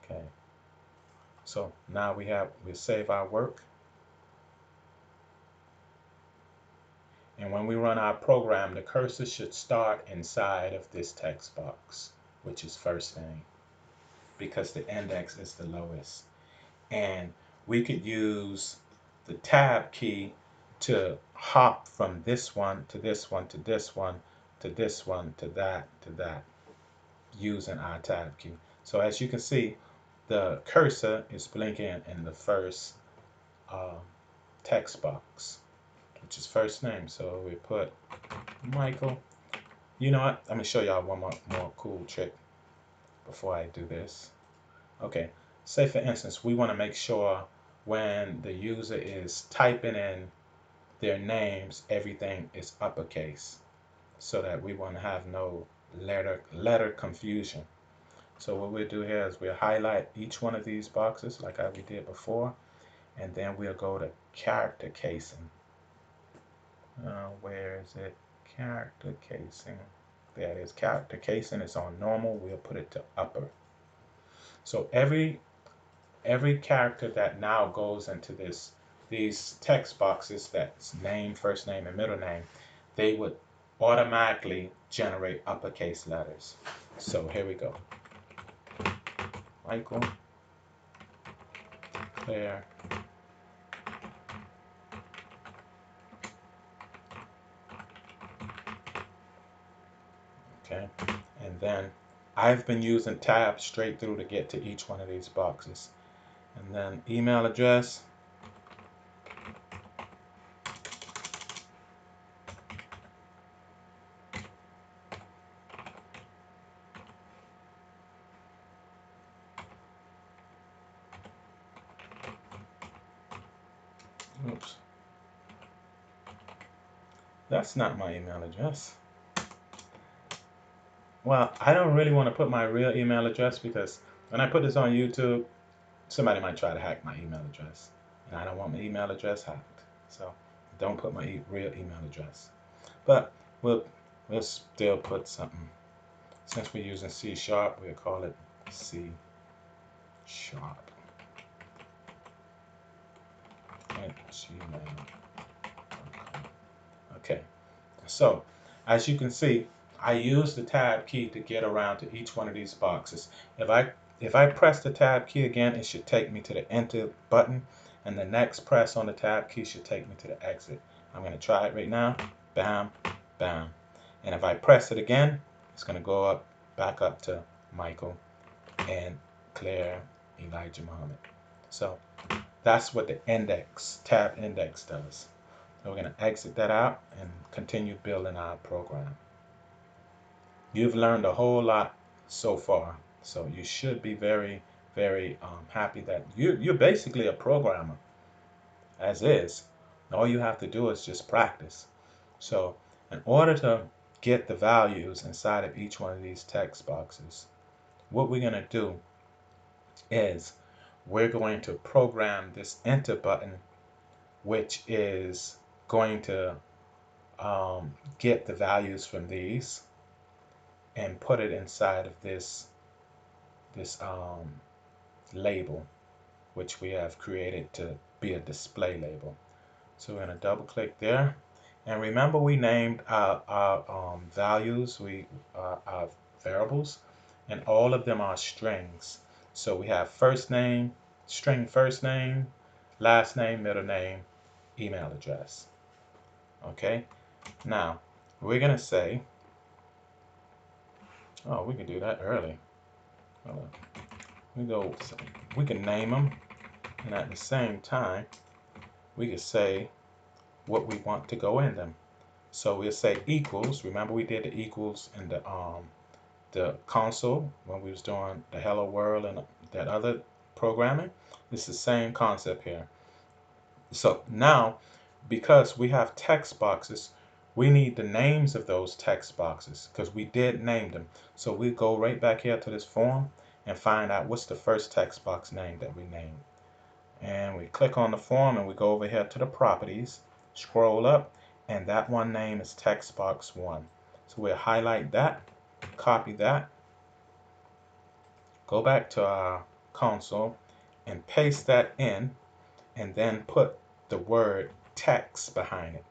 Okay, so now we save our work, and when we run our program, the cursor should start inside of this text box, which is first name, because the index is the lowest. And we could use the tab key to hop from this one to this one to this one to this one to that using our tab key. So as you can see, the cursor is blinking in the first text box, which is first name. So we put Michael. You know what? Let me show y'all one more cool trick before I do this. Okay, say for instance, we want to make sure when the user is typing in their names, everything is uppercase, so that we want to have no letter confusion. So what we'll do here is we'll highlight each one of these boxes like we did before, and then we'll go to character casing. Where is it? Character casing. There it is. Character casing is on normal. We'll put it to upper. So every character that now goes into these text boxes, that's name, first name, and middle name, they would automatically generate uppercase letters. So here we go. Michael, Claire, okay, and then I've been using tabs straight through to get to each one of these boxes. And then email address, oops, that's not my email address. Well, I don't really want to put my real email address because when I put this on YouTube, somebody might try to hack my email address, and I don't want my email address hacked. So don't put my real email address. But we'll still put something. Since we're using C#, we'll call it C#. At gmail.com. Okay. So as you can see, I use the tab key to get around to each one of these boxes. If I press the tab key again, it should take me to the enter button, and the next press on the tab key should take me to the exit. I'm going to try it right now. Bam, bam. And if I press it again, it's going to go back up to Michael and Claire, Elijah Muhammad. So that's what the tab index does. So we're going to exit that out and continue building our program. You've learned a whole lot so far, so you should be very, very happy that you're basically a programmer, as is. All you have to do is just practice. So in order to get the values inside of each one of these text boxes, what we're going to do is we're going to program this enter button, which is going to get the values from these and put it inside of this label, which we have created to be a display label. So we're going to double click there. And remember, we named our values, our variables, and all of them are strings. So we have first name, string first name, last name, middle name, email address. Okay, now we're going to say, oh, we can do that early. We can name them, and at the same time, we can say what we want to go in them. So we'll say equals. Remember, we did the equals in the console when we was doing the hello world and that other programming. It's the same concept here. So now, because we have text boxes, we need the names of those text boxes because we did name them. So we go right back here to this form and find out what's the first text box name that we named. And we click on the form and we go over here to the properties, scroll up, and that one name is text box 1. So we'll highlight that, copy that, go back to our console and paste that in, and then put the word text behind it.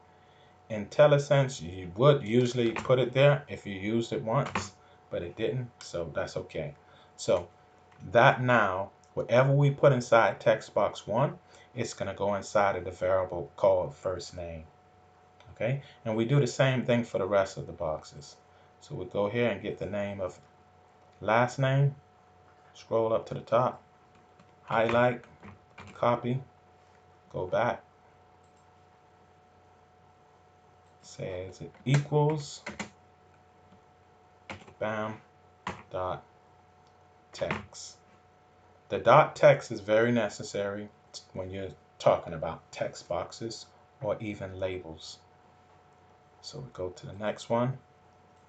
Intellisense, you would usually put it there if you used it once, but it didn't, so that's okay. So that now, whatever we put inside text box 1, it's going to go inside of the variable called first name. Okay, and we do the same thing for the rest of the boxes. So we go here and get the name of last name, scroll up to the top, highlight, copy, go back, says it equals, bam, dot text. The dot text is very necessary when you're talking about text boxes or even labels. So we go to the next one,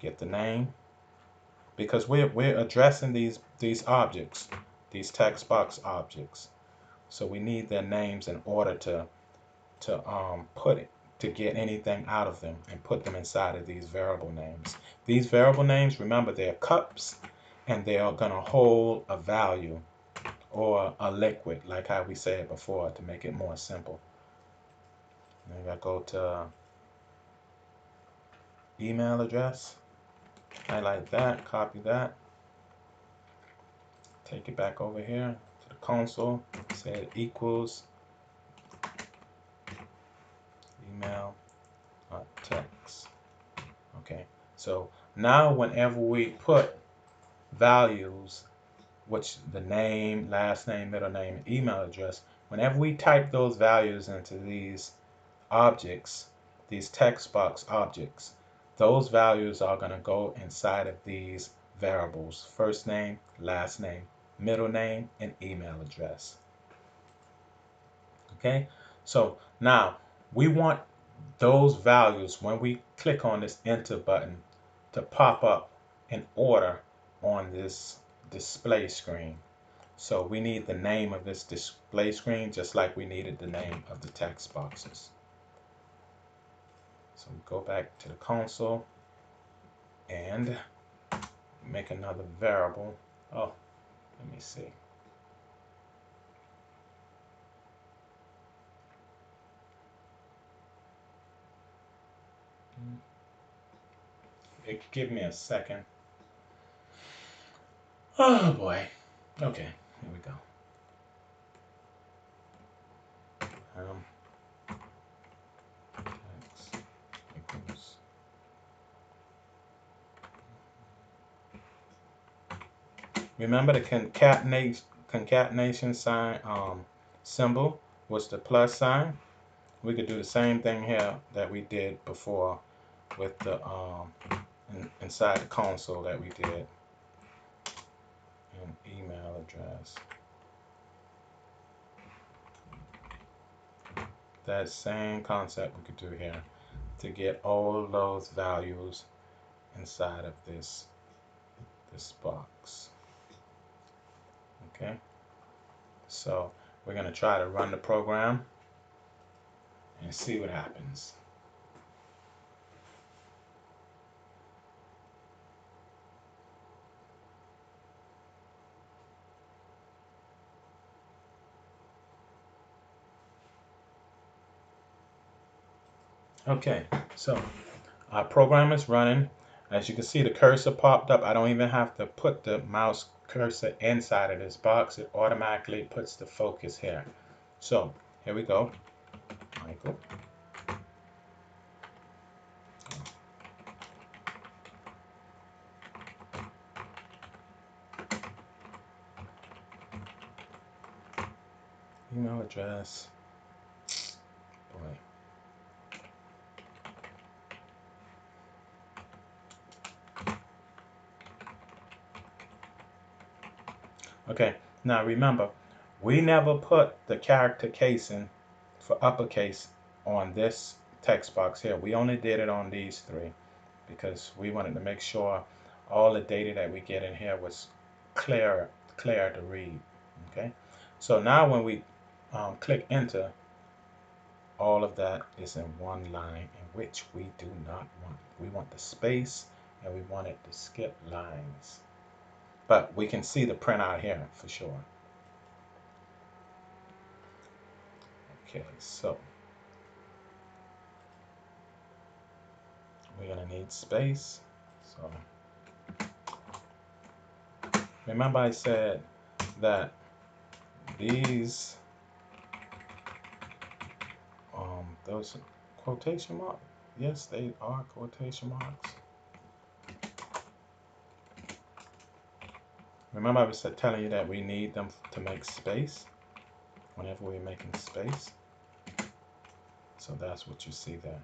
get the name, because we're addressing these objects, these text box objects. So we need their names in order to put it, to get anything out of them and put them inside of these variable names. These variable names, remember, they're cups and they are going to hold a value or a liquid, like how we said before, to make it more simple. Maybe I go to email address, highlight that, copy that, take it back over here to the console, say it equals email text. Okay, so now whenever we put values, which the name, last name, middle name, email address, whenever we type those values into these objects, these text box objects, those values are going to go inside of these variables: first name, last name, middle name, and email address. Okay, so now we want those values, when we click on this enter button, to pop up in order on this display screen. So we need the name of this display screen just like we needed the name of the text boxes. So we go back to the console and make another variable. Oh, let me see. Give me a second. Oh boy. Okay, here we go. Text equals. Remember the concatenation sign symbol was the plus sign. We could do the same thing here that we did before with the inside the console that we did. And email address. That same concept we could do here to get all those values inside of this box. Okay, so we're going to try to run the program and see what happens. Okay, so our program is running. As you can see, the cursor popped up. I don't even have to put the mouse cursor inside of this box. It automatically puts the focus here. So here we go. Michael. Email address. Boy. Okay, now remember, we never put the character casing for uppercase on this text box here. We only did it on these three because we wanted to make sure all the data that we get in here was clear to read. Okay, so now when we click enter, all of that is in one line, in which we do not want. We want the space and we want it to skip lines. But we can see the printout here for sure. Okay, so we're gonna need space. So remember I said that these those quotation marks, yes, they are quotation marks. Remember I was telling you that we need them to make space whenever we're making space. So that's what you see there.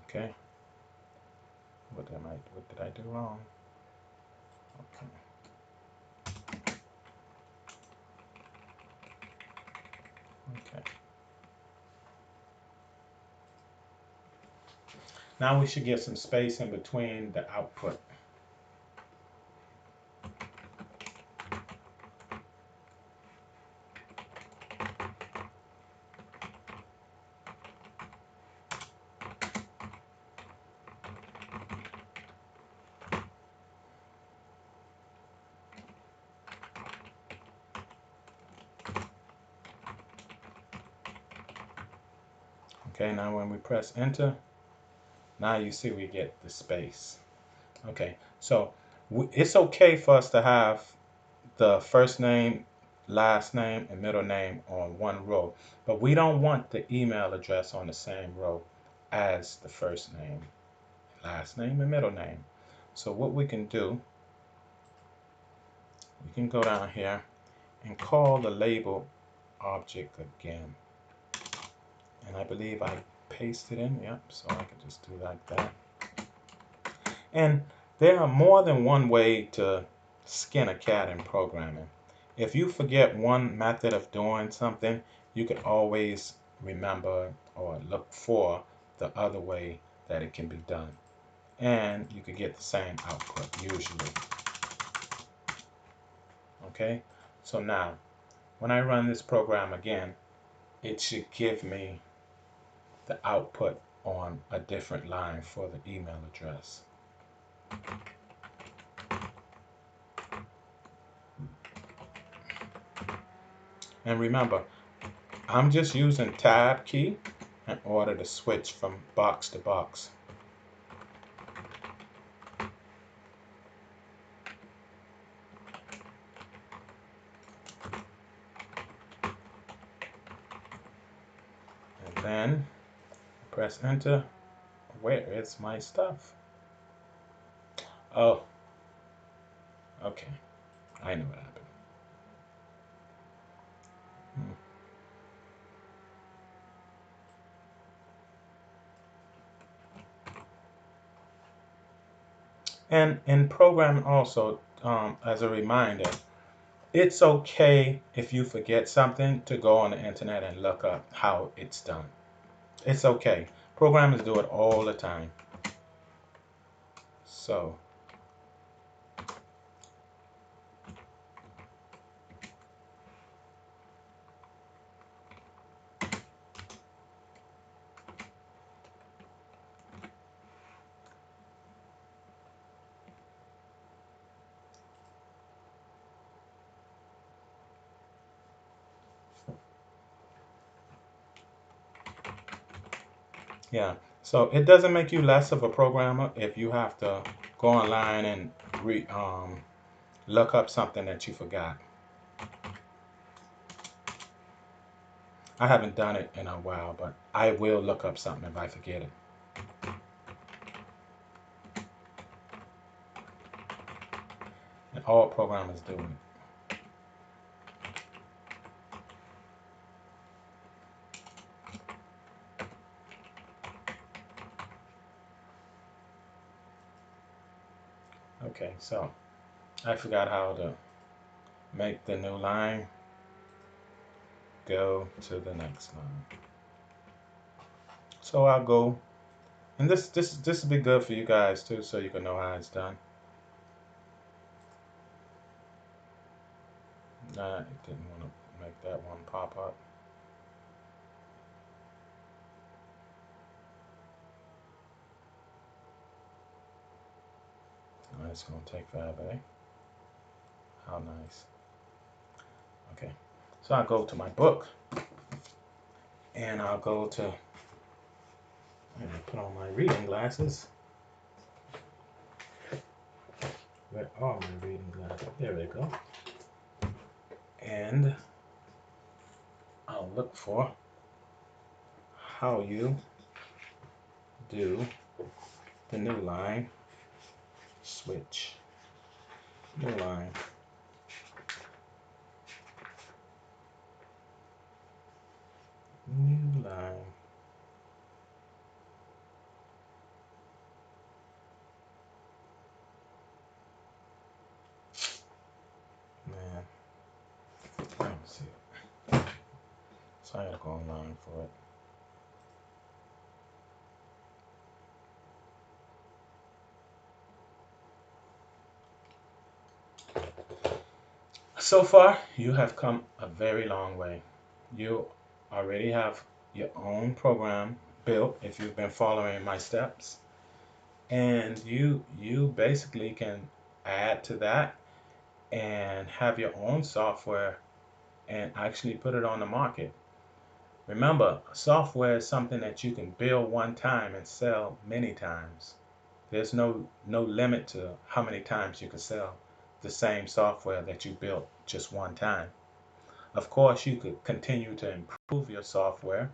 Okay. What did I do wrong? Okay. Okay. Now we should get some space in between the output. Okay, now when we press enter, now you see we get the space. Okay, so it's okay for us to have the first name, last name, and middle name on one row, but we don't want the email address on the same row as the first name, last name, and middle name. So what we can do, we can go down here and call the label object again. And I believe I pasted in, yep, so I can just do like that. And there are more than one way to skin a cat in programming. If you forget one method of doing something, you can always remember or look for the other way that it can be done. And you could get the same output usually. Okay, so now when I run this program again, it should give me the output on a different line for the email address. And remember, I'm just using tab key in order to switch from box to box. And then press enter. Where is my stuff? Oh, okay. I know what happened. And in programming also, as a reminder, it's okay if you forget something to go on the internet and look up how it's done. It's okay. Programmers do it all the time. So Yeah. So it doesn't make you less of a programmer if you have to go online and look up something that you forgot. I haven't done it in a while, but I will look up something if I forget it. And all programmers do it. Okay, so I forgot how to make the new line go to the next line. So I'll go, and this will be good for you guys too, so you can know how it's done. Nah, it didn't want to make that one pop up. Oh, it's gonna take forever, eh? How nice. Okay, so I'll go to my book, and I'll go to, and put on my reading glasses. Where are my reading glasses? There we go. And I'll look for how you do the new line switch. New line. New line. Man, let me see. So I gotta go online for it. So far, you have come a very long way. You already have your own program built if you've been following my steps, and you basically can add to that and have your own software and actually put it on the market. Remember, software is something that you can build one time and sell many times. There's no limit to how many times you can sell the same software that you built just one time. Of course, you could continue to improve your software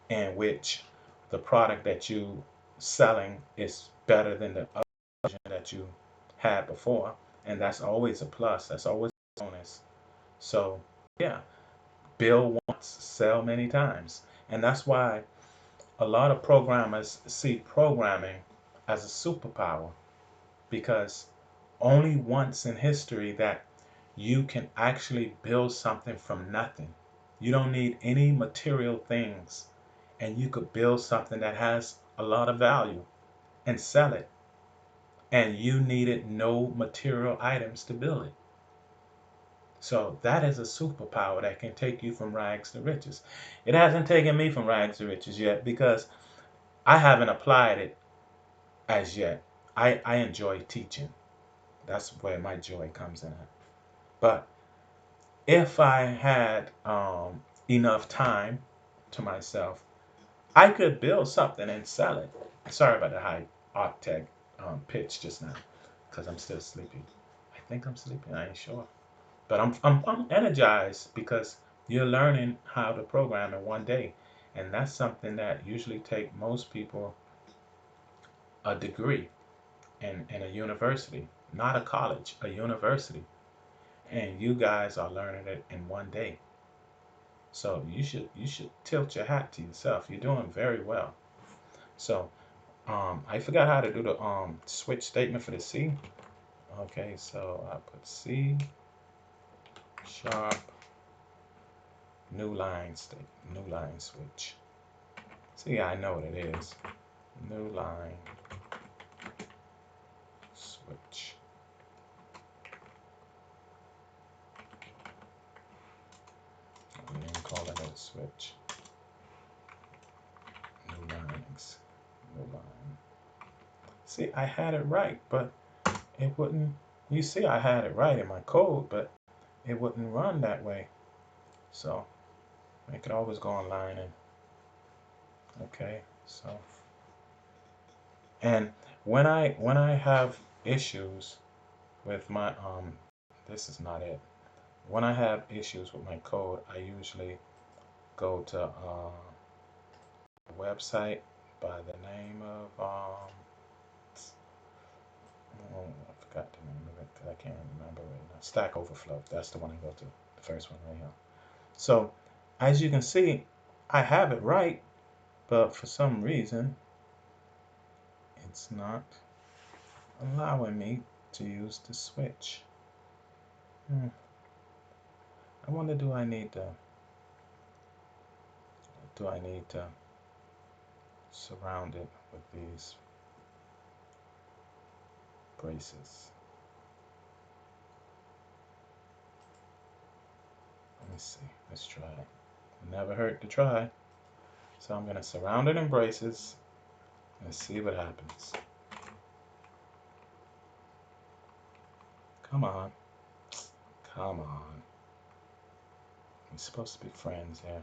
in which the product that you selling is better than the other version that you had before, and that's always a plus. That's always a bonus. So yeah, build once, sell many times, and that's why a lot of programmers see programming as a superpower because only once in history that you can actually build something from nothing. You don't need any material things, and you could build something that has a lot of value and sell it. And you needed no material items to build it. So that is a superpower that can take you from rags to riches. It hasn't taken me from rags to riches yet because I haven't applied it as yet. I enjoy teaching. That's where my joy comes in at. But if I had enough time to myself, I could build something and sell it. Sorry about the high octave pitch just now, because I'm still sleepy. I think I'm sleepy. I ain't sure, but I'm energized because you're learning how to program in one day, and that's something that usually take most people a degree in a university, not a college, a university, and you guys are learning it in one day. So you should tilt your hat to yourself. You're doing very well. So I forgot how to do the switch statement for the C. Okay, so I put C sharp new line state new line switch. See, I know what it is. New line switch. We didn't call it a switch. New lines. New line. See, I had it right, but it wouldn't. You see, I had it right in my code, but it wouldn't run that way. So I could always go online and okay. So, and when I have issues with my this is not it. When I have issues with my code, I usually go to a website by the name of oh, I forgot the name of it because I can't remember right now. Stack Overflow. That's the one I go to. The first one right here. So, as you can see, I have it right, but for some reason, it's not allowing me to use the switch. I wonder, do I need to surround it with these braces? Let me see. Let's try it. Never hurt to try. So I'm going to surround it in braces and see what happens. Come on. Come on. We're supposed to be friends here.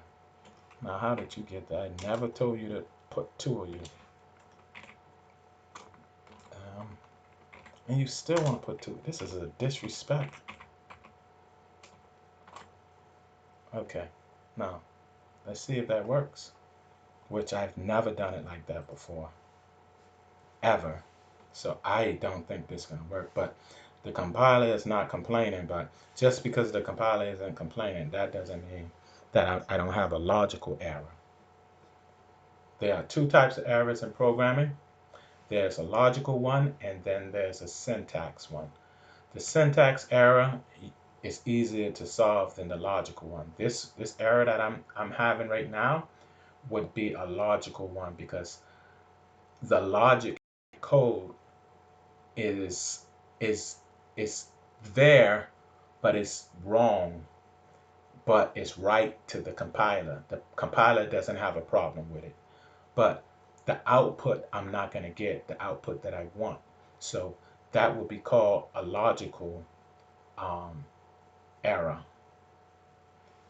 Now, how did you get that? I never told you to put two of you. And you still want to put two. This is a disrespect. Okay. Now, let's see if that works. Which I've never done it like that before. Ever. So I don't think this is going to work. But the compiler is not complaining. But just because the compiler isn't complaining, that doesn't mean that I don't have a logical error. There are two types of errors in programming. There's a logical one, and then there's a syntax one. The syntax error is easier to solve than the logical one. This error that I'm having right now would be a logical one because the logic code is is is there, but it's wrong, but it's right to the compiler. The compiler doesn't have a problem with it, but the output I'm not going to get the output that I want. So that would be called a logical um, error,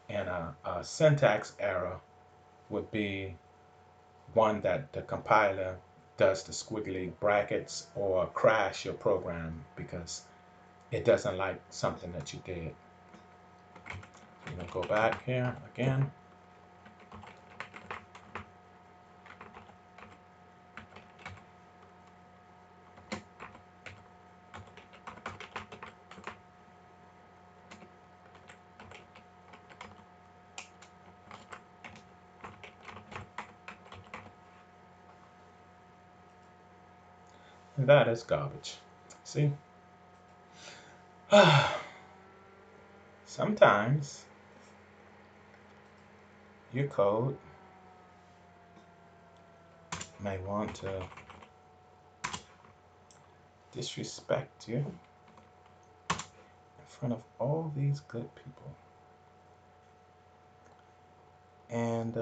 and a syntax error would be one that the compiler does the squiggly brackets or crash your program because it doesn't like something that you did. I'm going to go back here again. And that is garbage. See? Sometimes your code may want to disrespect you in front of all these good people. And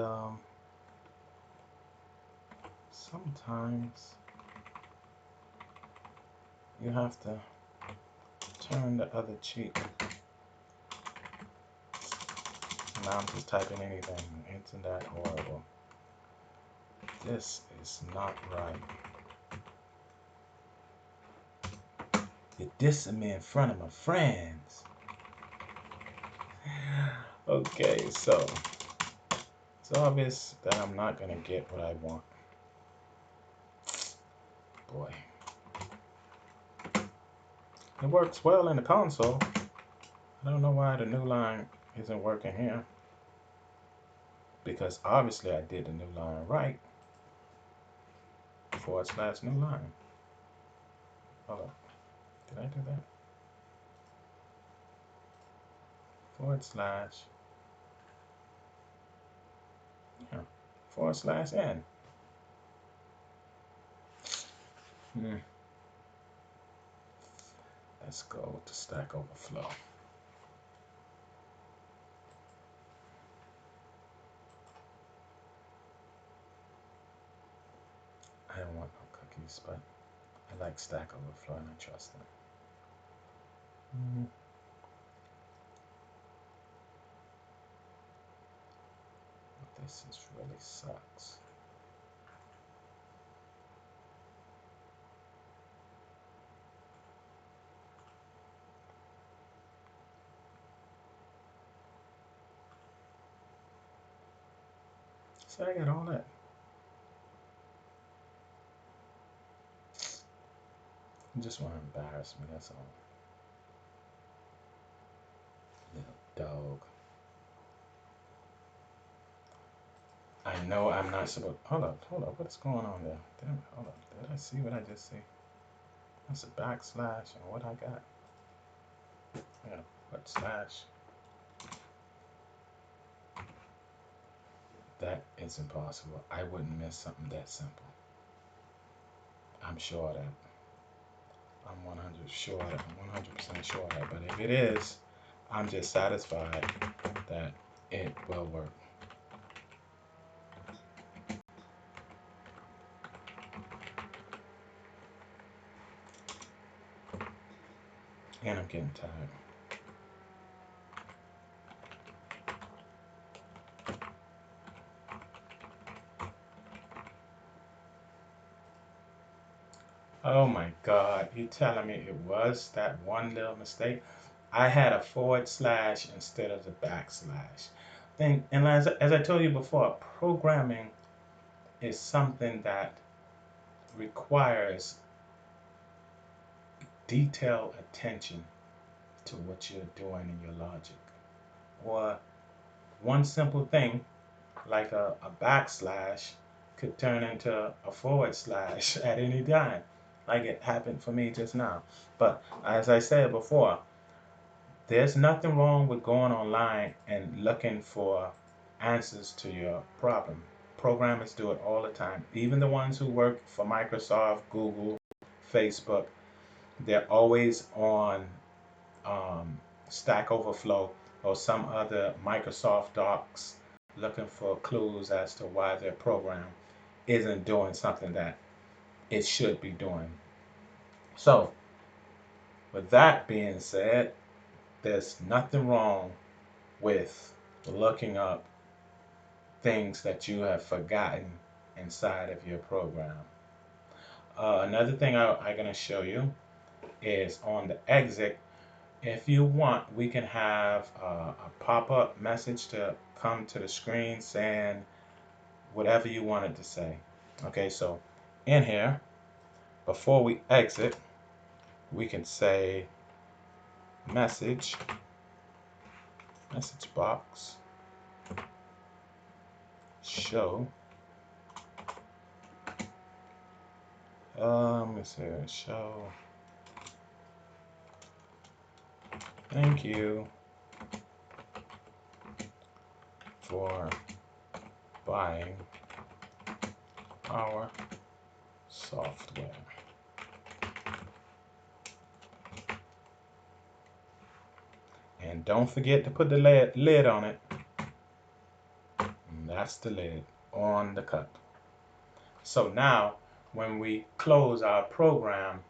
sometimes you have to turn the other cheek. Now I'm just typing anything. Isn't that horrible? This is not right. You're dissing me in front of my friends. Okay, so it's obvious that I'm not going to get what I want. Boy. It works well in the console. I don't know why the new line isn't working here. Because obviously I did the new line right. / new line. Hold on. Did I do that? / yeah, / n. Let's go to Stack Overflow. I don't want no cookies, but I like Stack Overflow and I trust them. This is really sucks. So I got all that. You just want to embarrass me, that's all. Little dog. I know I'm not supposed. Hold up. What's going on there? Damn it, hold up. Did I see what I just see? That's a backslash and what I got. I got a what slash. That is impossible. I wouldn't miss something that simple. I'm sure of that. I'm 100% sure of that. But if it is, I'm just satisfied that it will work. And I'm getting tired. Oh my God, you telling me it was that one little mistake? I had a forward slash instead of the backslash. And as I told you before, programming is something that requires detailed attention to what you're doing in your logic. Or one simple thing like a backslash could turn into a forward slash at any time, like it happened for me just now. But as I said before, there's nothing wrong with going online and looking for answers to your problem. Programmers do it all the time. Even the ones who work for Microsoft, Google, Facebook, they're always on um, Stack Overflow or some other Microsoft Docs looking for clues as to why their program isn't doing something that it should be doing. So, with that being said, there's nothing wrong with looking up things that you have forgotten inside of your program. Another thing I'm going to show you is on the exit. If you want, we can have a pop-up message to come to the screen saying whatever you wanted to say. Okay, so in here, before we exit, we can say message box show. Let me see, show. Thank you for buying our software. And don't forget to put the lid on it. And that's the lid on the cup. So now, when we close our program,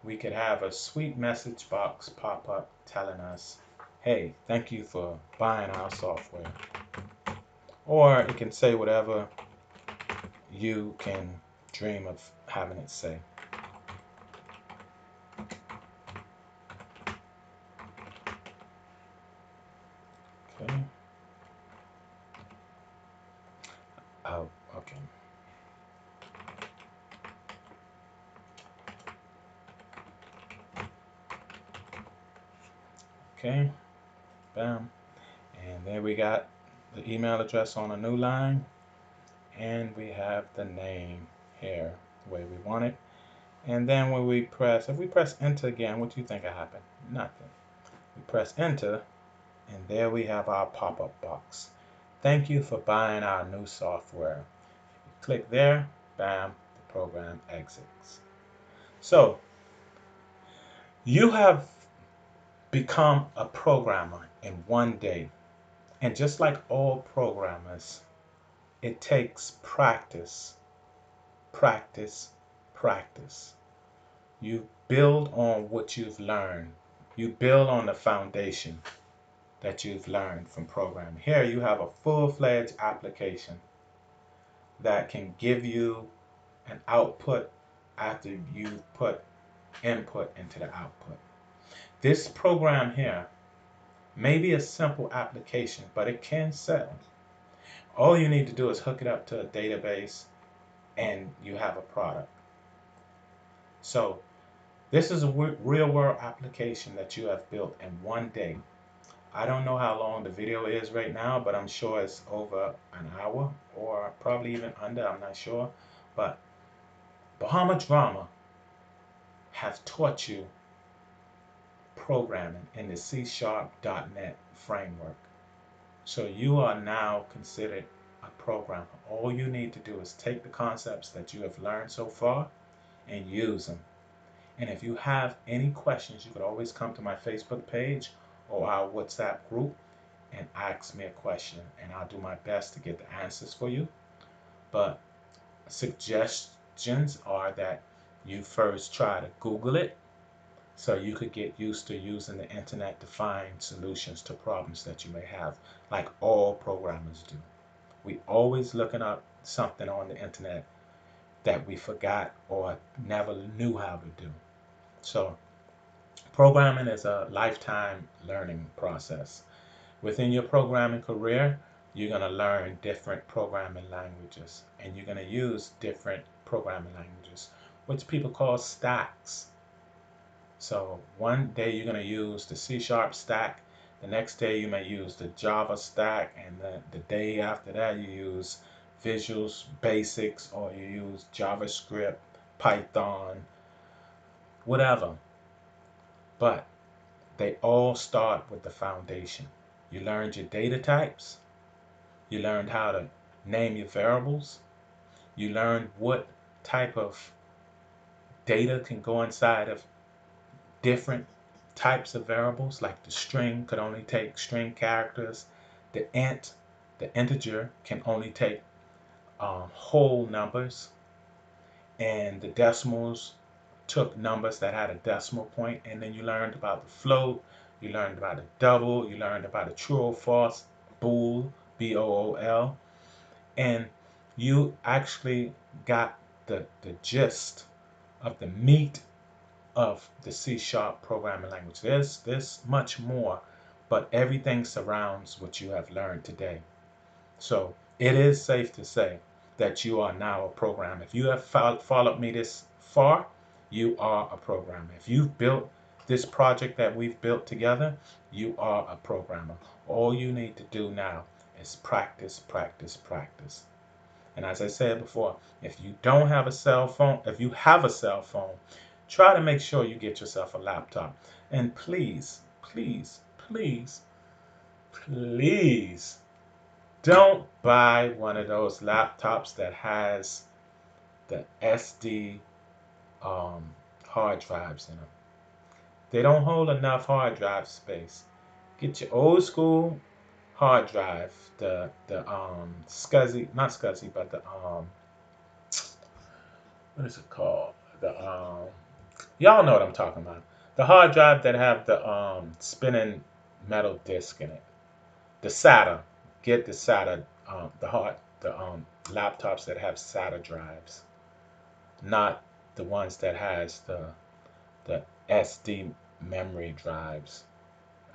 we could have a sweet message box pop up telling us, hey, thank you for buying our software. Or it can say whatever you can dream of having it say. Okay. Oh, okay. Okay. Bam. And there we got the email address on a new line. And we have the name here the way we want it. And then when we press, if we press enter again, what do you think will happen? Nothing. We press enter, and there we have our pop-up box. Thank you for buying our new software. Click there, bam, the program exits. So, you have become a programmer in one day. And just like all programmers, it takes practice, practice, practice. You build on what you've learned. You build on the foundation that you've learned from programming. Here you have a full-fledged application that can give you an output after you put input into the output. This program here may be a simple application, but it can sell. All you need to do is hook it up to a database and you have a product. So this is a real world application that you have built in one day. I don't know how long the video is right now, but I'm sure it's over an hour or probably even under, I'm not sure. But Bahama Drama have taught you programming in the C#.net framework. So you are now considered a programmer. All you need to do is take the concepts that you have learned so far and use them. And if you have any questions, you could always come to my Facebook page or our WhatsApp group and ask me a question, and I'll do my best to get the answers for you. But suggestions are that you first try to Google it so you could get used to using the internet to find solutions to problems that you may have, like all programmers do. We always looking up something on the internet that we forgot or never knew how to do. So programming is a lifetime learning process. Within your programming career, you're going to learn different programming languages, and you're going to use different programming languages, which people call stacks. So one day you're going to use the C# stack, the next day you may use the Java stack, and the day after that you use Visual Basics, or you use JavaScript, Python, whatever. But they all start with the foundation. You learned your data types, you learned how to name your variables, you learned what type of data can go inside of different types of variables, like the string could only take string characters, the integer can only take whole numbers, and the decimals took numbers that had a decimal point. And then you learned about the float, you learned about the double, you learned about the true or false, bool, bool, and you actually got the gist of the meat of the C# programming language. There's much more, but everything surrounds what you have learned today. So it is safe to say that you are now a programmer. If you have followed me this far, you are a programmer. If you've built this project that we've built together, you are a programmer. All you need to do now is practice, practice, practice. And as I said before, if you don't have a cell phone, if you have a cell phone, try to make sure you get yourself a laptop. And please, please, please, please don't buy one of those laptops that has the SD hard drives in them. They don't hold enough hard drive space. Get your old school hard drive, the SCSI, not SCSI, but the what is it called? The y'all know what I'm talking about. The hard drive that have the spinning metal disc in it. The SATA. Get the SATA, the laptops that have SATA drives, not the ones that has the SD memory drives.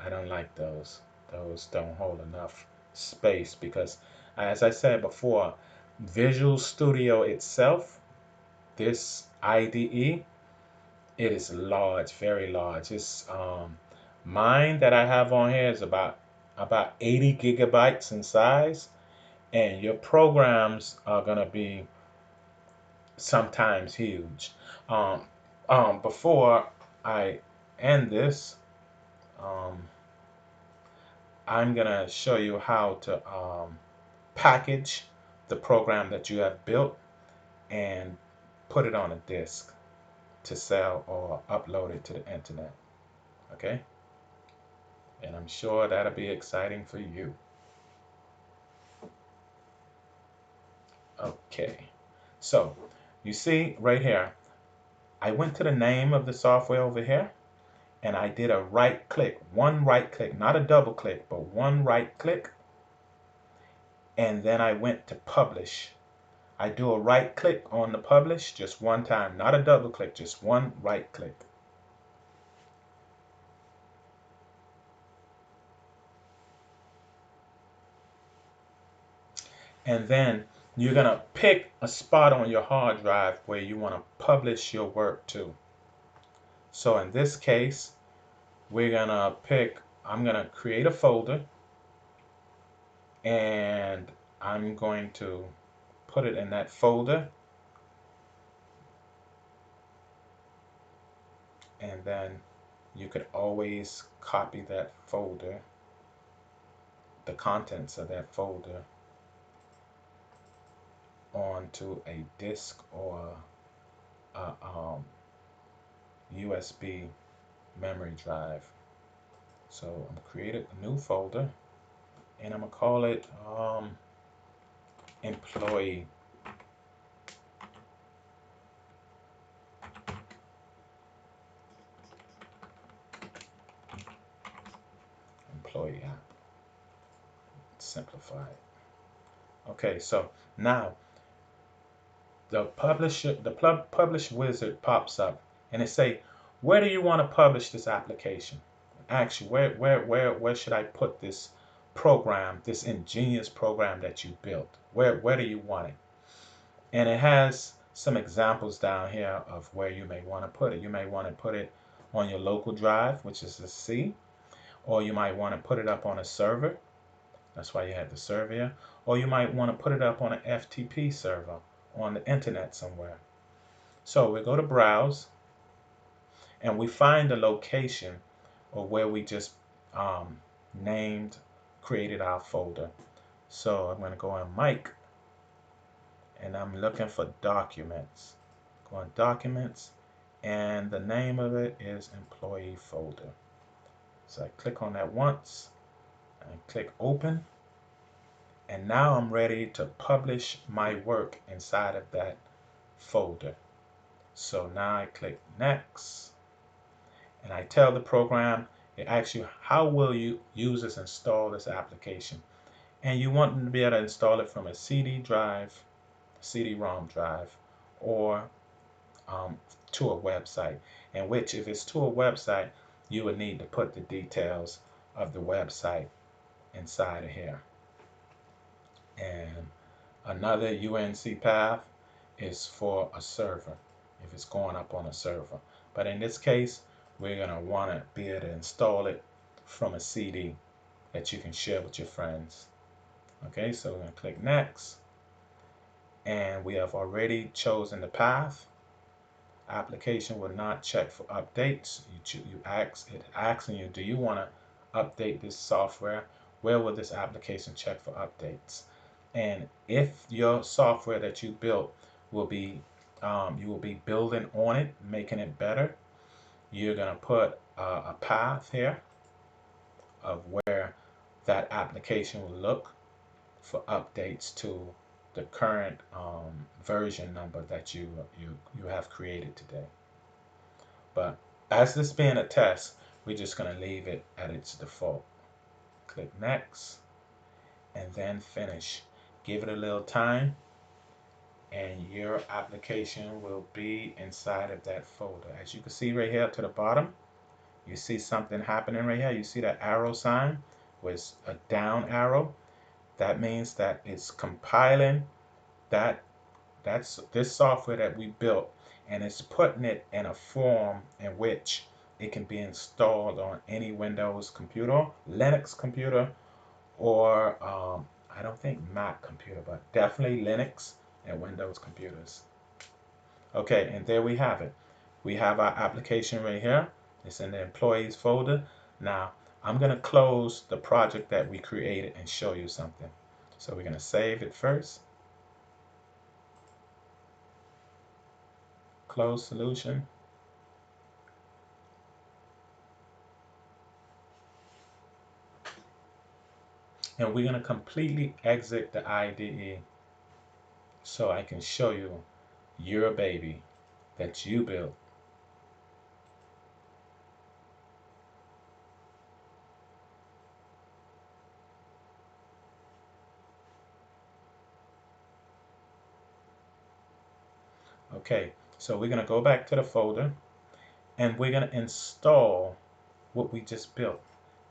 I don't like those. Those don't hold enough space because, as I said before, Visual Studio itself, this IDE, it is large, very large. It's mine that I have on here is about 80 gigabytes in size, and your programs are gonna be sometimes huge. Um, Before I end this, um, I'm gonna show you how to package the program that you have built and put it on a disk to sell or upload it to the internet. Okay? And I'm sure that'll be exciting for you. Okay. So, you see right here, I went to the name of the software over here and I did a right click, one right click, not a double click, but one right click. And then I went to publish. I do a right click on the publish just one time, not a double click, just one right click. And then you're going to pick a spot on your hard drive where you want to publish your work to. So in this case, we're going to pick, I'm going to create a folder, and I'm going to put it in that folder. And then you could always copy that folder, the contents of that folder, onto a disk or a USB memory drive. So I'm created a new folder, and I'm gonna call it employee app. Simplify it. Okay, so now the publish wizard pops up, and it say, where do you want to publish this application? Actually, where should I put this program, this ingenious program that you built? Where do you want it? And it has some examples down here of where you may want to put it. You may want to put it on your local drive, which is the C, or you might want to put it up on a server. That's why you have the server here. Or you might want to put it up on an FTP server on the internet somewhere. So we go to browse, and we find the location or where we just named, created our folder. So I'm going to go on Mic, and I'm looking for documents. Go on documents, and the name of it is employee folder. So I click on that once, and click open, and now I'm ready to publish my work inside of that folder. So now I click next, and I tell the program, it asks you how will you users install this application, and you want them to be able to install it from a CD drive, CD-ROM drive, or to a website, in which if it's to a website, you would need to put the details of the website inside of here. And another UNC path is for a server, if it's going up on a server. But in this case, we're going to want to be able to install it from a CD that you can share with your friends. Okay, so we're going to click next, and we have already chosen the path. Application will not check for updates. It asking you, do you want to update this software? Where will this application check for updates? And if your software that you built will be, you will be building on it, making it better, you're going to put a path here of where that application will look for updates to the current version number that you have created today. But as this being a test, we're just going to leave it at its default. Click next, and then finish. Give it a little time, and your application will be inside of that folder. As you can see right here to the bottom, you see something happening right here. You see that arrow sign with a down arrow. That means that it's compiling that's this software that we built, and it's putting it in a form in which it can be installed on any Windows computer, Linux computer, or I don't think Mac computer, but definitely Linux and Windows computers. Okay, and there we have it. We have our application right here. It's in the employees folder. Now I'm going to close the project that we created and show you something. So we're going to save it first. Close solution. And we're going to completely exit the IDE so I can show you your baby that you built. Okay, so we're going to go back to the folder, and we're going to install what we just built.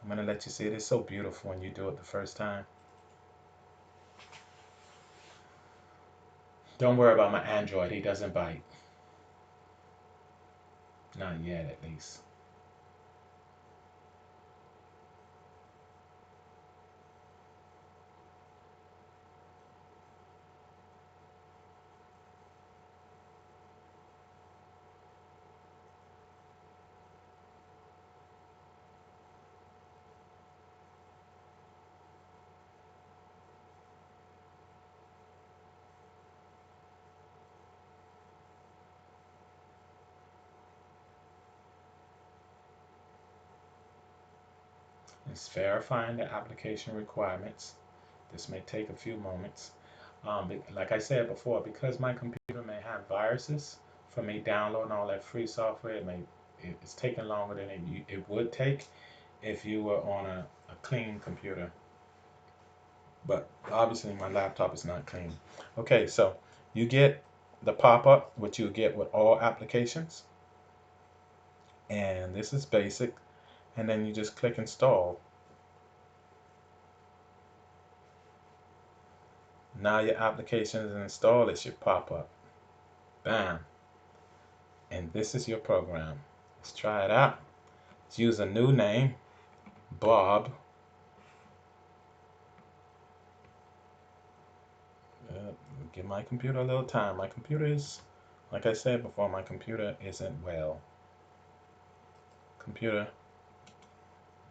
I'm going to let you see it. It's so beautiful when you do it the first time. Don't worry about my Android. He doesn't bite. Not yet, at least. It's verifying the application requirements. This may take a few moments. Like I said before, because my computer may have viruses, for me downloading all that free software, it's taking longer than it would take if you were on a clean computer. But obviously my laptop is not clean. Okay, so you get the pop-up, which you get with all applications. And this is basic. And then you just click install. Now your application is installed. It should pop up. Bam. And this is your program. Let's try it out. Let's use a new name, Bob. Give my computer a little time. My computer is, like I said before, my computer isn't well. Computer,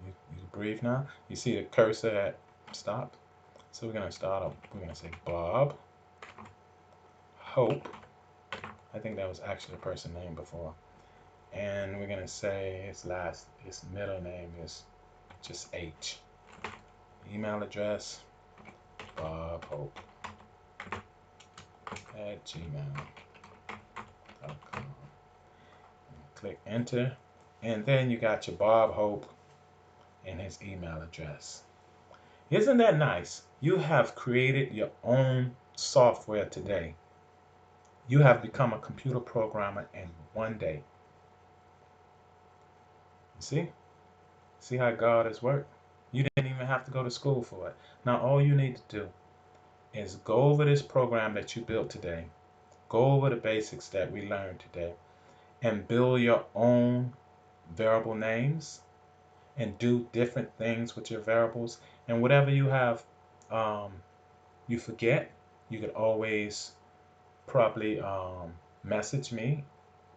you breathe now. You see the cursor at stop. So we're gonna start up. We're gonna say Bob Hope. I think that was actually a person name before. And we're gonna say his middle name is just H. Email address, Bob Hope at gmail.com. Click enter, and then you got your Bob Hope and his email address. Isn't that nice? You have created your own software today. You have become a computer programmer in one day. You see? See how God has worked? You didn't even have to go to school for it. Now all you need to do is go over this program that you built today. Go over the basics that we learned today and build your own variable names and do different things with your variables. And whatever you have, you forget, you could always probably message me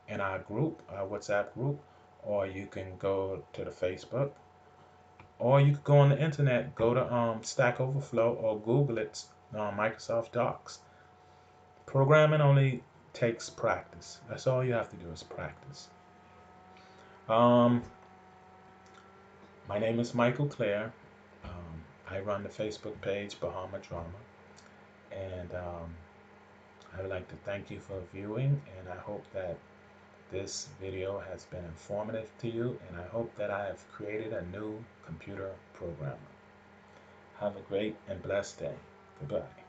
in our group, our WhatsApp group, or you can go to the Facebook, or you could go on the internet, go to Stack Overflow or Google it, Microsoft Docs. Programming only takes practice. That's all you have to do is practice. Um, my name is Michael Clare. I run the Facebook page Bahama Drama, and I would like to thank you for viewing, and I hope that this video has been informative to you, and I hope that I have created a new computer programmer. Have a great and blessed day. Goodbye.